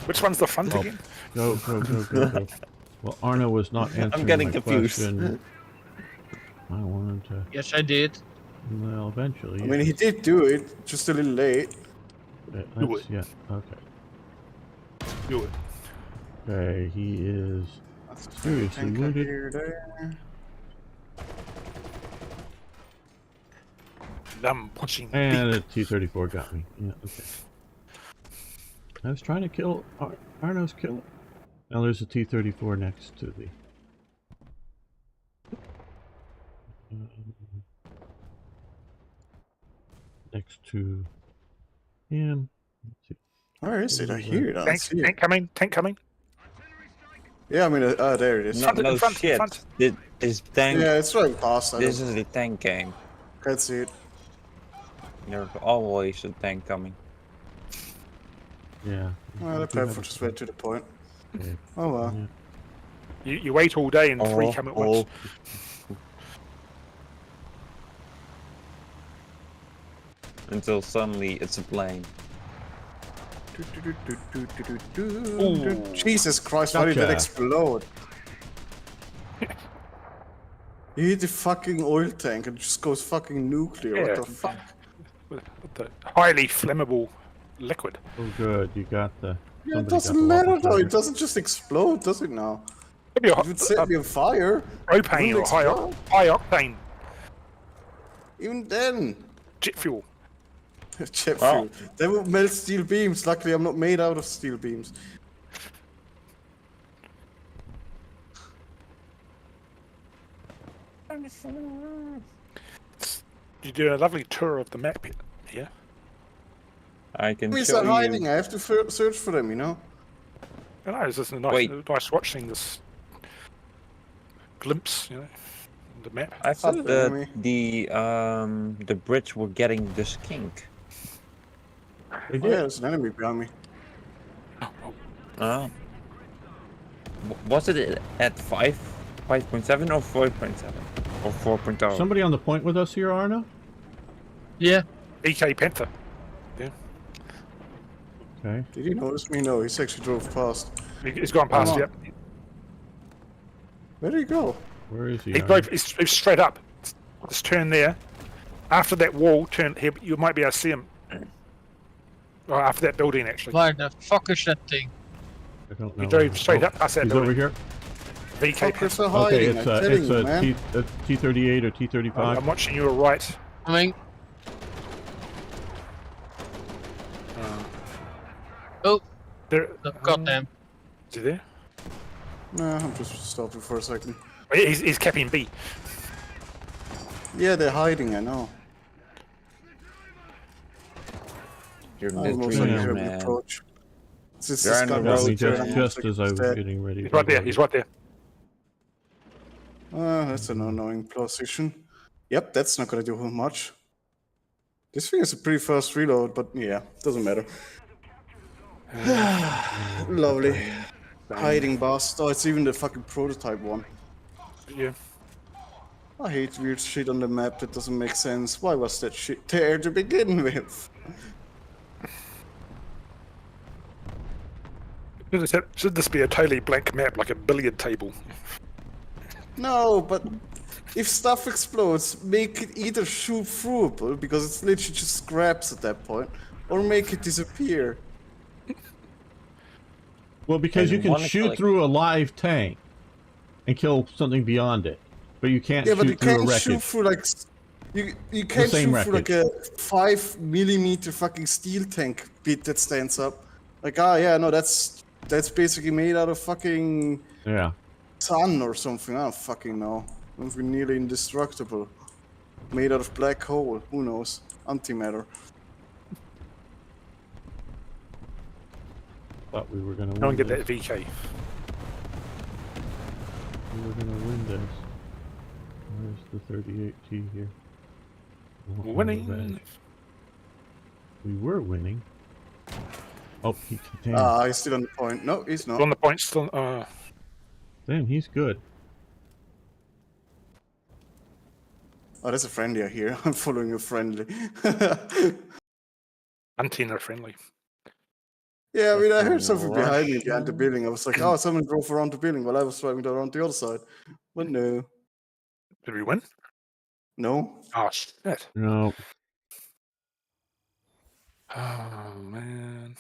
Which one's the front Well, again? Go. Well, Arno was not answering getting my confused. question. I wanted to... Yes, I did. Well, eventually. I mean, he did do it, just a little late. Do it. Yeah, okay. Do it. Okay, he is seriously Tank wounded. here, there. I'm watching And deep. the T-34 got me. Yeah, okay. I was trying to kill Arno's killer. Now there's a T-34 next to the... next to him. Let's see. Where is it? I hear it. I don't Tank, see it. tank coming, tank coming. Yeah, I mean, there it is. No, no in front, in shit. front. This tank. Yeah, it's right past. I This don't- is the tank game. can't see it. There's always a tank coming. Yeah. Well, the platform just went to the point. Yeah. Oh well. Yeah. You wait all day and three come at once. Until suddenly it's a plane. Ooh. Jesus Christ, why did that Gotcha. explode? You hit the fucking oil tank and it just goes fucking nuclear. Yeah. What the fuck? With the highly flammable liquid. Oh, good. You got the. Yeah, it somebody got the doesn't matter walkie though. It talkie. doesn't just explode, does it now? Maybe If it set me on fire, propane it or wouldn't high octane even then. jet fuel. Jet Wow. fuel. They would melt steel beams. Luckily, I'm not made out of steel beams. You do a lovely tour of the map here. I can Where's show that hiding? you. I have to search for them, you know? I know, it's just a Wait. nice watching this glimpse, the map. I thought there, that the bridge were getting the skink. They Oh, did. yeah, there's an enemy behind me. Oh. Was it at 5.7 or 4.7 or 4.0? Somebody on the point with us here, Arno? Yeah. EK Panther. Yeah. Okay. Did he notice me? No, he actually drove past. He's gone past, on. yep. Where did he go? Where is he? He Arno? drove he's straight up. Just turn there. After that wall, turn here. You might be able to see him. Or after that building, actually. Where the fuck is that thing? I don't know. He drove straight up past that He's building. over here. VK Fuckers Panther. are hiding. Okay, I'm telling it's you, a man. T-38 or T-35. I'm watching you right. Coming. There, Oh, goddamn. Is he there? Nah, I'm just stopping for a second. Oh, yeah, he's capping B. Yeah, they're hiding, I know. You're I almost like Yeah. heard the man. approach. Since They're this on the gun road was Me to- turned, just like as I was dead. getting ready. He's right there. He's right there. That's an annoying position. Yep, that's not gonna do much. This thing is a pretty fast reload, but yeah, doesn't matter. Lovely. Hiding bastard. Oh, it's even the fucking prototype one. Yeah. I hate weird shit on the map that doesn't make sense. Why was that shit there to begin with? Should this be a totally blank map, like a billiard table? No, but if stuff explodes, make it either shoot throughable, because it's literally just scraps at that point, or make it disappear. Well, because And you can one shoot click. through a live tank and kill something beyond it, but you can't Yeah, but you shoot through a can't wreckage. shoot through like you can't same shoot through like a 5 mm fucking steel tank bit that stands up. Like yeah, no, that's basically made out of fucking Yeah. sun or something. I don't fucking know. It's nearly indestructible. Made out of black hole. Who knows? Antimatter. Thought we were gonna win. No one get this. that VK. We were gonna win this. Where's the 38T here? Oh, We're oh, winning. red. We were winning. Oh, damn. He's still on the point. No, he's not. On the point still. Damn, he's good. Oh, that's a friendly I hear. I'm following a friendly. Antenna friendly. Yeah, I mean, I heard something behind me behind the building. I was like, oh, someone drove around the building while I was driving around the other side. But no. Did we win? No. Oh shit. No. Oh man.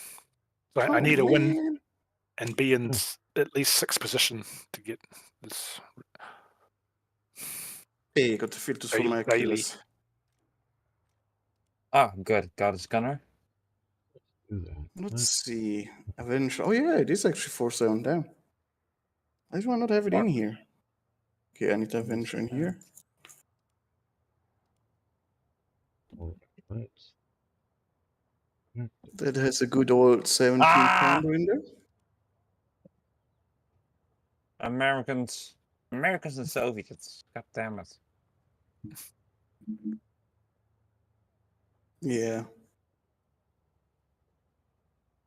So I need a win and be in at least 6th position to get this. Hey, got the filters for my Daily. Achilles. Ah, good. Got his gunner. Do that. Let's see. Avenger. Oh yeah, it is actually 4-7 down. Why do I not have it in here? Okay, I need to Avenger in here. All right. That has a good old 17 pounder in there. Americans and Soviets. God damn it. Yeah.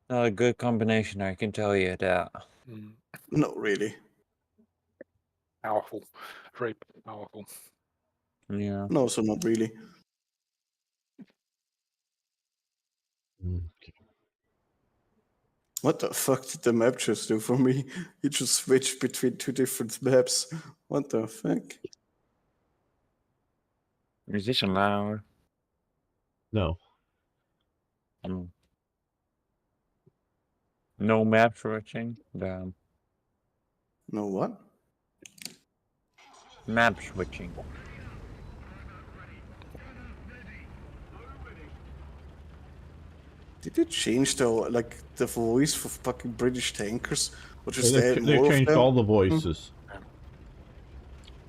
Not a good combination, I can tell you that. Not really. Powerful. Very powerful. Yeah. No, so not really. Okay. What the fuck did the map just do for me? It just switched between two different maps. What the fuck? Musician loud. No. No map switching. Damn. No what? Map switching. Did they change the voice for fucking British tankers? Or just They add more of changed them? all the voices.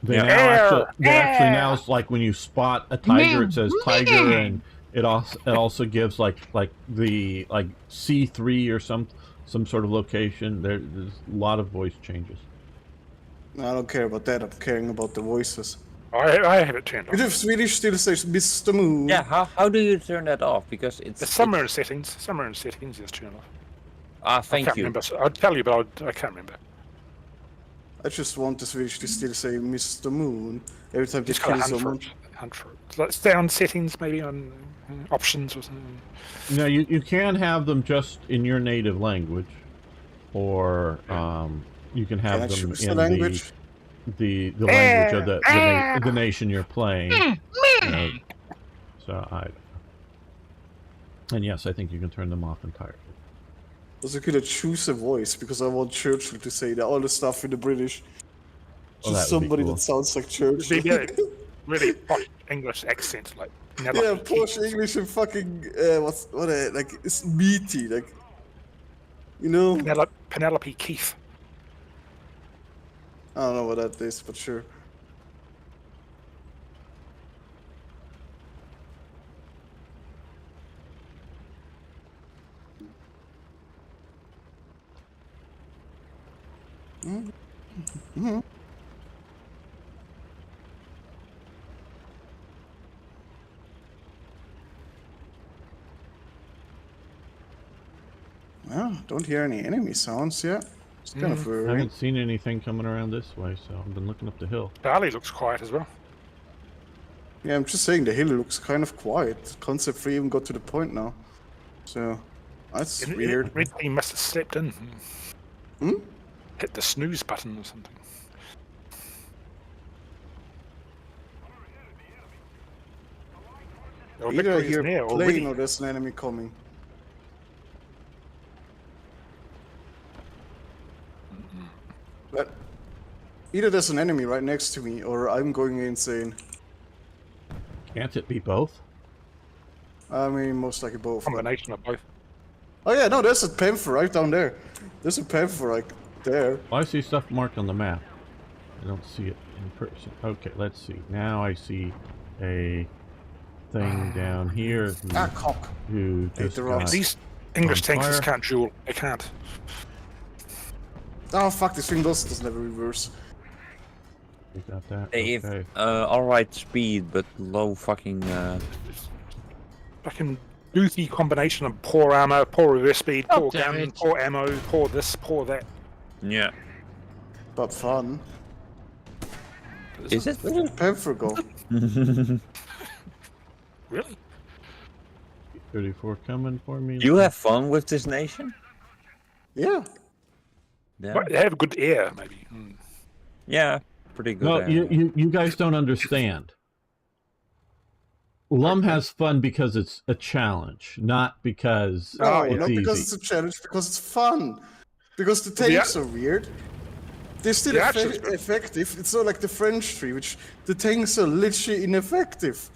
They Yeah. now actually now it's like when you spot a tiger, it says tiger, and it also gives like the C3 or some sort of location. There's a lot of voice changes. No, I don't care about that. I'm caring about the voices. I have it turned But on. if Swedish still says Mr. Moon. Yeah, how do you turn that off? Because The summer in settings. Summer in settings is turned off. Ah, I thank can't you. remember. I'll tell you, but I can't remember. I just want the Swedish to still say Mr. Moon every time they Just got kill to someone. hunt for it. Let's down settings maybe on options or something. No, you can have them just in your native language, or you can have Can I them choose the in language? the language of the nation you're playing. And yes, I think you can turn them off entirely. Also, could I choose a voice because I want Churchill to say all the stuff in the British. Well, Just that would be somebody cool. that sounds like Churchill. Really posh English accent, like Yeah, posh English and fucking like it's meaty, like you know. Penelope Keith. I don't know what that is, but sure. Well, don't hear any enemy sounds yet. It's kind of I worrying. haven't seen anything coming around this way, so I've been looking up the hill. Charlie looks quiet as well. Yeah, I'm just saying the hill looks kind of quiet. Concept 3 even got to the point now. So, that's weird. Red team must have slept in. Hmm? Hit the snooze button or something. Either I hear a plane already. or there's an enemy coming. But either there's an enemy right next to me or I'm going insane. Can't it be both? I mean, most likely both. but- Combination of both. Oh yeah, no, there's a panther right down there. There's a panther right there. Well, I see stuff marked on the map. I don't see it in person. Okay, let's see. Now I see a thing down here Cock. who Ate just the rocks. got... These English On tanks fire. can't duel. They can't. Oh fuck, this thing does never reverse. You got that? If Okay. alright speed, but low fucking Fucking goofy combination of poor armor, poor reverse speed, Oh, poor damn gun, it. poor ammo, poor this, poor that. yeah. But fun. Is it? Where did the panther go? Really? 34 coming for me. You have fun with this nation? Yeah. Yeah. But they have good air, maybe. Yeah, pretty good. No, at it. you guys don't understand. Lum has fun because it's a challenge, not because No, it's not easy. because it's a challenge, because it's fun. Because the tanks are weird. They're still The action's good. effective. It's not like the French tree, which the tanks are literally ineffective.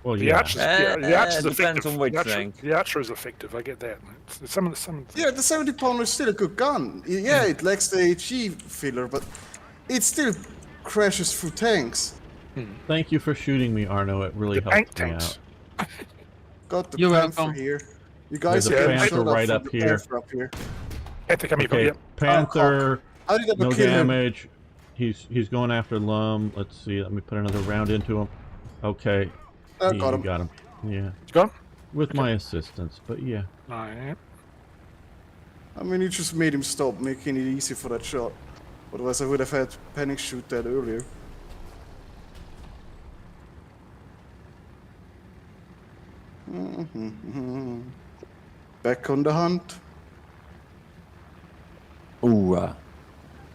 Well, The yeah. archer's, the archer's depends effective. on which the, archer, thing. the archer is effective. I get that. Some. Yeah, the 70-pounder is still a good gun. Yeah, it lacks the HE filler, but it still crashes through tanks. Thank you for shooting me, Arno. It really The helped me tanks. out. Got the You're Panther welcome. here. You guys There's a can Panther shut right up up for the here. Panther up here. Panther coming Okay, from Panther, How did I no kill him? damage. He's going after Lum. Let's see. Let me put another round into him. Okay. I got him. Got him. Yeah. Gone. With my assistance, but yeah. Alright. I mean, you just made him stop, making it easy for that shot. Otherwise, I would have had panic shoot that earlier. Back on the hunt. Ooh.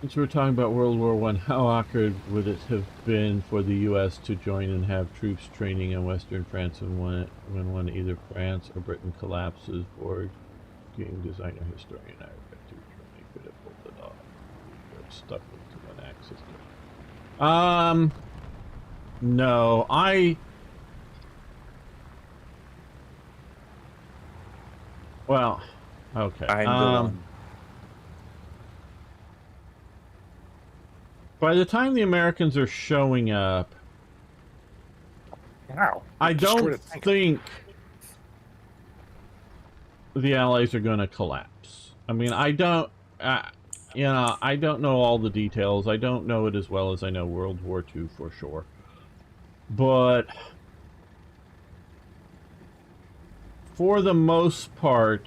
Since we're talking about World War I, how awkward would it have been for the U.S. to join and have troops training in Western France when either France or Britain collapses? Or game designer, historian, I regret to Germany could have pulled it off. We're stuck with one axis. No, well, okay. By the time the Americans are showing up, Wow. I Destroyed don't a tank. think the Allies are going to collapse. I mean, I don't know all the details. I don't know it as well as I know World War II for sure. But for the most part,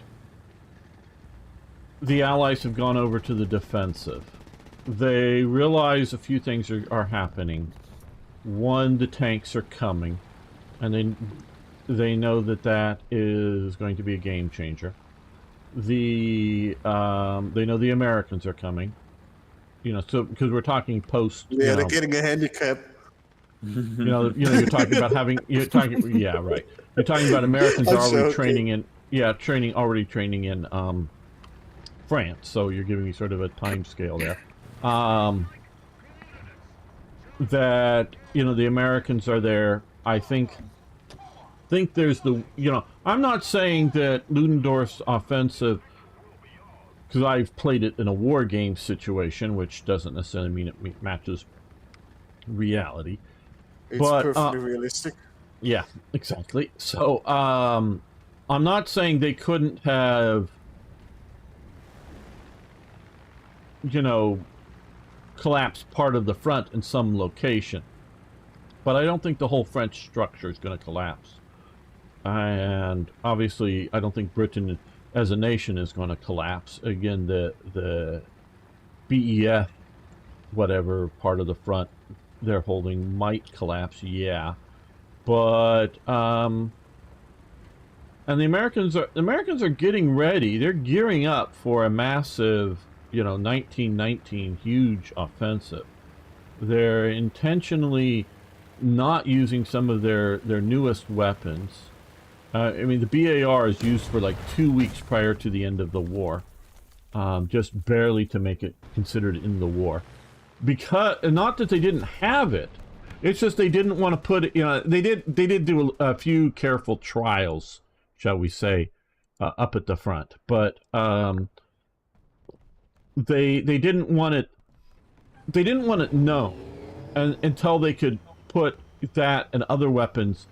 the Allies have gone over to the defensive. They realize a few things are happening. One, the tanks are coming, and they know that is going to be a game changer. They know the Americans are coming. You know, so because we're talking post. Yeah, they're getting a handicap. You're talking about yeah, right. You're talking about Americans are already training in France, so you're giving me sort of a time scale there. That the Americans are there. I think there's I'm not saying that Ludendorff's offensive, because I've played it in a war game situation, which doesn't necessarily mean it matches reality. It's but, perfectly realistic. Yeah, exactly. So, I'm not saying they couldn't have, collapsed part of the front in some location. But I don't think the whole French structure is going to collapse. And obviously, I don't think Britain as a nation is going to collapse. Again, the BEF, whatever part of the front they're holding might collapse, yeah. But and the Americans are getting ready. They're gearing up for a massive, 1919 huge offensive. They're intentionally not using some of their newest weapons. I mean, the BAR is used for like 2 weeks prior to the end of the war, just barely to make it considered in the war. Because not that they didn't have it, it's just they didn't want to put it. They did do a few careful trials, shall we say, up at the front, but they didn't want it. They didn't want it known, until they could put that and other weapons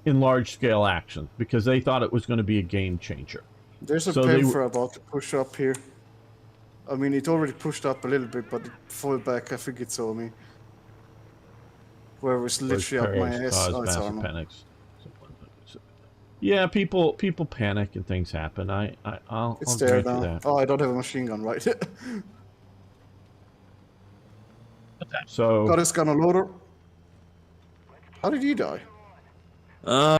in large-scale action, because they thought it was going to be a game changer. There's a Panther about to push up here. I mean, it already pushed up a little bit, but it fell back. I think it saw me. Where it was literally up my ass. Oh, it's Arnold. Yeah, people panic and things happen. I'll there grant you now. that. Oh, I don't have a machine gun, right? So got his gun a loader. How did you die? Oh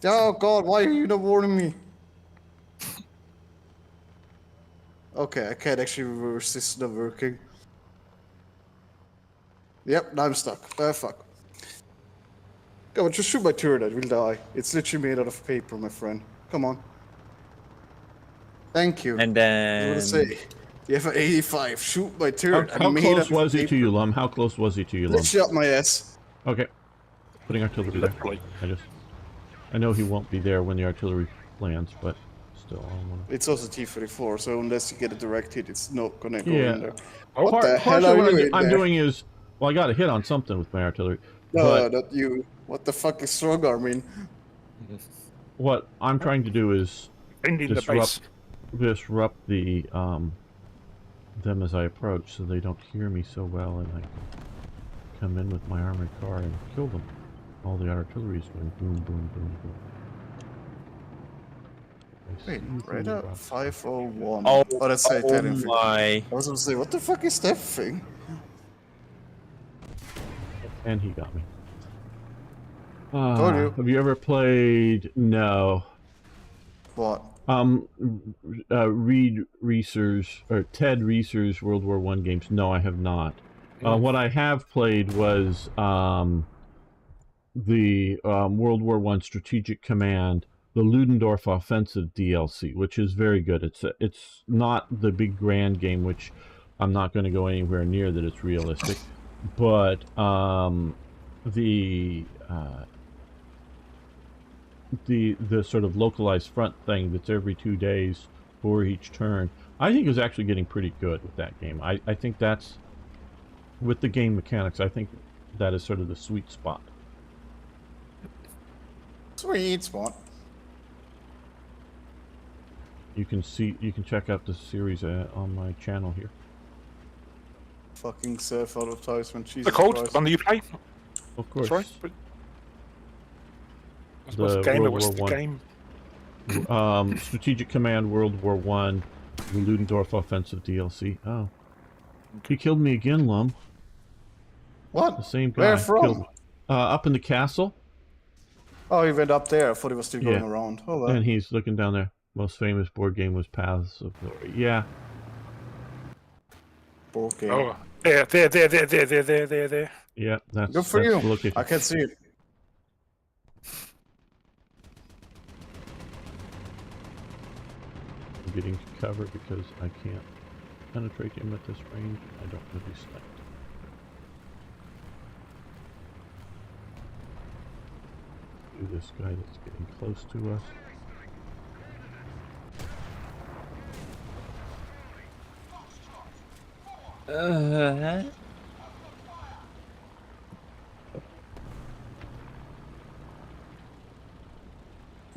God, why are you not warning me? Okay, I can't actually reverse this, not working. Yep, now I'm stuck. Ah, fuck. Come on, just shoot my turret, I will die. It's literally made out of paper, my friend. Come on. Thank you. And then... I was gonna say, you have an 85, shoot my turret. How close was he to you, Lum? How close was he to you, Lum? Literally up my ass. Okay. putting artillery there. Literally. I know he won't be there when the artillery lands, but still, I wanna... It's also T-34, so unless you get a direct hit, it's not gonna go Yeah. in there. Oh, What the hell Partially are what you in I'm there? doing is, well, I got a hit on something with my artillery. No, but not you. What the fuck is strong arming? what I'm trying to do is ending the base. disrupt the them as I approach, so they don't hear me so well, and I can come in with my armored car and kill them. All the artillery is going boom, boom, boom, boom. Wait, radar 501. Oh, That's the Italian thing. my. I was gonna say, what the fuck is that thing? And he got me. Told you. Have you ever played? No. What? Reed Reeser's or Ted Reeser's World War I games. No, I have not. What I have played was the World War I Strategic Command, the Ludendorff Offensive DLC, which is very good. It's not the big grand game, which I'm not going to go anywhere near that it's realistic, but the sort of localized front thing that's every 2 days for each turn, I think is actually getting pretty good with that game. I think that's, with the game mechanics, I think that is sort of the sweet spot. Sweet spot. You can check out the series on my channel here. Fucking self-advertisement, Jesus The code, Christ. the one that you play? Of course. Sorry? What's the game? What's the game? Strategic Command World War I, the Ludendorff Offensive DLC. Oh. He killed me again, Lum. What? The same guy. Where from? Killed me. Up in the castle. Oh, he went up there. I thought he was still going Yeah. around. Oh, well. And he's looking down there. Most famous board game was Paths of Glory. Yeah. Board game. Oh, there. Yeah, that's Good for that's you. the location. I can see it. I'm getting to cover because I can't penetrate him at this range. I don't want to be sniped. This guy that's getting close to us.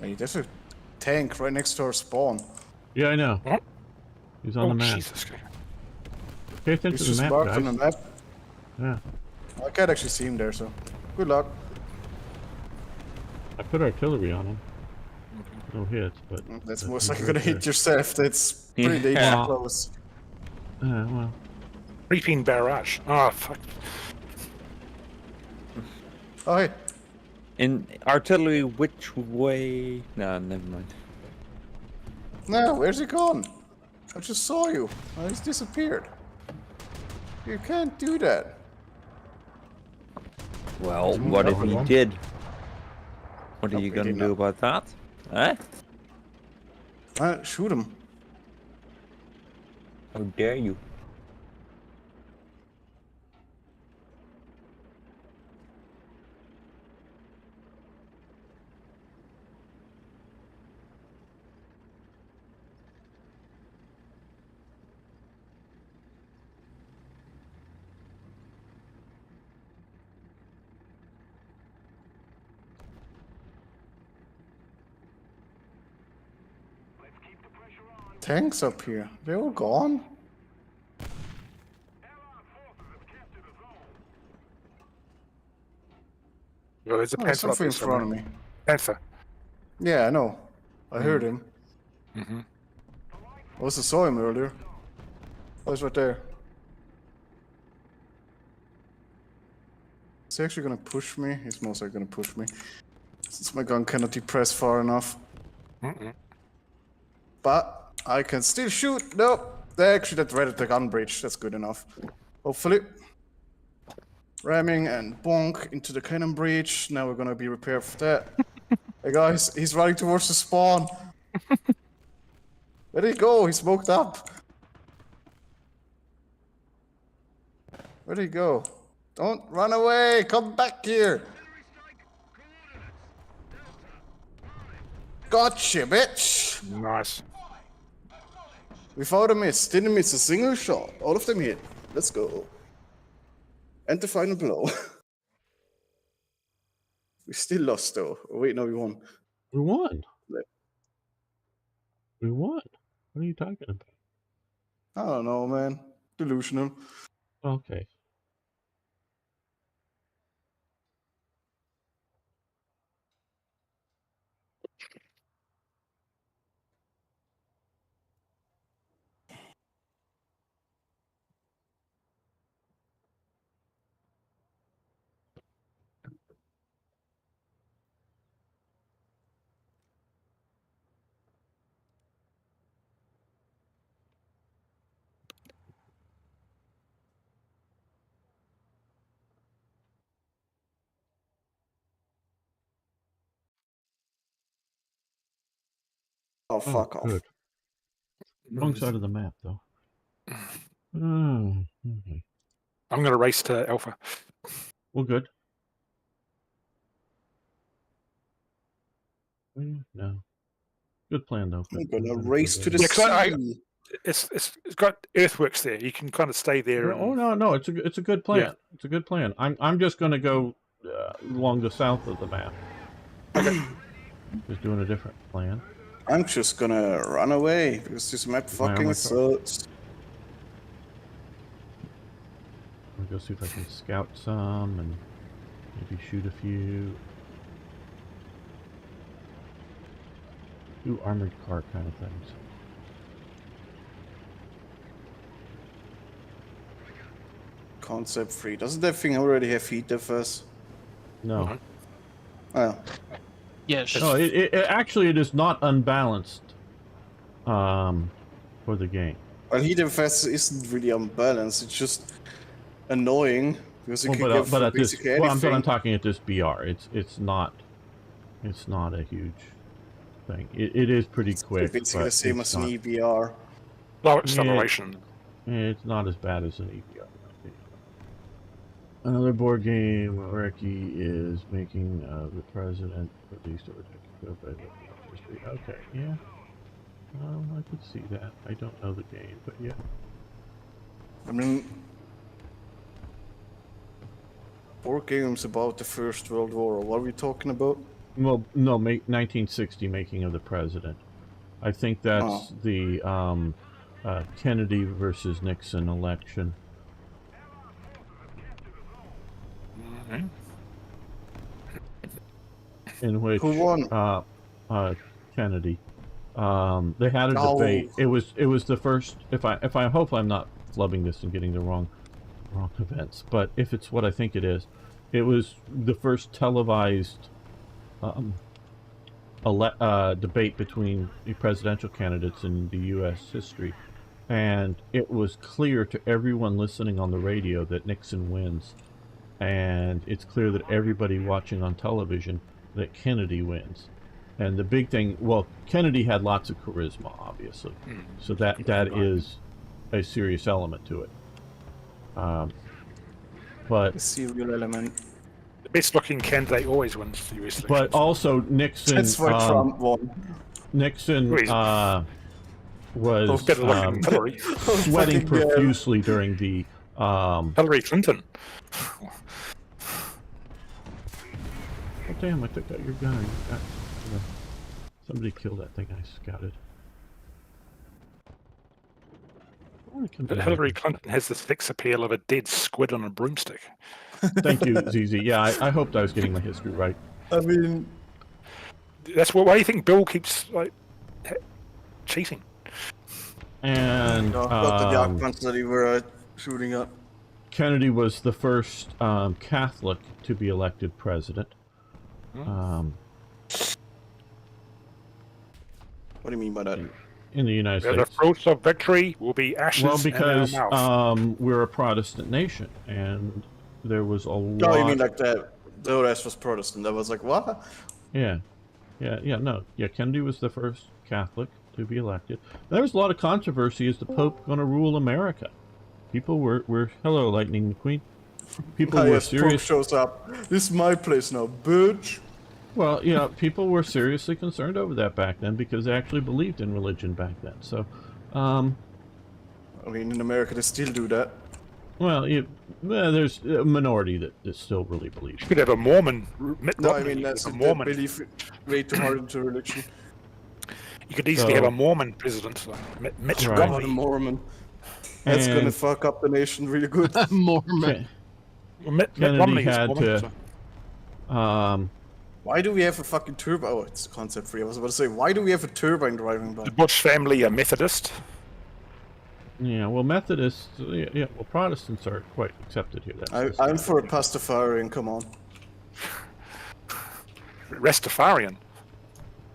Hey, there's a tank right next to our spawn. Yeah, I know. What? He's on the map. Jesus. Pay attention He's to just the map, marked guys. on the map. Yeah. I can't actually see him there, so good luck. I put artillery on him. No hits, but... That's most likely right gonna hit there. yourself. That's pretty Yeah. close. Well... Creeping barrage. Oh, fuck. Oh, hey. In artillery, which way? No, never mind. No, where's he gone? I just saw you. Oh, he's disappeared. You can't do that. Well, what if he did? What are you Probably gonna do about that? Eh? Shoot him. How dare you? Tanks up here. They're all gone. Well, there's a Oh, there's panther up something in there front of somewhere. me. Panther. Yeah, I know. I heard him. Mm-hmm. I also saw him earlier. Oh, he's right there. Is he actually gonna push me? He's most likely gonna push me. Since my gun cannot depress far enough. But I can still shoot. Nope. Actually, that read at the gun breach. That's good enough. Hopefully. Ramming and bonk into the cannon breach. Now we're gonna be prepared for that. Hey guys, he's running towards the spawn. Where'd he go? He smoked up. Where'd he go? Don't run away! Come back here! Gotcha, bitch! Nice. Without a miss. Didn't miss a single shot. All of them hit. Let's go. And the final blow. We still lost though. Oh, wait, no, we won. We won. Yeah. We won. What are you talking about? I don't know, man. Delusional. Okay. Oh, fuck off. Good. Wrong side of the map, though. Oh, okay. I'm going to race to Alpha. Well, good. No. Good plan, though. I'm Good gonna plan. race to the Yeah, 'cause I- sea. It's got earthworks there. You can kind of stay there. And, Oh no, it's a good plan. Yeah. It's a good plan. I'm just going to go along the south of the map. Just doing a different plan. I'm just gonna run away because this map fucking sucks. I'm gonna go see if I can scout some and maybe shoot a few. Do armored car kind of things. Concept free. Doesn't that thing already have heat defense? No. Oh. Yes. No, it actually it is not unbalanced for the game. Well, heat defense isn't really unbalanced. It's just annoying because it can give but at this, basically anything. I'm talking at this BR. It's not a huge thing. It is pretty quick. It's basically the same as an not, EBR. low acceleration. It's not as bad as an EBR. Another board game. Reki is making the president released over. Okay, yeah. I could see that. I don't know the game, but yeah. I mean, board games about the First World War. What are we talking about? Well, no, 1960 making of the president. I think that's the Kennedy versus Nixon election. Mm-hmm. In which who won? Kennedy. They had a debate. It was the first. If I hope I'm not flubbing this and getting the wrong events, but if it's what I think it is, it was the first televised debate between the presidential candidates in the U.S. history, and it was clear to everyone listening on the radio that Nixon wins, and it's clear that everybody watching on television that Kennedy wins. And the big thing, well, Kennedy had lots of charisma, obviously, so that is a serious element to it. But the serial element. The best-looking candidate always wins the U.S. But also Nixon. That's why Trump won. Nixon was Hillary. sweating profusely during the Hillary Clinton. Oh damn! I took out your gun. Somebody killed that thing I scouted. But Hillary Clinton has the sex appeal of a dead squid on a broomstick. Thank you, ZZ. Yeah, I hoped I was getting my history right. I mean, that's why do you think Bill keeps cheating? And got the dark ones that you were shooting at. Kennedy was the first Catholic to be elected president. What do you mean by that? In the United States. The fruits of victory will be ashes. Well, because in our mouth. we're a Protestant nation, and there was a lot. No, you mean like the rest was Protestant? That was like what? Yeah. Kennedy was the first Catholic to be elected. There was a lot of controversy: is the Pope going to rule America? People were hello, Lightning McQueen. People were serious. Pope shows up. This is my place now, bitch. Well, you know, people were seriously concerned over that back then because they actually believed in religion back then. So, I mean, in America, they still do that. well, there's a minority that still really believes. You could have a Mormon. Mitt No, I Romney, mean, you could that's have a they Mormon. believe way too hard into religion. You could easily So- have a Mormon president, like Mitt Right. God, a Romney. Mormon. That's gonna And- fuck up the nation really good. Mormon. Well, Mitt Kennedy Romney is had Mormon. to- so- Why do we have a fucking turbine? Oh, it's concept free. I was about to say, why do we have a turbine driving by? The Bush family are Methodist. Yeah, well, Methodists, well, Protestants are quite accepted here. That's I'm for a Pastafarian, come on. Rastafarian.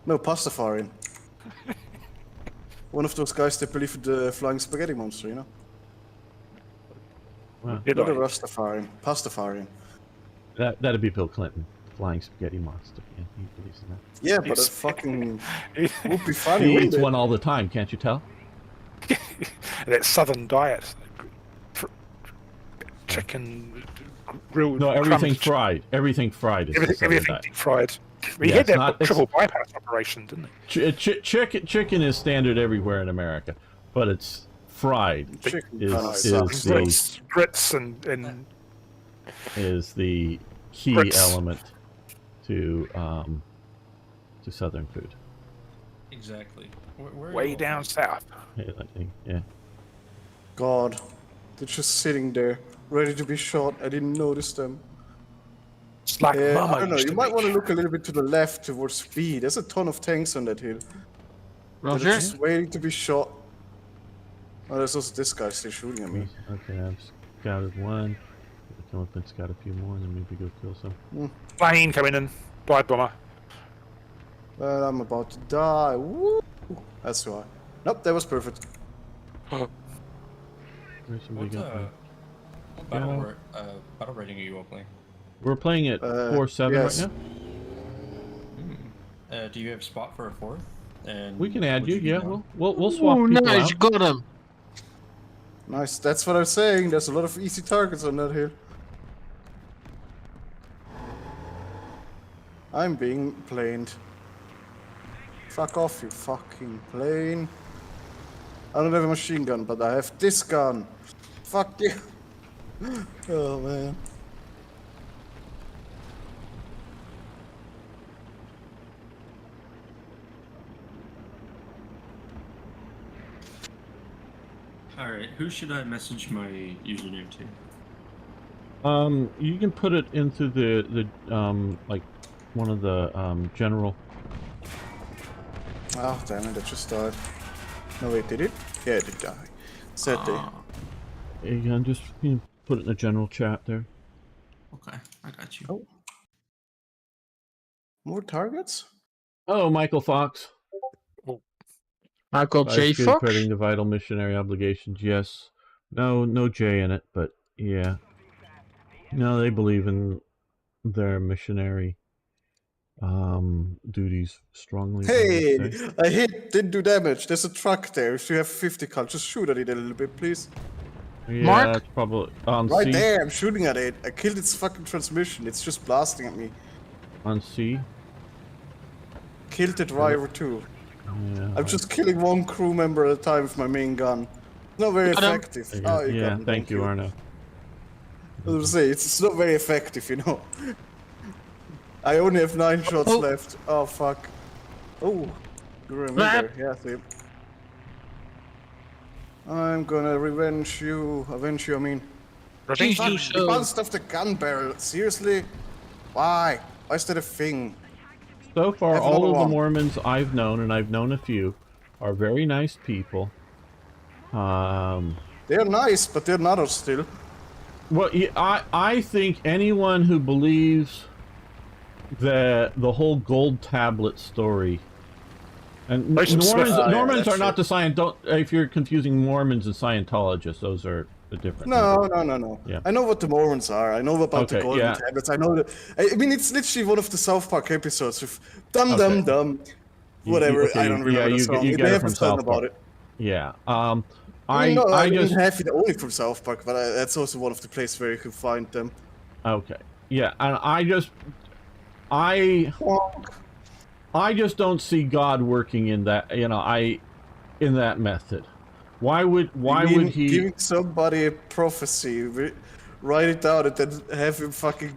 No, Pastafarian. One of those guys that believe in the flying spaghetti monster, you know? Wow. Did Not a I? Rastafarian. Pastafarian. That'd be Bill Clinton, flying spaghetti monster. Yeah, he believes in that. Yeah, but Yes. it fucking would be funny, He wouldn't eats it? one all the time, can't you tell? That southern diet. Chicken, grilled No, everything crumbs, fried. Everything fried is the southern everything diet. deep fried. We Yeah, had it's that not- it's- triple bypass operation, didn't we? Chicken is standard everywhere in America, but it's fried Chicken is, kinda is sucks. the Grits and is the key Grits. element to southern food. Exactly. Where are way you down all south. Yeah. God. They're just sitting there, ready to be shot. I didn't notice them. It's like Mama I don't know, used you to might make. want to look a little bit to the left towards B. There's a ton of tanks on that hill. They're Roger. just waiting to be shot. Oh, there's also this guy still shooting at me. Okay, I've scouted one. Come up and scout a few more, and then maybe go kill some. Plane coming in. Glide bomber. Well, I'm about to die. Woo! That's why. Nope, that was perfect. There's somebody What, got me. what Yeah. battle rating are you all playing? We're playing at 4-7 yes. right now. Do you have spot for a fourth? And We can add would you. be Yeah, down? we'll swap Oh, people nice, out. got him. Nice, that's what I'm saying. There's a lot of easy targets on that hill. I'm being planed. Fuck off, you fucking plane. I don't have a machine gun, but I have this gun. Fuck you. Oh man. Alright, who should I message my username to? You can put it into the like one of the general. Oh damn it, I just died. No wait, did it? Yeah, it did die. Said they. You can just put it in the general chat there. Okay, I got you. Oh. More targets? Oh, Michael Fox. Michael J. Ice Cube Fox. crediting the vital missionary obligations. Yes. No J in it, but yeah. No, they believe in their missionary duties strongly. I Hey, would say. I hit, didn't do damage. There's a truck there. If you have 50 cal, just shoot at it a little bit, please. Yeah, Mark? that's probably on Right C. there, I'm shooting at it. I killed its fucking transmission. It's just blasting at me. On C. Killed the driver too. Yeah. I'm just killing one crew member at a time with my main gun. Not very Got him. effective. There you Oh, go. you Yeah, got him, thank you, Arno. I was gonna say, it's not very effective, you know. I only have 9 shots Oh. left. Oh, fuck. Oh, you remember. Yeah, see. I'm gonna avenge you, I mean. Please Fuck, do you so. bounced off the gun barrel. Seriously? Why? Why is that a thing? So far, Have all another of the one. Mormons I've known, and I've known a few, are very nice people. They're nice, but they're not us still. Well, I think anyone who believes that the whole gold tablet story, and There's some Mormons, stuff- yeah, Mormons that's are not the Scientologists. Don't if you're confusing Mormons and Scientologists, those are the different. No. Yeah. I know what the Mormons are. I know about the Okay, golden yeah. tablets. I know that. I mean, it's literally one of the South Park episodes with dum Okay. dum. Whatever. okay, I don't yeah, remember the you song. get They it have from a song South about Park. it. Yeah. I know. I just didn't have it only from South Park, but that's also one of the places where you can find them. okay. Yeah, and I just don't see God working in that, you know, in that method. Why would he giving somebody a prophecy, write it down, and then have him fucking?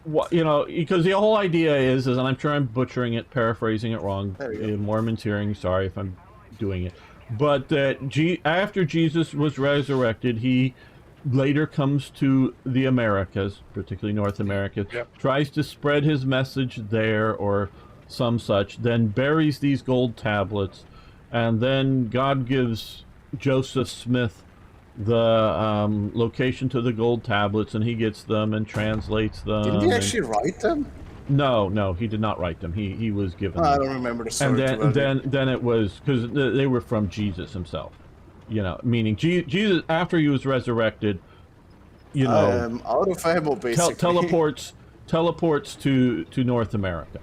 What, you know, because the whole idea is, and I'm sure I'm butchering it, paraphrasing it wrong. In Mormon's hearing, sorry if I'm doing it, but that after Jesus was resurrected, he later comes to the Americas, particularly North America, tries to spread his message there or some such, then buries these gold tablets, and then God gives Joseph Smith the location to the gold tablets, and he gets them and translates them. Didn't he actually write them? No, he did not write them. He was given them. I don't remember the story. And then it was because they were from Jesus himself, you know, meaning Jesus after he was resurrected, you know, out of ammo basically. teleports to North America.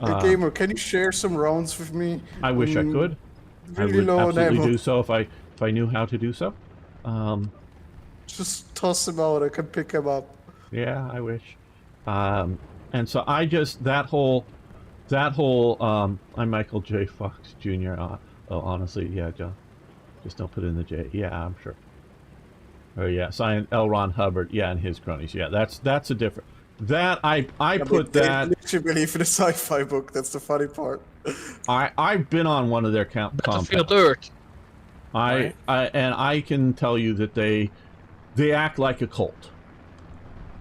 Hey, Gamer, can you share some rounds with me? I wish I could. Really I would absolutely do so if I knew how to do so. Just toss him out. I can pick him up. Yeah, I wish. And so I just that whole I'm Michael J. Fox Jr. Honestly, yeah, John. Just don't put in the J. Yeah, I'm sure. Oh yeah, L. Ron Hubbard. Yeah, and his cronies. Yeah, that's a different. That I put that. Literally believe in a sci-fi book. That's the funny part. I've been on one of their compounds. And I can tell you that they act like a cult.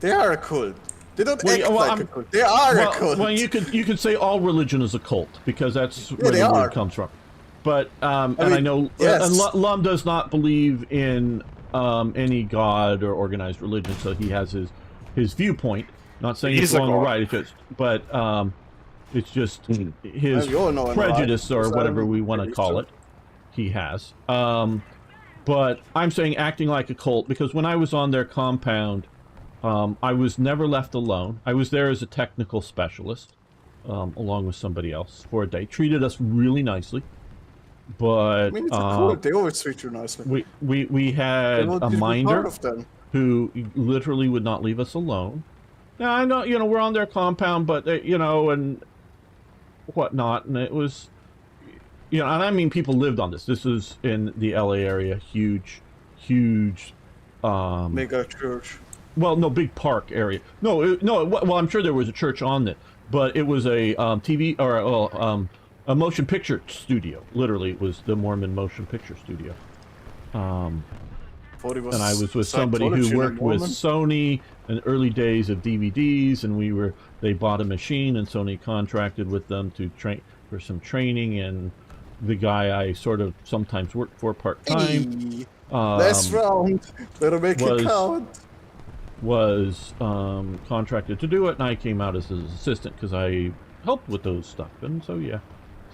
They are a cult. They don't act like a cult. They are a cult. Well, you could say all religion is a cult because that's where the word comes from. But I know Lum does not believe in any god or organized religion, so he has his viewpoint. Not saying it's wrong or right, it's just his prejudice or whatever we want to call it. He has. But I'm saying acting like a cult because when I was on their compound, I was never left alone. I was there as a technical specialist, along with somebody else for a day. Treated us really nicely, but I mean, it's a cult. They always treat you nicely. We had a minder who literally would not leave us alone. Now I know, you know, we're on their compound, but you know, and whatnot, and it was. You know, and I mean, people lived on this. This was in the LA area, huge, mega church. Well, no, big park area. No, well, I'm sure there was a church on it, but it was a TV or a motion picture studio. Literally, it was the Mormon motion picture studio. And I was with somebody who worked with Sony in the early days of DVDs, and they bought a machine, and Sony contracted with them to train for some training, and the guy I sort of sometimes worked for part-time. Last round. Better make it count. Was contracted to do it, and I came out as his assistant because I helped with those stuff, and so yeah,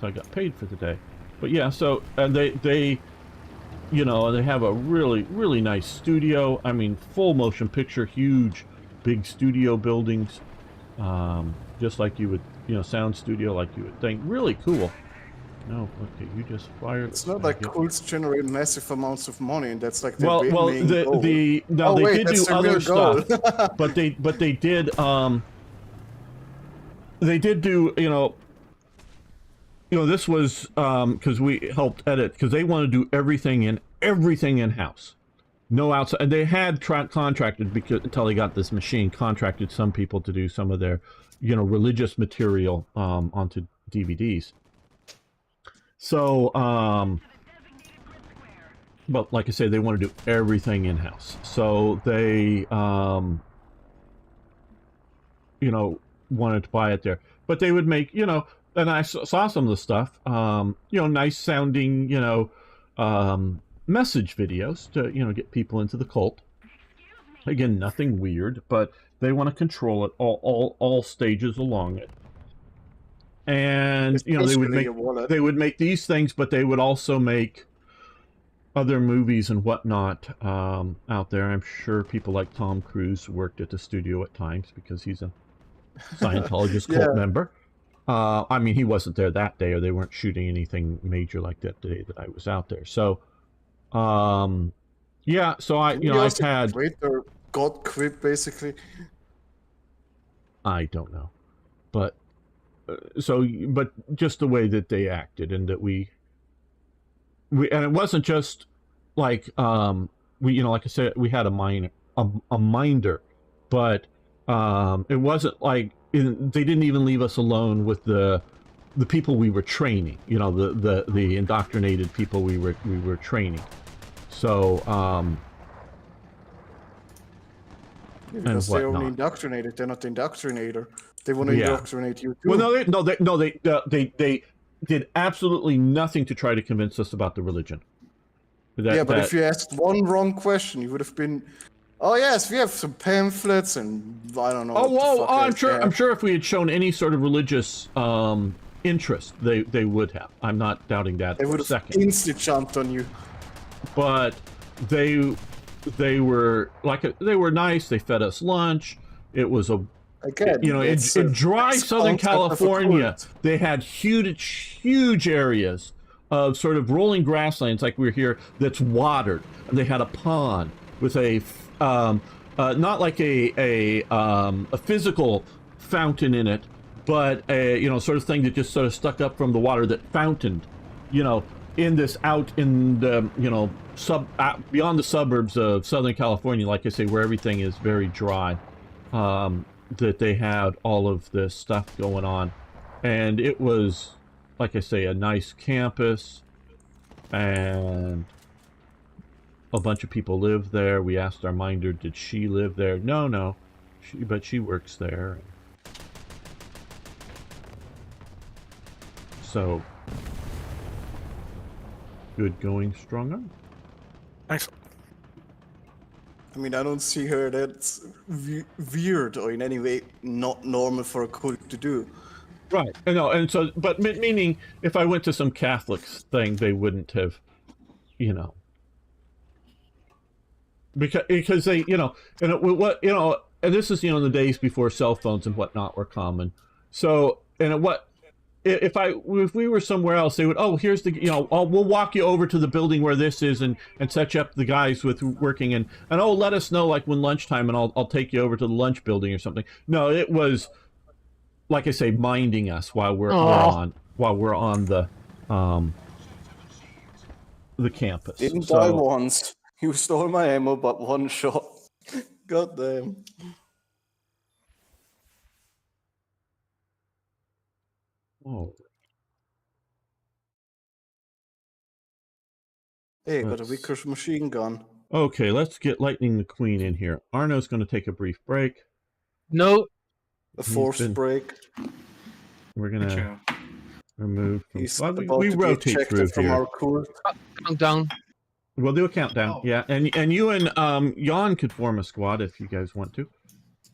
so I got paid for the day. But yeah, so and they you know, they have a really nice studio. I mean, full motion picture, huge, big studio buildings, just like you would, you know, sound studio like you would think. Really cool. No, okay, you just fired. It's not like cults generate massive amounts of money, and that's like their main goal. They did do other stuff, but they did do, you know, this was because we helped edit because they want to do everything in house, no outside. And they had contracted because until they got this machine, contracted some people to do some of their, you know, religious material onto DVDs. So, but like I say, they want to do everything in-house. So they, you know, wanted to buy it there. But they would make, you know, and I saw some of the stuff, you know, nice sounding, you know, message videos to, you know, get people into the cult. Again, nothing weird, but they want to control it all stages along it. And you know, they would make these things, but they would also make other movies and whatnot out there. I'm sure people like Tom Cruise worked at the studio at times because he's a Scientologist cult member. I mean, he wasn't there that day, or they weren't shooting anything major like that day that I was out there. So, yeah. So I've had God quit basically. I don't know. But but just the way that they acted, and that we and it wasn't just like we, like I said, we had a minder, but it wasn't like they didn't even leave us alone with the people we were training, the indoctrinated people we were training. So because they're only indoctrinated, they're not the indoctrinator. They want to indoctrinate you too. Well, they did absolutely nothing to try to convince us about the religion. But if you asked one wrong question, you would have been, oh yes, we have some pamphlets and I don't know. I'm sure if we had shown any sort of religious interest, they would have. I'm not doubting that. They would have instantly jumped on you. But they were they were nice. They fed us lunch. It was in dry Southern California, they had huge areas of sort of rolling grasslands like we're here that's watered, and they had a pond with a not like a physical fountain in it, but a sort of thing that just sort of stuck up from the water that fountained, in this out in the beyond the suburbs of Southern California, like I say, where everything is very dry. That they had all of this stuff going on, and it was, like I say, a nice campus, and a bunch of people lived there. We asked our minder, did she live there? No, but she works there. So, good going, strong arm. Thanks. I mean, I don't see her that's weird or in any way not normal for a cult to do. Right. And so, but meaning, if I went to some Catholic thing, they wouldn't have, because they, and this is, the days before cell phones and whatnot were common. So, if we were somewhere else, they would, here's the, we'll walk you over to the building where this is and set you up the guys with working and let us know like when lunchtime and I'll take you over to the lunch building or something. No, it was, like I say, minding us while we're on the campus. Didn't die once. You stole my ammo, but one shot. God damn. Oh. Hey, got a Vickers machine gun. Okay, let's get Lightning the Queen in here. Arno's going to take a brief break. No. A forced break. We're going to remove from... we rotate through from here. Our cool. Countdown. We'll do a countdown, yeah. And you and Jan could form a squad if you guys want to.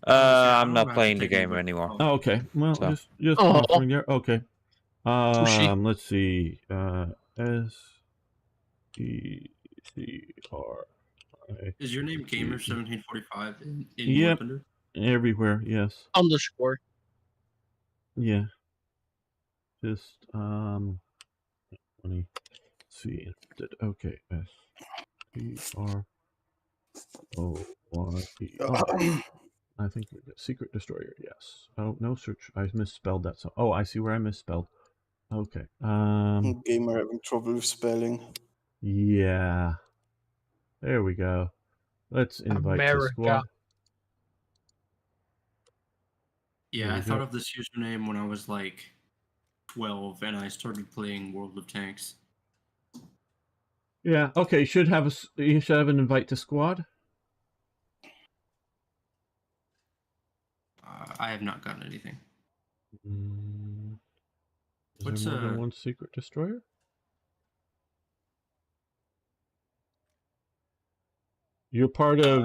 I'm not playing the game anymore. Oh, okay. Well, So. just offering there. Okay. Let's see. SECR. Is your name Gamer1745 in Yep. Thunder? Everywhere, yes. _ Yeah. Just let me see. Okay. SECR. I think we got Secret Destroyer, yes. Oh, no search. I misspelled that. So, I see where I misspelled. Okay. Gamer having trouble with spelling. Yeah. There we go. Let's invite the squad. Yeah, I thought of this username when I was like 12 and I started playing World of Tanks. Yeah, okay. You should have an invite to squad. I have not gotten anything. Is there more than one Secret Destroyer? You're part of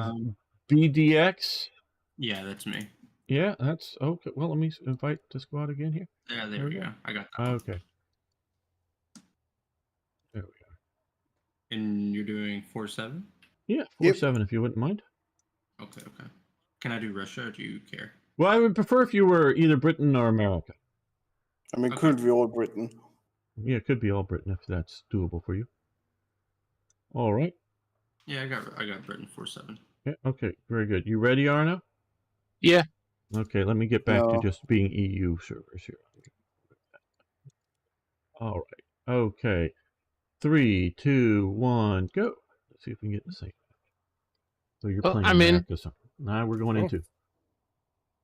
BDX? Yeah, that's me. Yeah, that's okay. Well, let me invite the squad again here. Yeah, there we go. I got that. Okay. There we go. And you're doing 4-7? Yeah, 4-7 if you wouldn't mind. Okay. Can I do Russia or do you care? Well, I would prefer if you were either Britain or America. I mean, could be all Britain. Yeah, it could be all Britain if that's doable for you. All right. Yeah, I got Britain 4-7. Yeah, okay, very good. You ready, Arno? Yeah. Okay, let me get back to No. just being EU servers here. All right. Okay. 3, 2, 1, go. Let's see if we can get the same. So you're Oh, playing I'm in. America. So now we're going into.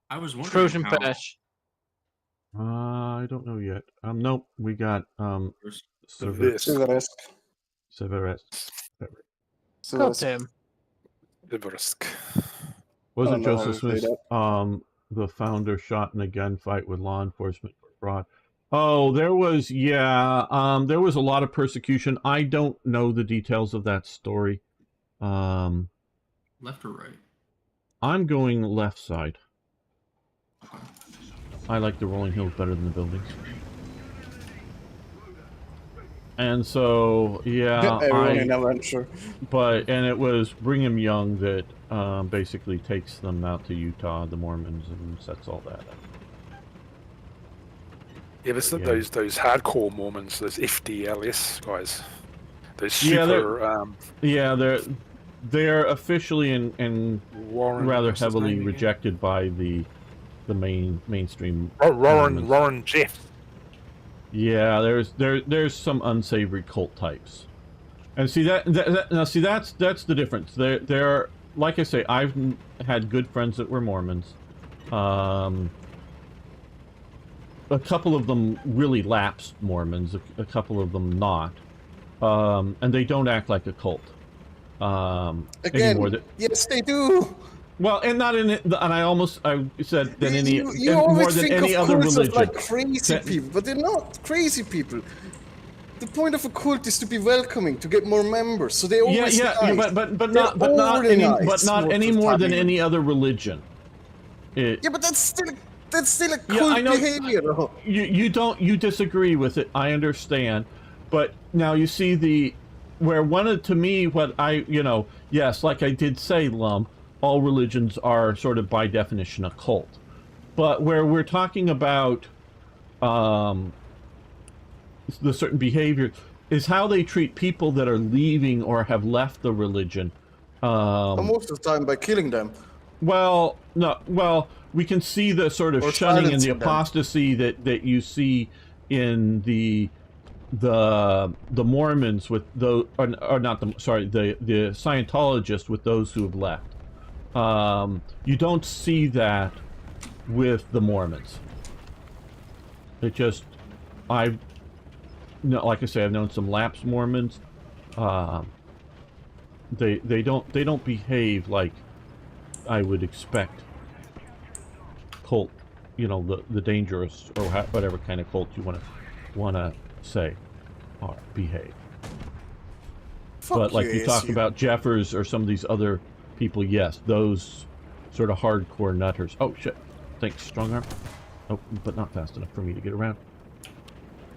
I was wondering Frozen how. patch. I don't know yet. Nope. We got This. Silveresk. Severus. God damn. Iverisk. Wasn't I don't know how Joseph to say Smith the founder shot in a gunfight with law enforcement for fraud? Oh, there was there was a lot of persecution. I don't know the details of that story. Left or right? I'm going left side. I like the rolling hills better than the buildings. And so, yeah, Everyone in Adventure. and it was Brigham Young that basically takes them out to Utah, the Mormons, and sets all that up. Yeah, but Yeah. those hardcore Mormons, those FDLS guys, those Yeah, super. they're officially and Warren, rather what's his heavily name again? rejected by the mainstream. Warren Jeff. Yeah, there's some unsavory cult types, and see that's the difference. There, like I say, I've had good friends that were Mormons. A couple of them really lapsed Mormons, a couple of them not, and they don't act like a cult. Again, yes, they do. Well, and not in it, and I said than any you more always than think any of other cults religion. as like crazy people, but they're not crazy people. The point of a cult is to be welcoming, to get more members. So they always nice. but not any more than any other religion. Yeah, but that's still a cult behavior. You disagree with it. I understand, but now you see to me what I yes, like I did say, Lum, all religions are sort of by definition a cult, but where we're talking about the certain behavior is how they treat people that are leaving or have left the religion. Most of the time by killing them. Well, no. Well, we can see the sort of shunning and the apostasy that you see in the Mormons with those, or not the Scientologists with those who have left. You don't see that with the Mormons. It just, like I say, I've known some lapsed Mormons. They don't behave like I would expect cult, the dangerous or whatever kind of cult you want to say or behave. But like you talk about Jeffers or some of these other people, yes, those sort of hardcore nutters. Oh shit! Thanks, strong arm. Oh, but not fast enough for me to get around.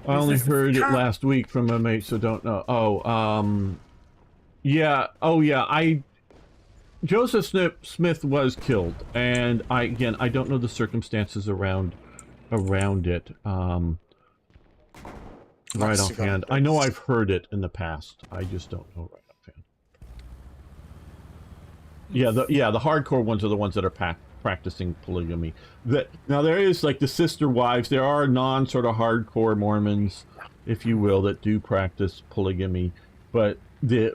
I only heard it last week from a mate, so don't know. Joseph Smith was killed, and I don't know the circumstances around it. Right offhand, I know I've heard it in the past. I just don't know right offhand. Yeah, the hardcore ones are the ones that are practicing polygamy. Now there is like the sister wives. There are sort of hardcore Mormons, if you will, that do practice polygamy. But the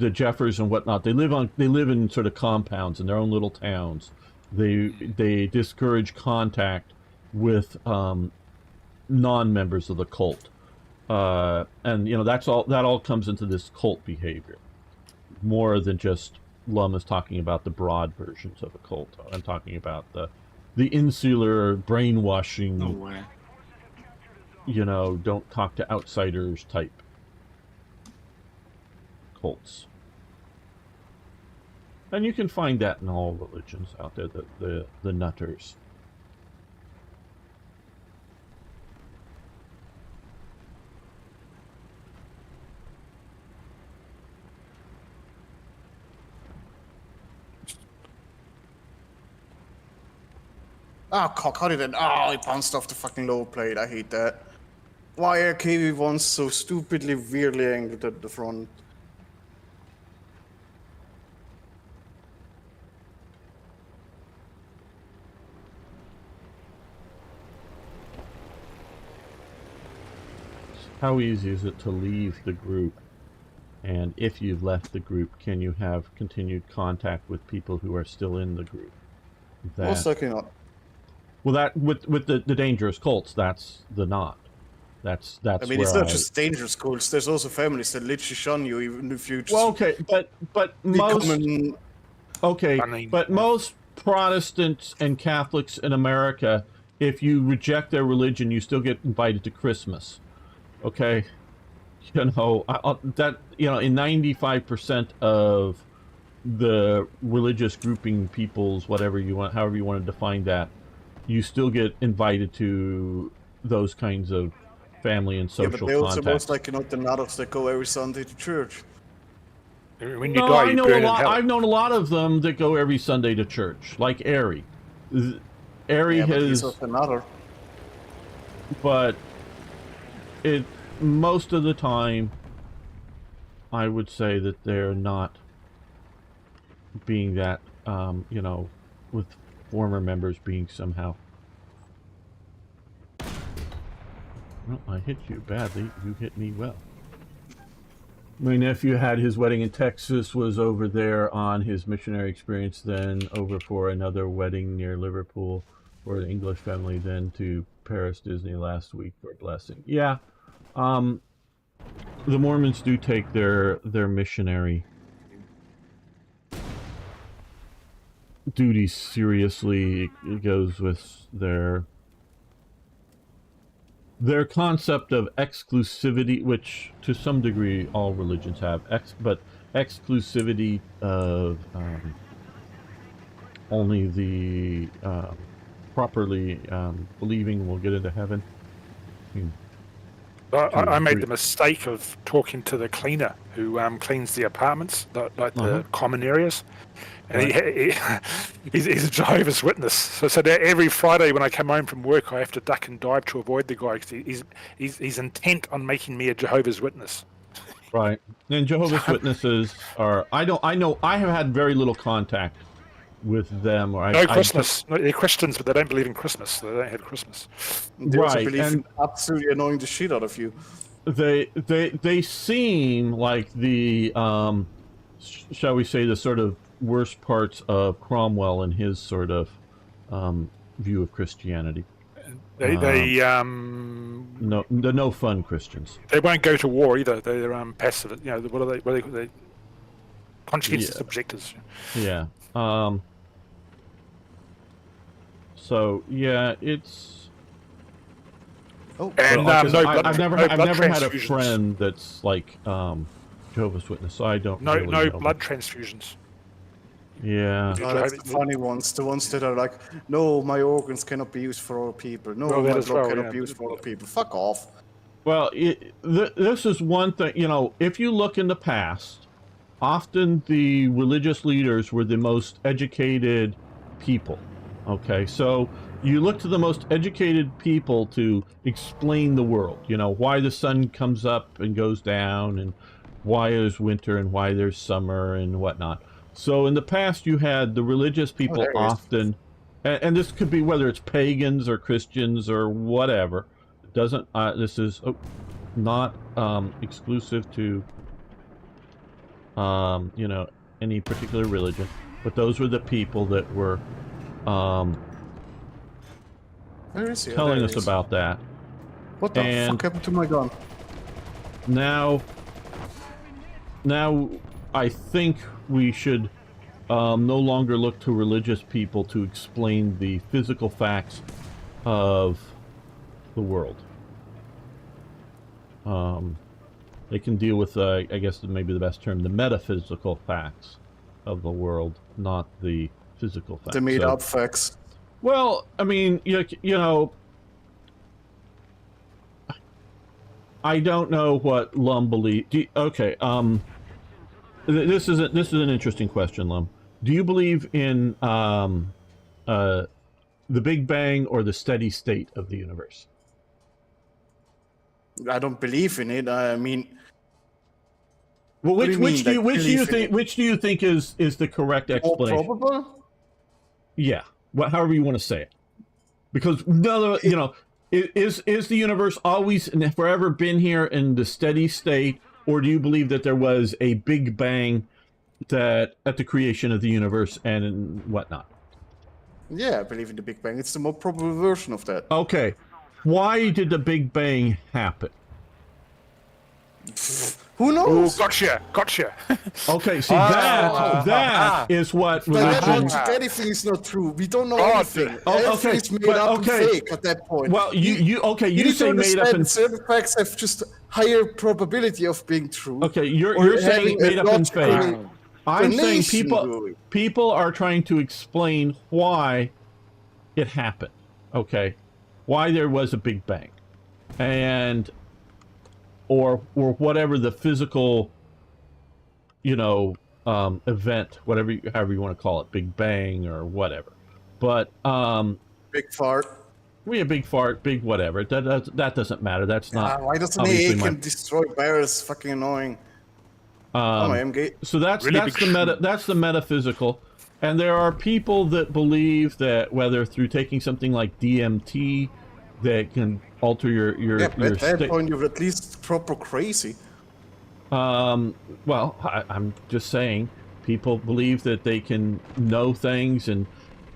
Jeffers and whatnot, they live in sort of compounds in their own little towns. They discourage contact with non-members of the cult, and that all comes into this cult behavior more than just Lum is talking about the broad versions of a cult. I'm talking about the insular brainwashing. No way. Don't talk to outsiders type cults. And you can find that in all religions out there, the nutters. Oh, cock, how did it? Oh, he bounced off the fucking low plate. I hate that. Why are KV1s so stupidly, weirdly angled at the front? how easy is it to leave the group? And if you've left the group, can you have continued contact with people who are still in the group? Most likely not. Well, that with the dangerous cults, that's the not. That's I mean, where it's not just dangerous cults. There's also families that literally shun you, even if you just. Well, okay, but most. Okay, I mean, but most Protestants and Catholics in America, if you reject their religion, you still get invited to Christmas. Okay, you know in 95% of the religious grouping peoples, however you want to define that, you still get invited to those kinds of family and social but they also contacts. most likely not the nutters that go every Sunday to church. When you die, I you know burn a lot. in hell. I've known a lot of them that go every Sunday to church, like Ari. Ari But he's has, also a nutter. but it most of the time, I would say that they're not being that, with former members being somehow. Well, I hit you badly. You hit me well. My nephew had his wedding in Texas, was over there on his missionary experience, then over for another wedding near Liverpool for an English family, then to Paris Disney last week for a blessing. Yeah, the Mormons do take their missionary duties seriously. It goes with their concept of exclusivity, which to some degree all religions have, but exclusivity of only the properly believing will get into heaven. I made the mistake of talking to the cleaner who cleans the apartments, like the common areas. And he's a Jehovah's Witness. So every Friday when I come home from work, I have to duck and dive to avoid the guy because he's intent on making me a Jehovah's Witness. Right. And Jehovah's Witnesses are, I have had very little contact with them. Or Christmas. They're Christians, but they don't believe in Christmas. So they don't have Christmas. They also believe in absolutely annoying the shit out of you. They seem like the, shall we say, the sort of worst parts of Cromwell and his sort of view of Christianity. The no fun Christians. They won't go to war either. They're passive. You know, what are they? Conscientious objectors. Yeah. So yeah, it's. Oh, and I've never had a friend that's like Jehovah's Witness, so I don't. No really know. blood transfusions. Yeah. Oh, that's the funny ones. The ones that are like, no, my organs cannot be used for other people. No, my blood cannot be used for other people. Fuck off. Well, this is one thing. You know, if you look in the past, often the religious leaders were the most educated people. Okay, so you look to the most educated people to explain the world. You know, why the sun comes up and goes down, and why there's winter and why there's summer and whatnot. So in the past, you had the religious people often, and this could be whether it's pagans or Christians or whatever. It doesn't. This is not exclusive to any particular religion, but those were the people that were telling us about that. What the fuck happened to my gun? Now I think we should no longer look to religious people to explain the physical facts of the world. They can deal with, I guess maybe the best term, the metaphysical facts of the world, not the physical facts. The made-up facts. Well, I mean, you know, I don't know what Lum believes. Okay, this is an interesting question, Lum. Do you believe in the Big Bang or the steady state of the universe? I don't believe in it. I mean, well, which do you think is the correct explanation? More probable? Yeah, however you want to say it, because Is the universe always and forever been here in the steady state, or do you believe that there was a big bang that at the creation of the universe and whatnot? Yeah, I believe in the Big Bang. It's the more probable version of that. Okay, why did the Big Bang happen? Who Oh, knows? gotcha. Okay, see that is what But religion. anything is not true. We don't know God. anything. Oh, Everything okay, is made but up okay. and fake at that point. Well, you need to say made up understand and certain facts have just higher probability of being true. okay. or You're saying having made a up and logical fake. I'm saying explanation. people are trying to explain why it happened. Okay, why there was a Big Bang, and or whatever the physical, event, however you want to call it, Big Bang or whatever. But Big fart. we a big fart, big whatever. That doesn't matter. That's not. Why doesn't obviously he can destroy barrels? Fucking annoying. Oh, my MG. So that's Really that's big that's the metaphysical, and there are people that believe that whether through taking something like DMT, that can alter your Yeah, but at that state. point you're at least proper crazy. Well, I'm just saying, people believe that they can know things, and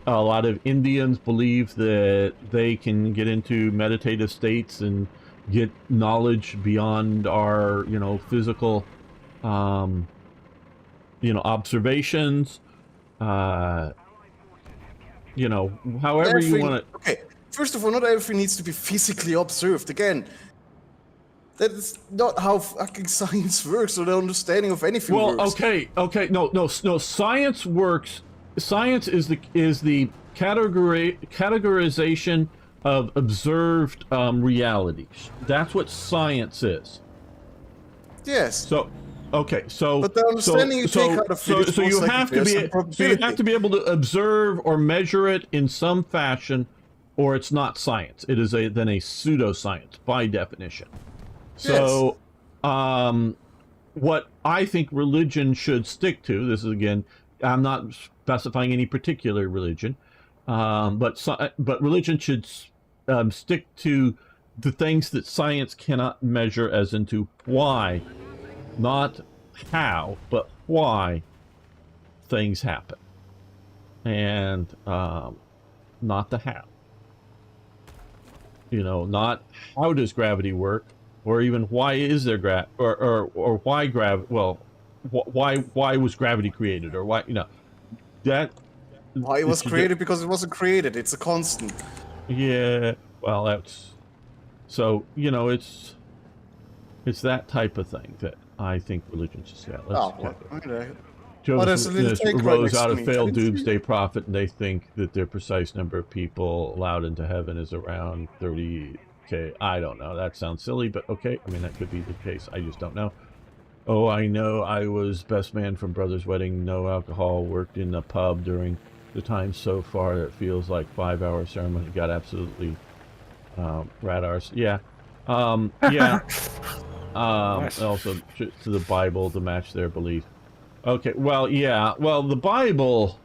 a lot of Indians believe that they can get into meditative states and get knowledge beyond our, physical, observations. However you want to. Okay, first of all, not everything needs to be physically observed. Again, that is not how fucking science works or the understanding of anything works. Well, okay, no. Science works. Science is the categorization of observed realities. That's what science is. Yes. So, okay, so but the understanding you take out of physics so you most have likely to has be some so you have probability. to be able to observe or measure it in some fashion, or it's not science. It is then a pseudoscience by definition. So, what I think religion should stick to, this is again, I'm not specifying any particular religion, but religion should stick to the things that science cannot measure, as into why, not how, but why things happen, and not the how. Not how does gravity work, or even why is there or why why was gravity created, or why that. Why it was created because it wasn't created. It's a constant. Yeah, well, that's so it's that type of thing that I think religion should say. Joseph rose out of failed doomsday prophet, and they think that their precise number of people allowed into heaven is around 30K. I don't know. That sounds silly, but okay. I mean, that could be the case. I just don't know. Oh, I know. I was best man from brother's wedding. No alcohol. Worked in a pub during the time so far that feels like 5-hour ceremony. Got absolutely radars. Yeah. Yeah. Nice. Also to the Bible to match their belief. Okay, well, yeah. Well, the Bible,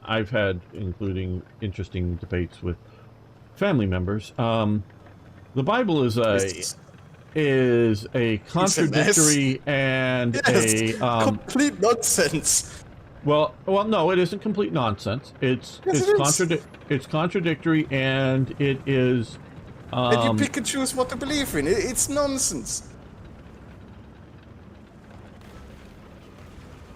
I've had, including interesting debates with family members. The Bible is a contradictory and complete nonsense. Well, no, it isn't complete nonsense. It's contradictory, and it is. And you pick and choose what to believe in. It's nonsense.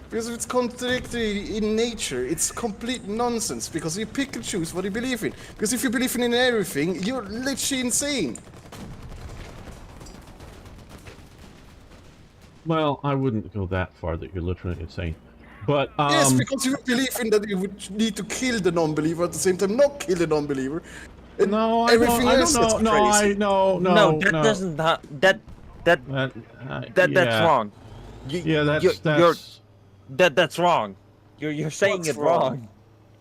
Because if it's contradictory in nature, it's complete nonsense. Because you pick and choose what you believe in. Because if you believe in everything, you're literally insane. Well, I wouldn't go that far that you're literally insane. But yes, because you believe in that you would need to kill the non-believer at the same time, not kill the non-believer. No, I don't know. No, that doesn't. That's wrong. That's wrong. You're saying it wrong.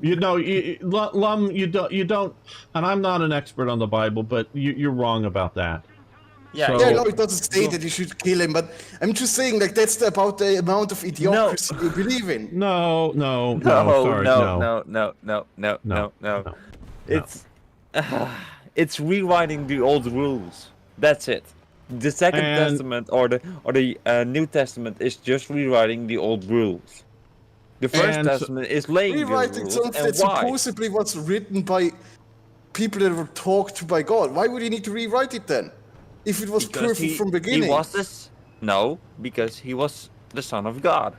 Lum, you don't. And I'm not an expert on the Bible, but you're wrong about that. Yeah, no, it doesn't say that you should kill him, but I'm just saying, like, that's about the amount of idiocracy you believe in. No. It's It's rewriting the old rules. That's it. The Second Testament or the New Testament is just rewriting the old rules. The First Testament is laying the rules. Rewriting something that supposedly was written by people that were talked to by God. Why would he need to rewrite it then? If it was perfect from beginning. He was this. No, because he was the Son of God.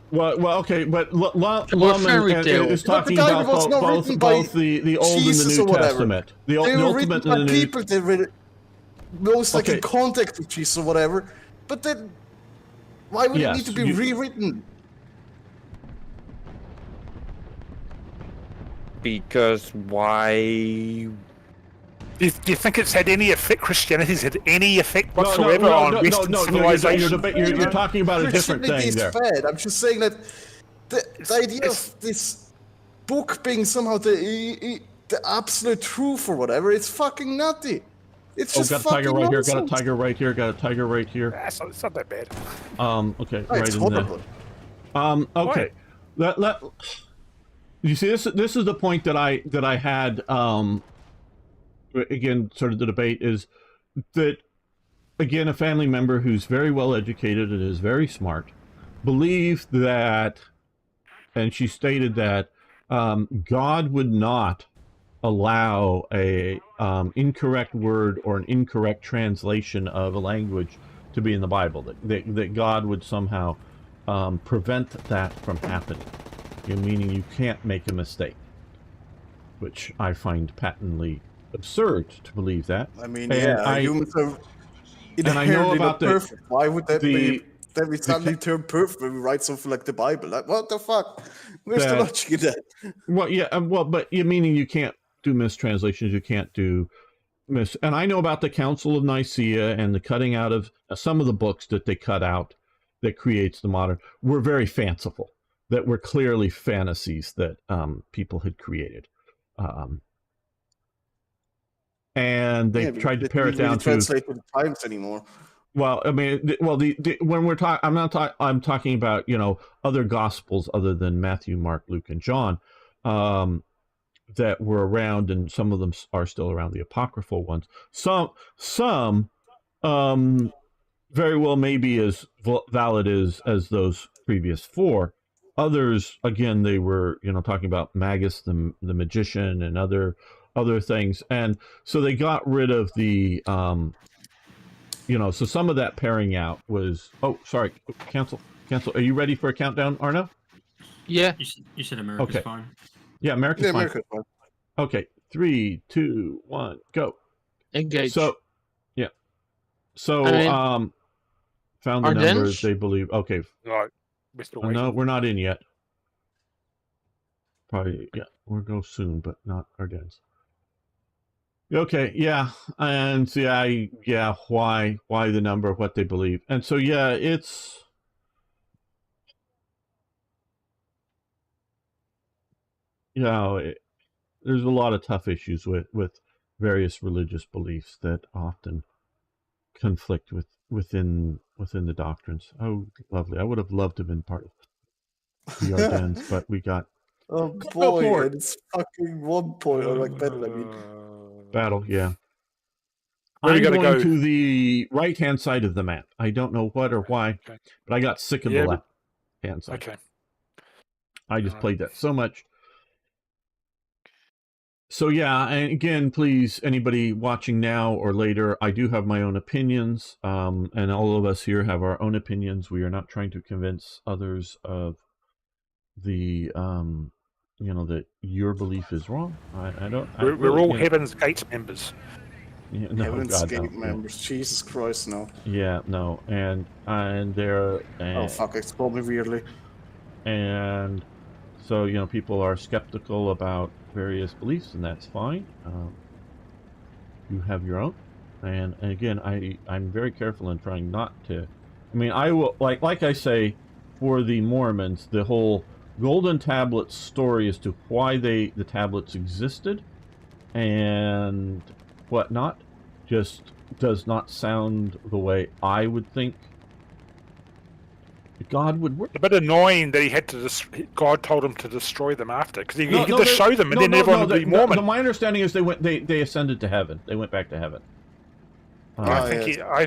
Well, okay, but fairy tale. is talking about both the Old Jesus and the New Testament. The Old Testament and the New. People that were most like in contact with Jesus or whatever. But then, why would it need to be rewritten? Because why? Do you think it's had any effect? Christianity's had any effect whatsoever on Western civilization? You're talking about a different thing there. Bad. I'm just saying that the idea of this book being somehow the absolute truth or whatever, it's fucking nutty. It's just got a tiger right here. Got a tiger right here. Got a tiger right here. It's not that bad. Okay, right in there. Okay. You see, this is the point that I had. Again, sort of the debate is that, again, a family member who's very well educated and is very smart believed that, and she stated that God would not allow a incorrect word or an incorrect translation of a language to be in the Bible. That God would somehow prevent that from happening. Meaning you can't make a mistake, which I find patently absurd to believe that. I mean, humans are inherently not perfect. Why would that be? Then we suddenly turn perfect when we write something like the Bible. Like, what the fuck? Where's the logic in that? Well, yeah, but meaning you can't do mistranslations. You can't do And I know about the Council of Nicaea and the cutting out of some of the books that they cut out that creates the modern. Were very fanciful. That were clearly fantasies that people had created. And they tried to pare it down to translate the times anymore. Well, I mean, when we're talking, I'm talking about other gospels other than Matthew, Mark, Luke, and John that were around, and some of them are still around, the apocryphal ones. Some very well may be as valid as those previous four. Others, again, they were talking about Magus, the magician, and other things, and so they got rid of the so some of that pairing out was sorry, cancel. Are you ready for a countdown, Arno? Yeah. You said America's fine. Yeah, America's fine. Okay, 3, 2, 1, go. Engage. So found the numbers they believe. Okay. Right. No, we're not in yet. Probably, we'll go soon, but not Ardennes. Okay, yeah, and see, why the number, what they believe, and so it's there's a lot of tough issues with various religious beliefs that often conflict within the doctrines. Oh, lovely! I would have loved to have been part of the Ardennes, but we got boy, and it's fucking 1 point or like battle. I mean. Battle, yeah. Where I'm you going go? to the right-hand side of the map. I don't know what or why, but I got sick of the left-hand side. Okay. I just played that so much. So and again, please, anybody watching now or later, I do have my own opinions, and all of us here have our own opinions. We are not trying to convince others of the that your belief is wrong. We're all Heaven's Gate members. Yeah, no, Heaven's Gate members. Jesus Christ, no. Yeah, no, and they're. Oh fuck! It's called me weirdly. And so people are skeptical about various beliefs, and that's fine. You have your own, and again, I'm very careful in trying not to. I mean, I will like I say, for the Mormons, the whole Golden Tablets story as to why the tablets existed and whatnot just does not sound the way I would think God would work. A bit annoying that he had to. God told him to destroy them after, because he could just they- show them, and then everyone would be Mormon. My understanding is they ascended to heaven. They went back to heaven. I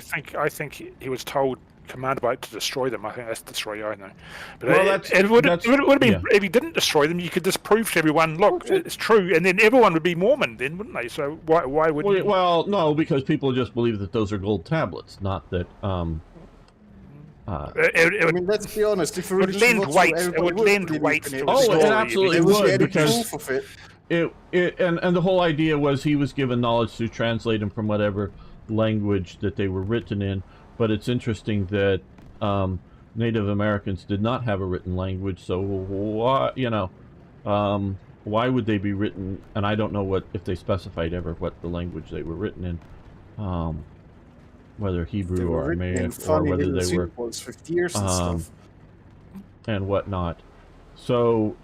think he was told, commanded by it to destroy them. I think that's destroy. I know, but Well, it would have been, yeah. if he didn't destroy them, you could just prove to everyone, look, it's true, and then everyone would be Mormon, then, wouldn't they? So why would? Well, no, because people just believe that those are gold tablets, not that. It would, I mean, let's be honest. If a would religion lend was weight. true, It would everybody lend believe weight in to it. the Oh, it story. absolutely There was would, any because- proof of it. And the whole idea was he was given knowledge to translate them from whatever language that they were written in. But it's interesting that Native Americans did not have a written language, so why, why would they be written? And I don't know what if they specified ever what the language they were written in, whether They Hebrew were or written in Aramaic or funny whether little they were symbols with tears and stuff. and whatnot. So,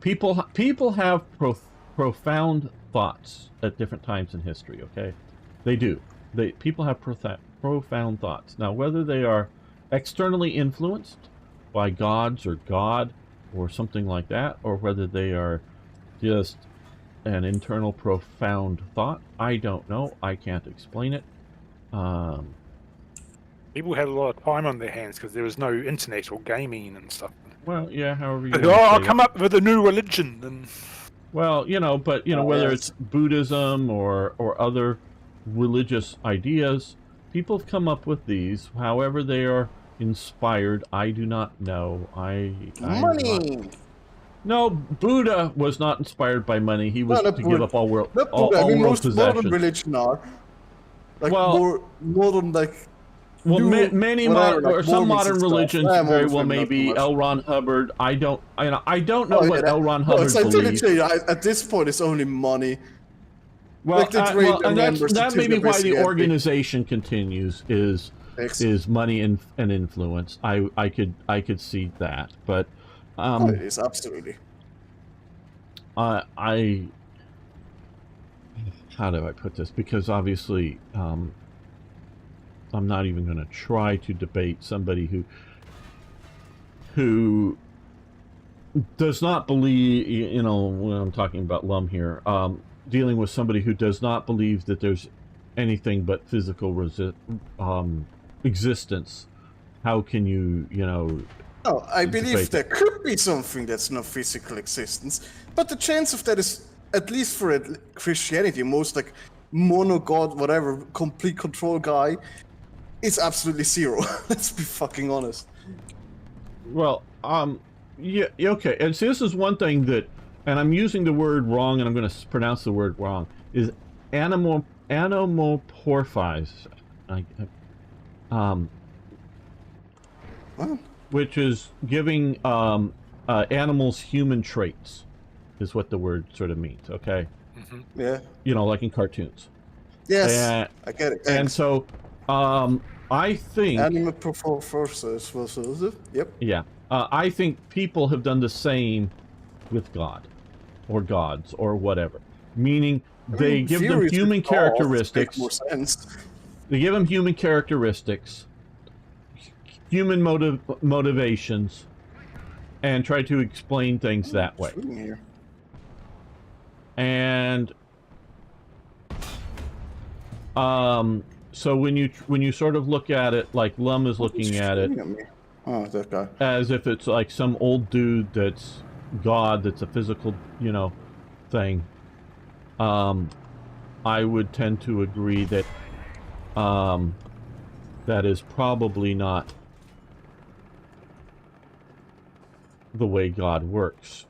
people have profound thoughts at different times in history. Okay, they do. People have profound thoughts. Now, whether they are externally influenced by gods or God or something like that, or whether they are just an internal profound thought, I don't know. I can't explain it. People had a lot of time on their hands because there was no internet or gaming and stuff. Well, yeah, however you Like, want to I'll say come it. up with a new religion. And Well, but whether it's Buddhism or other religious ideas, people have come up with these. However, they are inspired. I do not know. Money. No, Buddha was not inspired by money. He was not to Buddha. give up all world, Not all Buddha. I mean, world most possessions. modern religion are like Well- more modern, like. Well, new- many whatever, modern, or like some Mormons modern and stuff. religions Yeah, very Mormons well maybe may not be so much. L. Ron Hubbard. I don't know Oh, what yeah, L. Ron no, Hubbard believes. scientifically, at this point, it's only money. Well, like the trade and members that to may be why the basically organization continues is money and influence. I could see that, but Oh, it is absolutely. how do I put this? Because obviously, I'm not even going to try to debate somebody who does not believe, when I'm talking about Lum here, dealing with somebody who does not believe that there's anything but physical existence. How can you, Oh, I believe debate there could be something that's not physical existence, but the chance of that is, at least for Christianity, most like mono-god, whatever, complete control guy, is absolutely zero. Let's be fucking honest. Well, yeah, okay. And see, this is one thing that, and I'm using the word wrong, and I'm going to pronounce the word wrong, is anamorphize. Which is giving animals human traits, is what the word sort of means. Okay. Mm-hmm. Yeah. Like in cartoons. Yes, I get it. And so, I think Yep. Yeah, I think people have done the same with God, or gods, or whatever. Meaning, they give them human characteristics. More sense. They give them human characteristics, human motivations, and try to explain things that way. And so when you sort of look at it like Lum is looking at it, oh, that guy, as if it's like some old dude that's God, that's a physical, thing. I would tend to agree that that is probably not the way God works,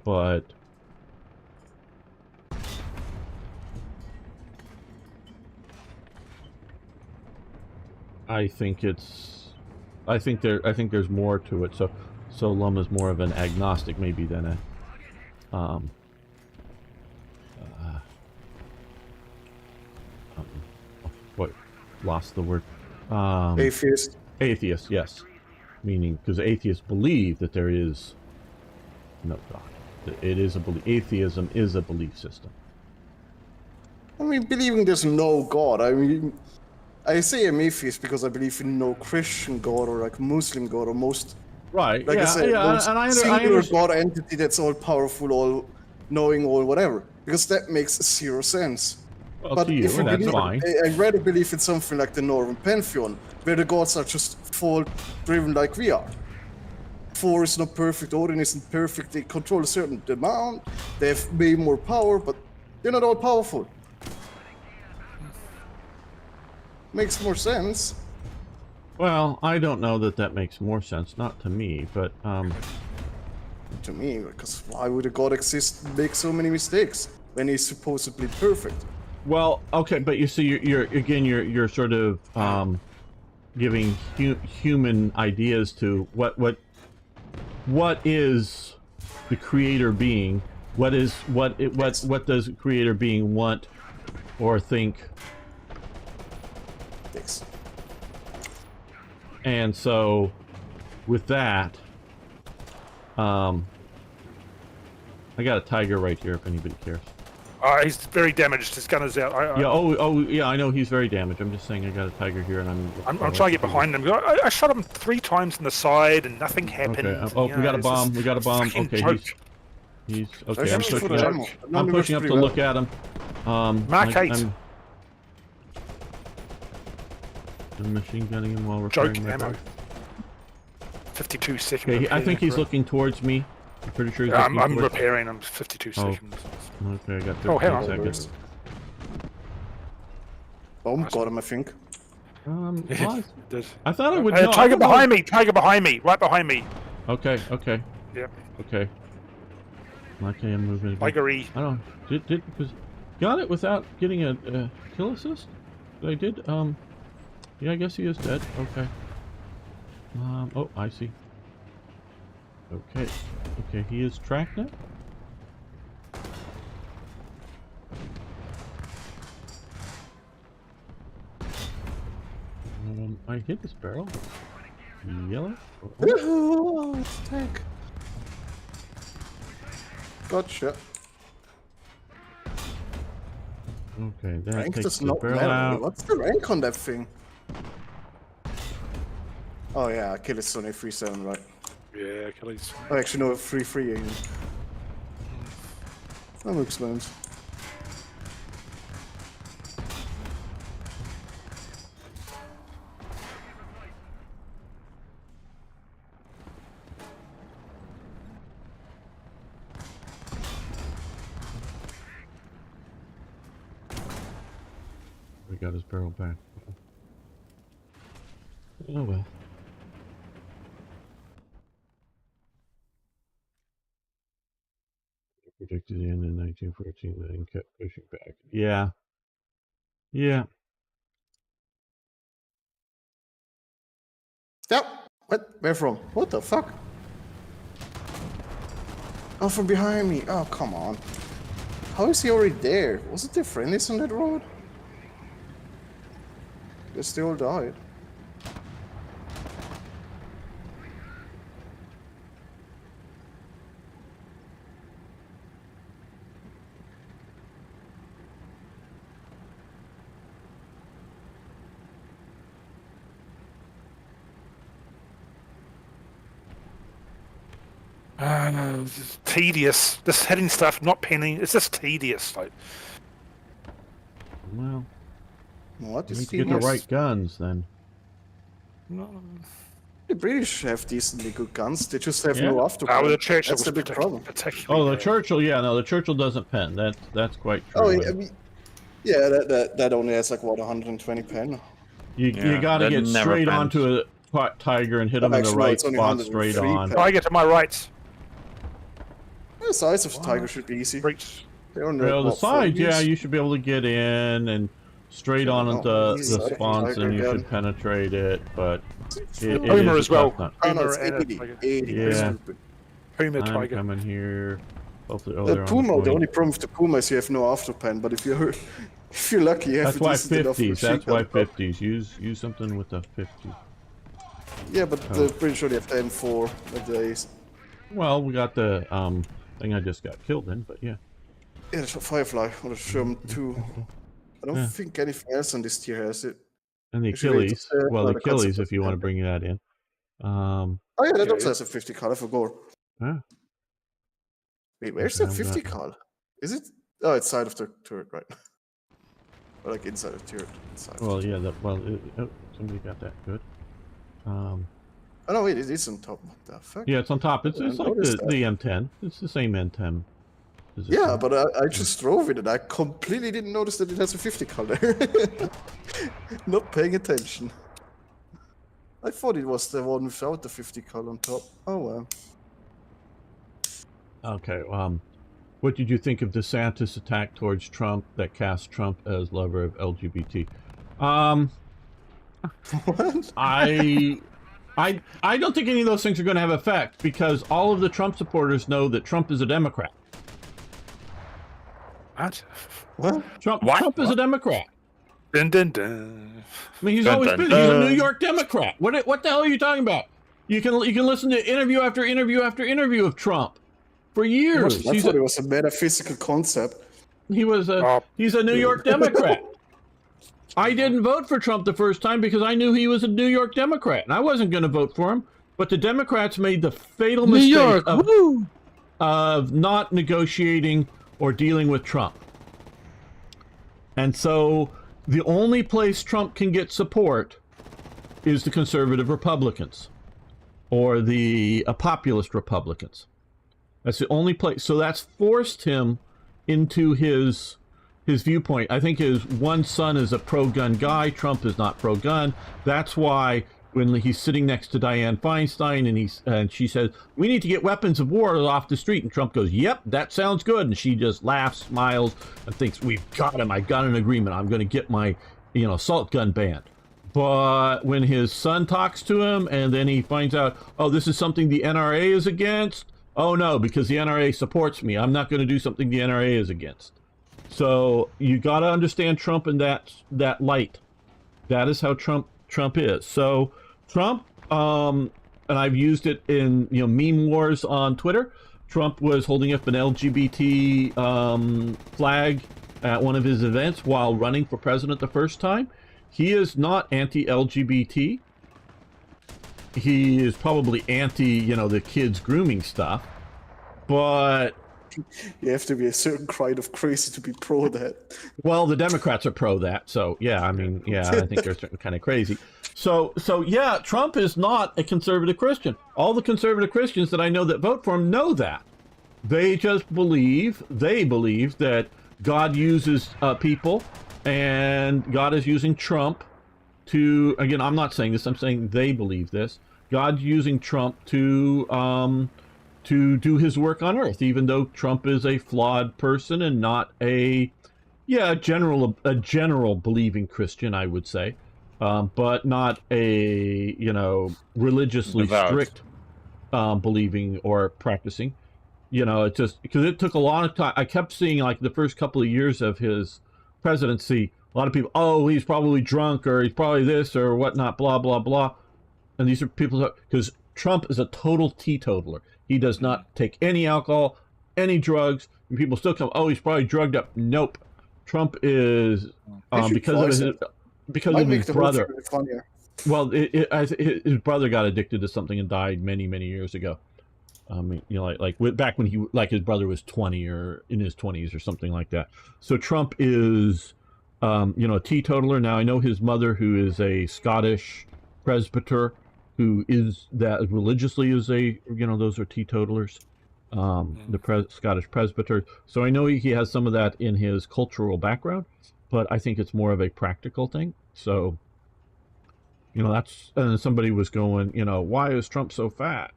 but I think there's more to it. So Lum is more of an agnostic maybe than a what, lost the word, atheist. Atheist, yes. Meaning, because atheists believe that there is no God. It is a belief. Atheism is a belief system. I mean, believing there's no God. I mean, I say I'm atheist because I believe in no Christian God or like Muslim God or most. Right. Like yeah. I said, Yeah. most And I singular understand. God entity that's all powerful, all knowing, all whatever. Because that makes zero sense. Well, But to you, if you and that's believe, fine. I'd rather believe in something like the Northern Pantheon, where the gods are just fault-driven like we are. Thor is not perfect, Odin isn't perfect, they control a certain amount, they have way more power, but they're not all powerful. Makes more sense. Well, I don't know that that makes more sense. Not to me, but To me, because why would a god exist and make so many mistakes when he's supposedly perfect? Well, okay, but you see, you're sort of giving human ideas to what is the creator being? What does creator being want or think? Yes. And so, with that, I got a tiger right here if anybody cares. He's very damaged. His gun is out. Yeah, I know he's very damaged. I'm just saying I got a tiger here, and I'm trying to get behind him. I shot him 3 times in the side, and nothing happened. Okay. Oh, we got a bomb. We got a bomb. Okay, he's okay. I'm pushing up to look at him. Mark 8. I'm machine gunning him while repairing my ammo. gun. 52 seconds. Okay, I think he's looking towards me. I'm pretty sure he's looking I'm towards repairing him. 52 seconds. Okay, I got 13 hang on. seconds. Got him, I think. What? I thought I would. Tiger behind me! Tiger behind me! Right behind me! Okay. Yep. Okay. Okay, I'm moving again. Tigery. I don't. Because got it without getting a kill assist. I did. Yeah, I guess he is dead. Okay. Oh, I see. Okay. Okay, he is tracked now. I hit this barrel. Yellow. Oh, tank. Gotcha. Okay, that Rank takes does the not barrel matter. out. What's the rank on that thing? Oh yeah, kill is only 3-7, right? Yeah, Achilles. Oh, actually no, 3-3 even. That makes sense. We got his barrel back. Oh well. Predicted the end in 1914, then kept pushing back. Yeah. Yeah. Yep. What? Where from? What the fuck? Oh, from behind me. Oh, come on. How is he already there? Wasn't there friendlies on that road? Guess they all died. This is tedious. This hitting stuff, not penning. It's just tedious. Like, Well, What you is need to get the right guns then. no. The British have decently good guns. They just have Yeah. no afterburn. Oh, the Churchill That's was the big problem. particularly Oh, the bad. Churchill. Yeah, no, the Churchill doesn't pen. That's quite true. Oh, yeah, I mean, yeah, that only has like what 120 pen. You Yeah, got to that get never straight pens. onto a tiger and hit him in the Actually, no, right it's only spot straight 103 on. pen. Tiger to my right. The size of the tiger should be easy. Breach. They're on Well, the what, side, 40s? yeah, you should be able to get in and straight on Oh, into easy. the spawns, and you Tiger should penetrate it. But it Puma is as well. tough nut. Oh, no, Puma it's and a 80. tiger. 80. Yeah. Stupid. Puma I'm tiger. coming here. Hopefully, oh, The they're on Puma, the point. only problem with the Puma is you have no afterpen, but if you're if you're lucky, you have That's a why decent enough 50s. machine That's why gun. 50s. Use something with the 50s. Yeah, but Oh. the British only have the M4 nowadays. Well, we got the thing I just got killed in, but yeah. Yeah, the Firefly or the Sherman 2. I don't Yeah. think anything else on this tier has it. And the Actually, Achilles. it's, Well, the the concept Achilles, of if you want to bring that in. Oh yeah, that Yeah, also yeah. has a 50 cal. I forgot. Yeah. Wait, where's Okay, the I'm 50 glad. cal? Is it? Oh, it's side of the turret, right? Or like inside of the turret. Inside Well, of the yeah. turret. Oh, somebody got that. Good. Oh no, wait, it is on top. What the fuck? Yeah, it's on top. I It's didn't like notice the that. M10. It's the same M10 position. Yeah, but I just drove it and I completely didn't notice that it has a 50 cal there. Not paying attention. I thought it was the one without the 50 cal on top. Oh well. Okay. What did you think of DeSantis' attack towards Trump that cast Trump as lover of LGBT? What? I don't think any of those things are going to have effect because all of the Trump supporters know that Trump is a Democrat. What? What? Trump is a Democrat. Dun, dun, dun. I mean, he's Dun, always dun, been. He's a New dun. York Democrat. What the hell are you talking about? You can listen to interview after interview after interview of Trump for years. I thought it was a metaphysical concept. He's a New York Democrat. I didn't vote for Trump the first time because I knew he was a New York Democrat, and I wasn't going to vote for him. But the Democrats made the fatal New mistake York, woo! of not negotiating or dealing with Trump. And so the only place Trump can get support is the conservative Republicans or the populist Republicans. That's the only place. So that's forced him into his viewpoint. I think his one son is a pro-gun guy. Trump is not pro-gun. That's why when he's sitting next to Dianne Feinstein and she says, "We need to get weapons of war off the street," and Trump goes, "Yep, that sounds good," and she just laughs, smiles, and thinks, "We've got him. I got an agreement. I'm going to get my, assault gun banned." But when his son talks to him and then he finds out, oh, this is something the NRA is against. Oh no, because the NRA supports me. I'm not going to do something the NRA is against. So you got to understand Trump in that light. That is how Trump is. So Trump, and I've used it in meme wars on Twitter. Trump was holding up an LGBT flag at one of his events while running for president the first time. He is not anti-LGBT. He is probably anti, the kids grooming stuff. But you have to be a certain kind of crazy to be pro that. Well, the Democrats are pro that, so yeah, I mean, yeah, I think they're kind of crazy. So yeah, Trump is not a conservative Christian. All the conservative Christians that I know that vote for him know that. They just believe that God uses people, and God is using Trump to, again, I'm not saying this, I'm saying they believe this. God's using Trump to do his work on earth, even though Trump is a flawed person and not a general believing Christian, I would say, but not a religiously Devout. strict believing or practicing. It just because it took a long time. I kept seeing like the first couple of years of his presidency, a lot of people, oh, he's probably drunk or he's probably this or whatnot, blah blah blah, and these are people because Trump is a total teetotaler. He does not take any alcohol, any drugs, and people still come, oh, he's probably drugged up. Nope. Trump is because of his brother. Well, his brother got addicted to something and died many years ago. I mean, back when his brother was 20 or in his 20s or something like that. So Trump is, a teetotaler. Now I know his mother, who is a Scottish presbyter, who is that religiously is those are teetotalers, the Scottish presbyter. So I know he has some of that in his cultural background, but I think it's more of a practical thing. So, that's, and somebody was going, why is Trump so fat?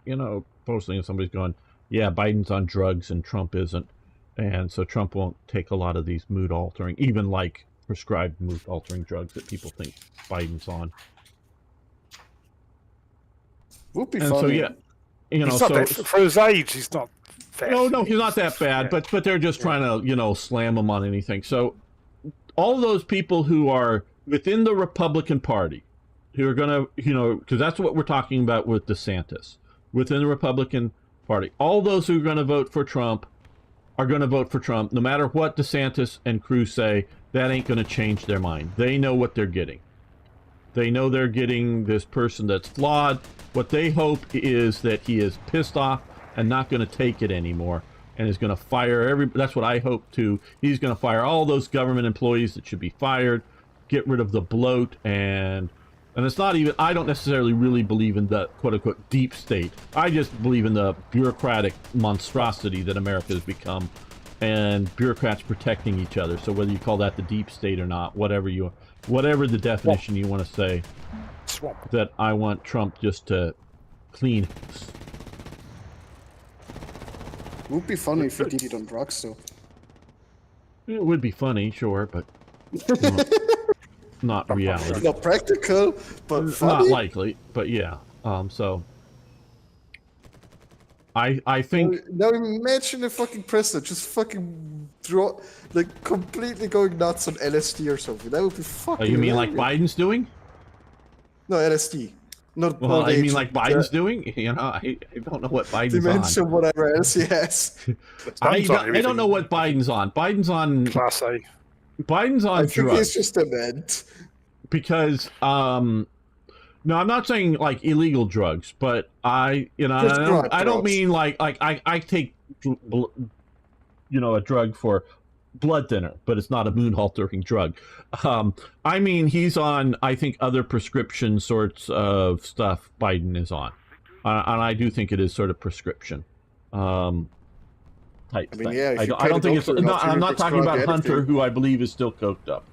Posting, and somebody's going, yeah, Biden's on drugs and Trump isn't. And so Trump won't take a lot of these mood altering, even like prescribed mood altering drugs that people think Biden's on. Would be and funny. so yeah, he's not that, for his age, he's not that. No, he's not that bad. Yeah. But they're just trying to slam him on anything. So all those people who are within the Republican Party, who are going to because that's what we're talking about with DeSantis, within the Republican Party, all those who are going to vote for Trump are going to vote for Trump, no matter what DeSantis and Cruz say. That ain't going to change their mind. They know what they're getting. They know they're getting this person that's flawed. What they hope is that he is pissed off and not going to take it anymore and is going to fire that's what I hope too. He's going to fire all those government employees that should be fired, get rid of the bloat, and it's not even, I don't necessarily really believe in the quote-unquote deep state. I just believe in the bureaucratic monstrosity that America has become, and bureaucrats protecting each other. So whether you call that the deep state or not, whatever the definition you want to say, that I want Trump just to clean. It would be funny if he did it on drugs, though. It would be funny, sure, but not reality. Not practical, but funny. Not likely, but yeah. So I think now imagine a fucking president just fucking completely going nuts on LSD or something. That would be fucking. You mean like Biden's doing? No, LSD. Not. Well, I mean like Biden's doing. You know, I don't know what Biden's dimension, on. whatever else he has. I don't know what Biden's on. Biden's on Class A. Biden's on I think drugs. he's just a ment. Because no, I'm not saying like illegal drugs, but I don't mean like I take a drug for blood thinner, but it's not a moon altering drug. I mean he's on, I think, other prescription sorts of stuff Biden is on, and I do think it is sort of prescription type thing. Yeah, I don't think it's. I'm not talking about Hunter, who I believe is still coked up.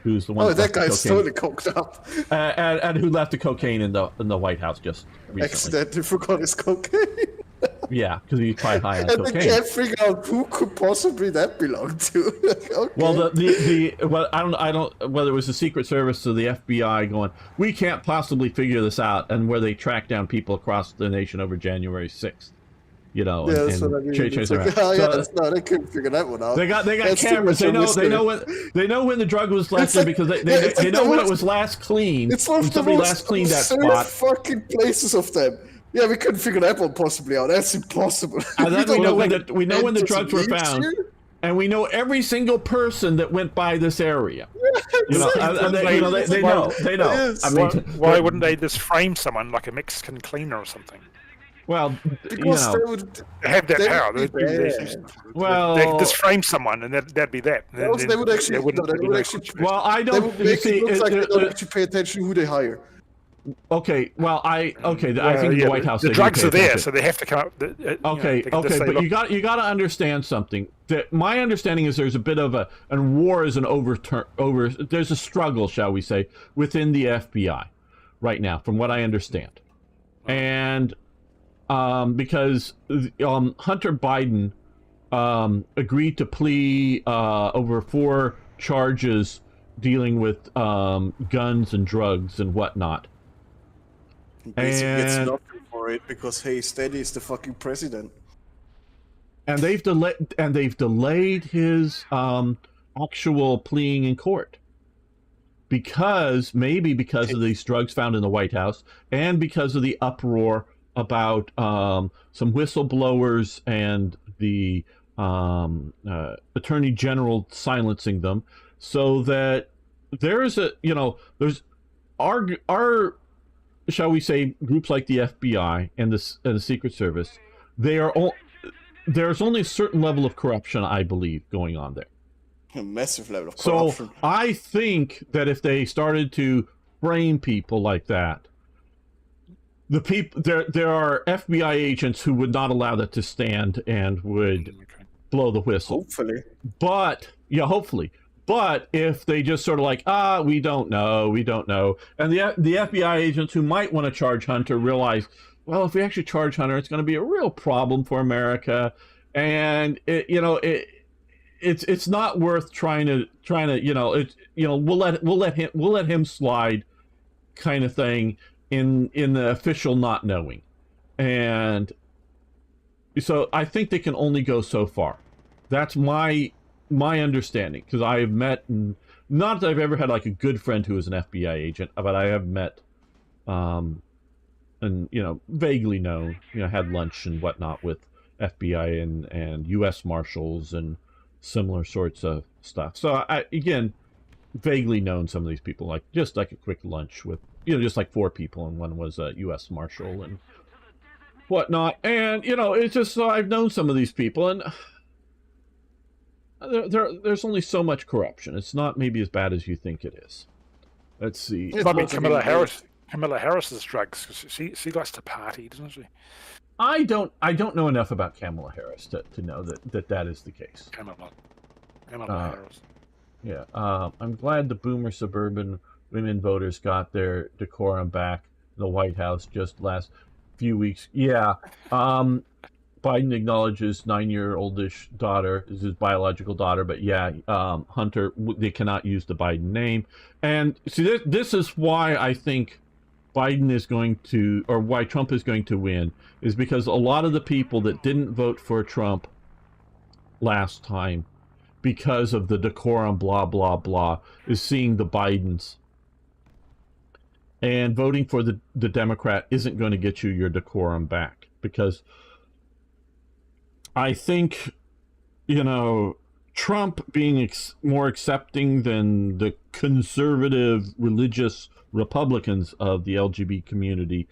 Who's the one? Oh, that guy's totally coked up. And who left the cocaine in the White House just recently. Accidentally forgot his cocaine. Yeah, because he's probably high on and cocaine. they can't figure out who could possibly that belong to. Okay. Well, I don't whether it was the Secret Service or the FBI going, we can't possibly figure this out, and where they track down people across the nation over January 6th. You know, yeah, that's what I mean. They couldn't figure that one out. They got cameras. They know when the drug was left in because they know when it was last cleaned. It's one of the most absurd fucking places of them. Yeah, we couldn't figure that one possibly out. That's impossible. And then we know when the drugs were found, and we know every single person that went by this area. You know, and they know. I mean, why wouldn't they just frame someone like a Mexican cleaner or something? Well, because they have that power. They could just frame someone, and that'd be that. They would actually. Well, I don't. They don't actually pay attention to who they hire. Okay, well, I think the White House. The drugs are there, so they have to come up. But you got to understand something. That my understanding is there's a bit of war is there's a struggle, shall we say, within the FBI right now, from what I understand, and because Hunter Biden agreed to plea over 4 charges dealing with guns and drugs and whatnot. Basically gets nothing for it because hey, Steady is the fucking president. And they've delayed his actual pleading in court because of these drugs found in the White House and because of the uproar about some whistleblowers and the Attorney General silencing them, so that there's our shall we say, groups like the FBI and the Secret Service, there's only a certain level of corruption, I believe, going on there. A massive level of corruption. So I think that if they started to frame people like that, there are FBI agents who would not allow that to stand and would blow the whistle. Hopefully. Hopefully. But if they just sort of like, we don't know, and the FBI agents who might want to charge Hunter realize, well, if we actually charge Hunter, it's going to be a real problem for America, and it's not worth trying to we'll let him slide, kind of thing, in the official not knowing, and so I think they can only go so far. That's my understanding, because I have met, not that I've ever had like a good friend who is an FBI agent, but I have met, and vaguely known, had lunch and whatnot with FBI and U.S. Marshals and similar sorts of stuff. So again, vaguely known some of these people, like just like a quick lunch with, you know, just like 4 people, and one was a U.S. Marshal and whatnot. And, you know, it's just, I've known some of these people, and there's only so much corruption. It's not maybe as bad as you think it is. Let's see. I mean, Kamala Harris is drugs, because she likes to party, doesn't she? I don't know enough about Kamala Harris to know that is the case. Kamala Harris. Yeah. I'm glad the boomer suburban women voters got their decorum back in the White House just last few weeks. Yeah. Biden acknowledges 9-year-oldish daughter is his biological daughter, but yeah, Hunter, they cannot use the Biden name. And see, this is why I think Biden is going to, or why Trump is going to win, is because a lot of the people that didn't vote for Trump last time because of the decorum, blah, blah, blah, is seeing the Bidens. And voting for the Democrat isn't going to get you your decorum back, because I think, you know, Trump being more accepting than the conservative religious Republicans of the LGBT community,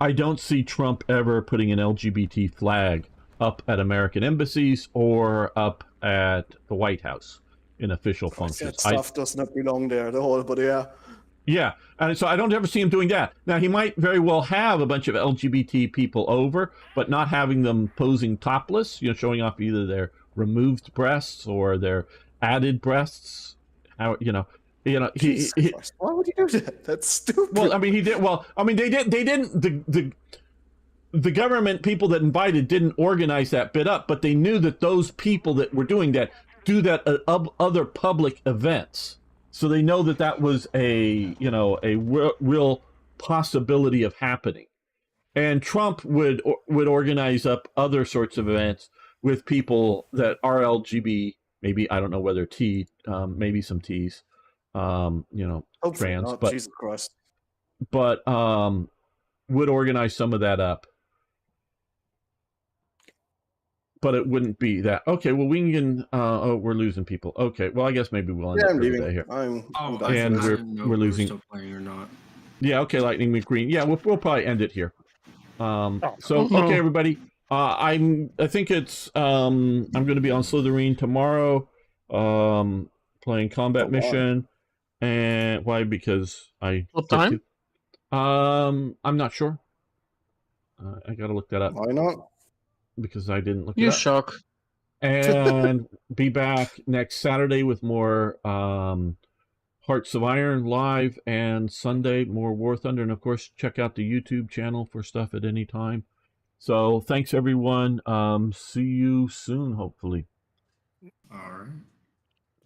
I don't see Trump ever putting an LGBT flag up at American embassies or up at the White House in official functions. That stuff does not belong there, the whole, but yeah. Yeah, and so I don't ever see him doing that. Now, he might very well have a bunch of LGBT people over, but not having them posing topless, you know, showing off either their removed breasts or their added breasts. How, you know, he why would he do that? That's stupid. Well, I mean, he did. Well, I mean, they didn't. The government people that invited didn't organize that bit up, but they knew that those people that were doing that do that at other public events. So they know that that was a real possibility of happening. And Trump would organize up other sorts of events with people that are LGBT, maybe, I don't know whether maybe some T's, Hopefully trans, not, but Jesus Christ. But would organize some of that up. But it wouldn't be that. Okay, well, we can. We're losing people. Okay, well, I guess maybe we'll end up I'm leaving. here. And we're losing. Still playing or not. Yeah. Okay, Lightning McQueen. Yeah, we'll probably end it here. So okay, everybody. I think it's. I'm going to be on Slytherin tomorrow. Playing combat mission. And why? Because What time? I'm not sure. I got to look that up. Why not? Because I didn't look You it up. shock. And be back next Saturday with more Hearts of Iron live, and Sunday more War Thunder. And of course, check out the YouTube channel for stuff at any time. So thanks everyone. See you soon, hopefully. All right.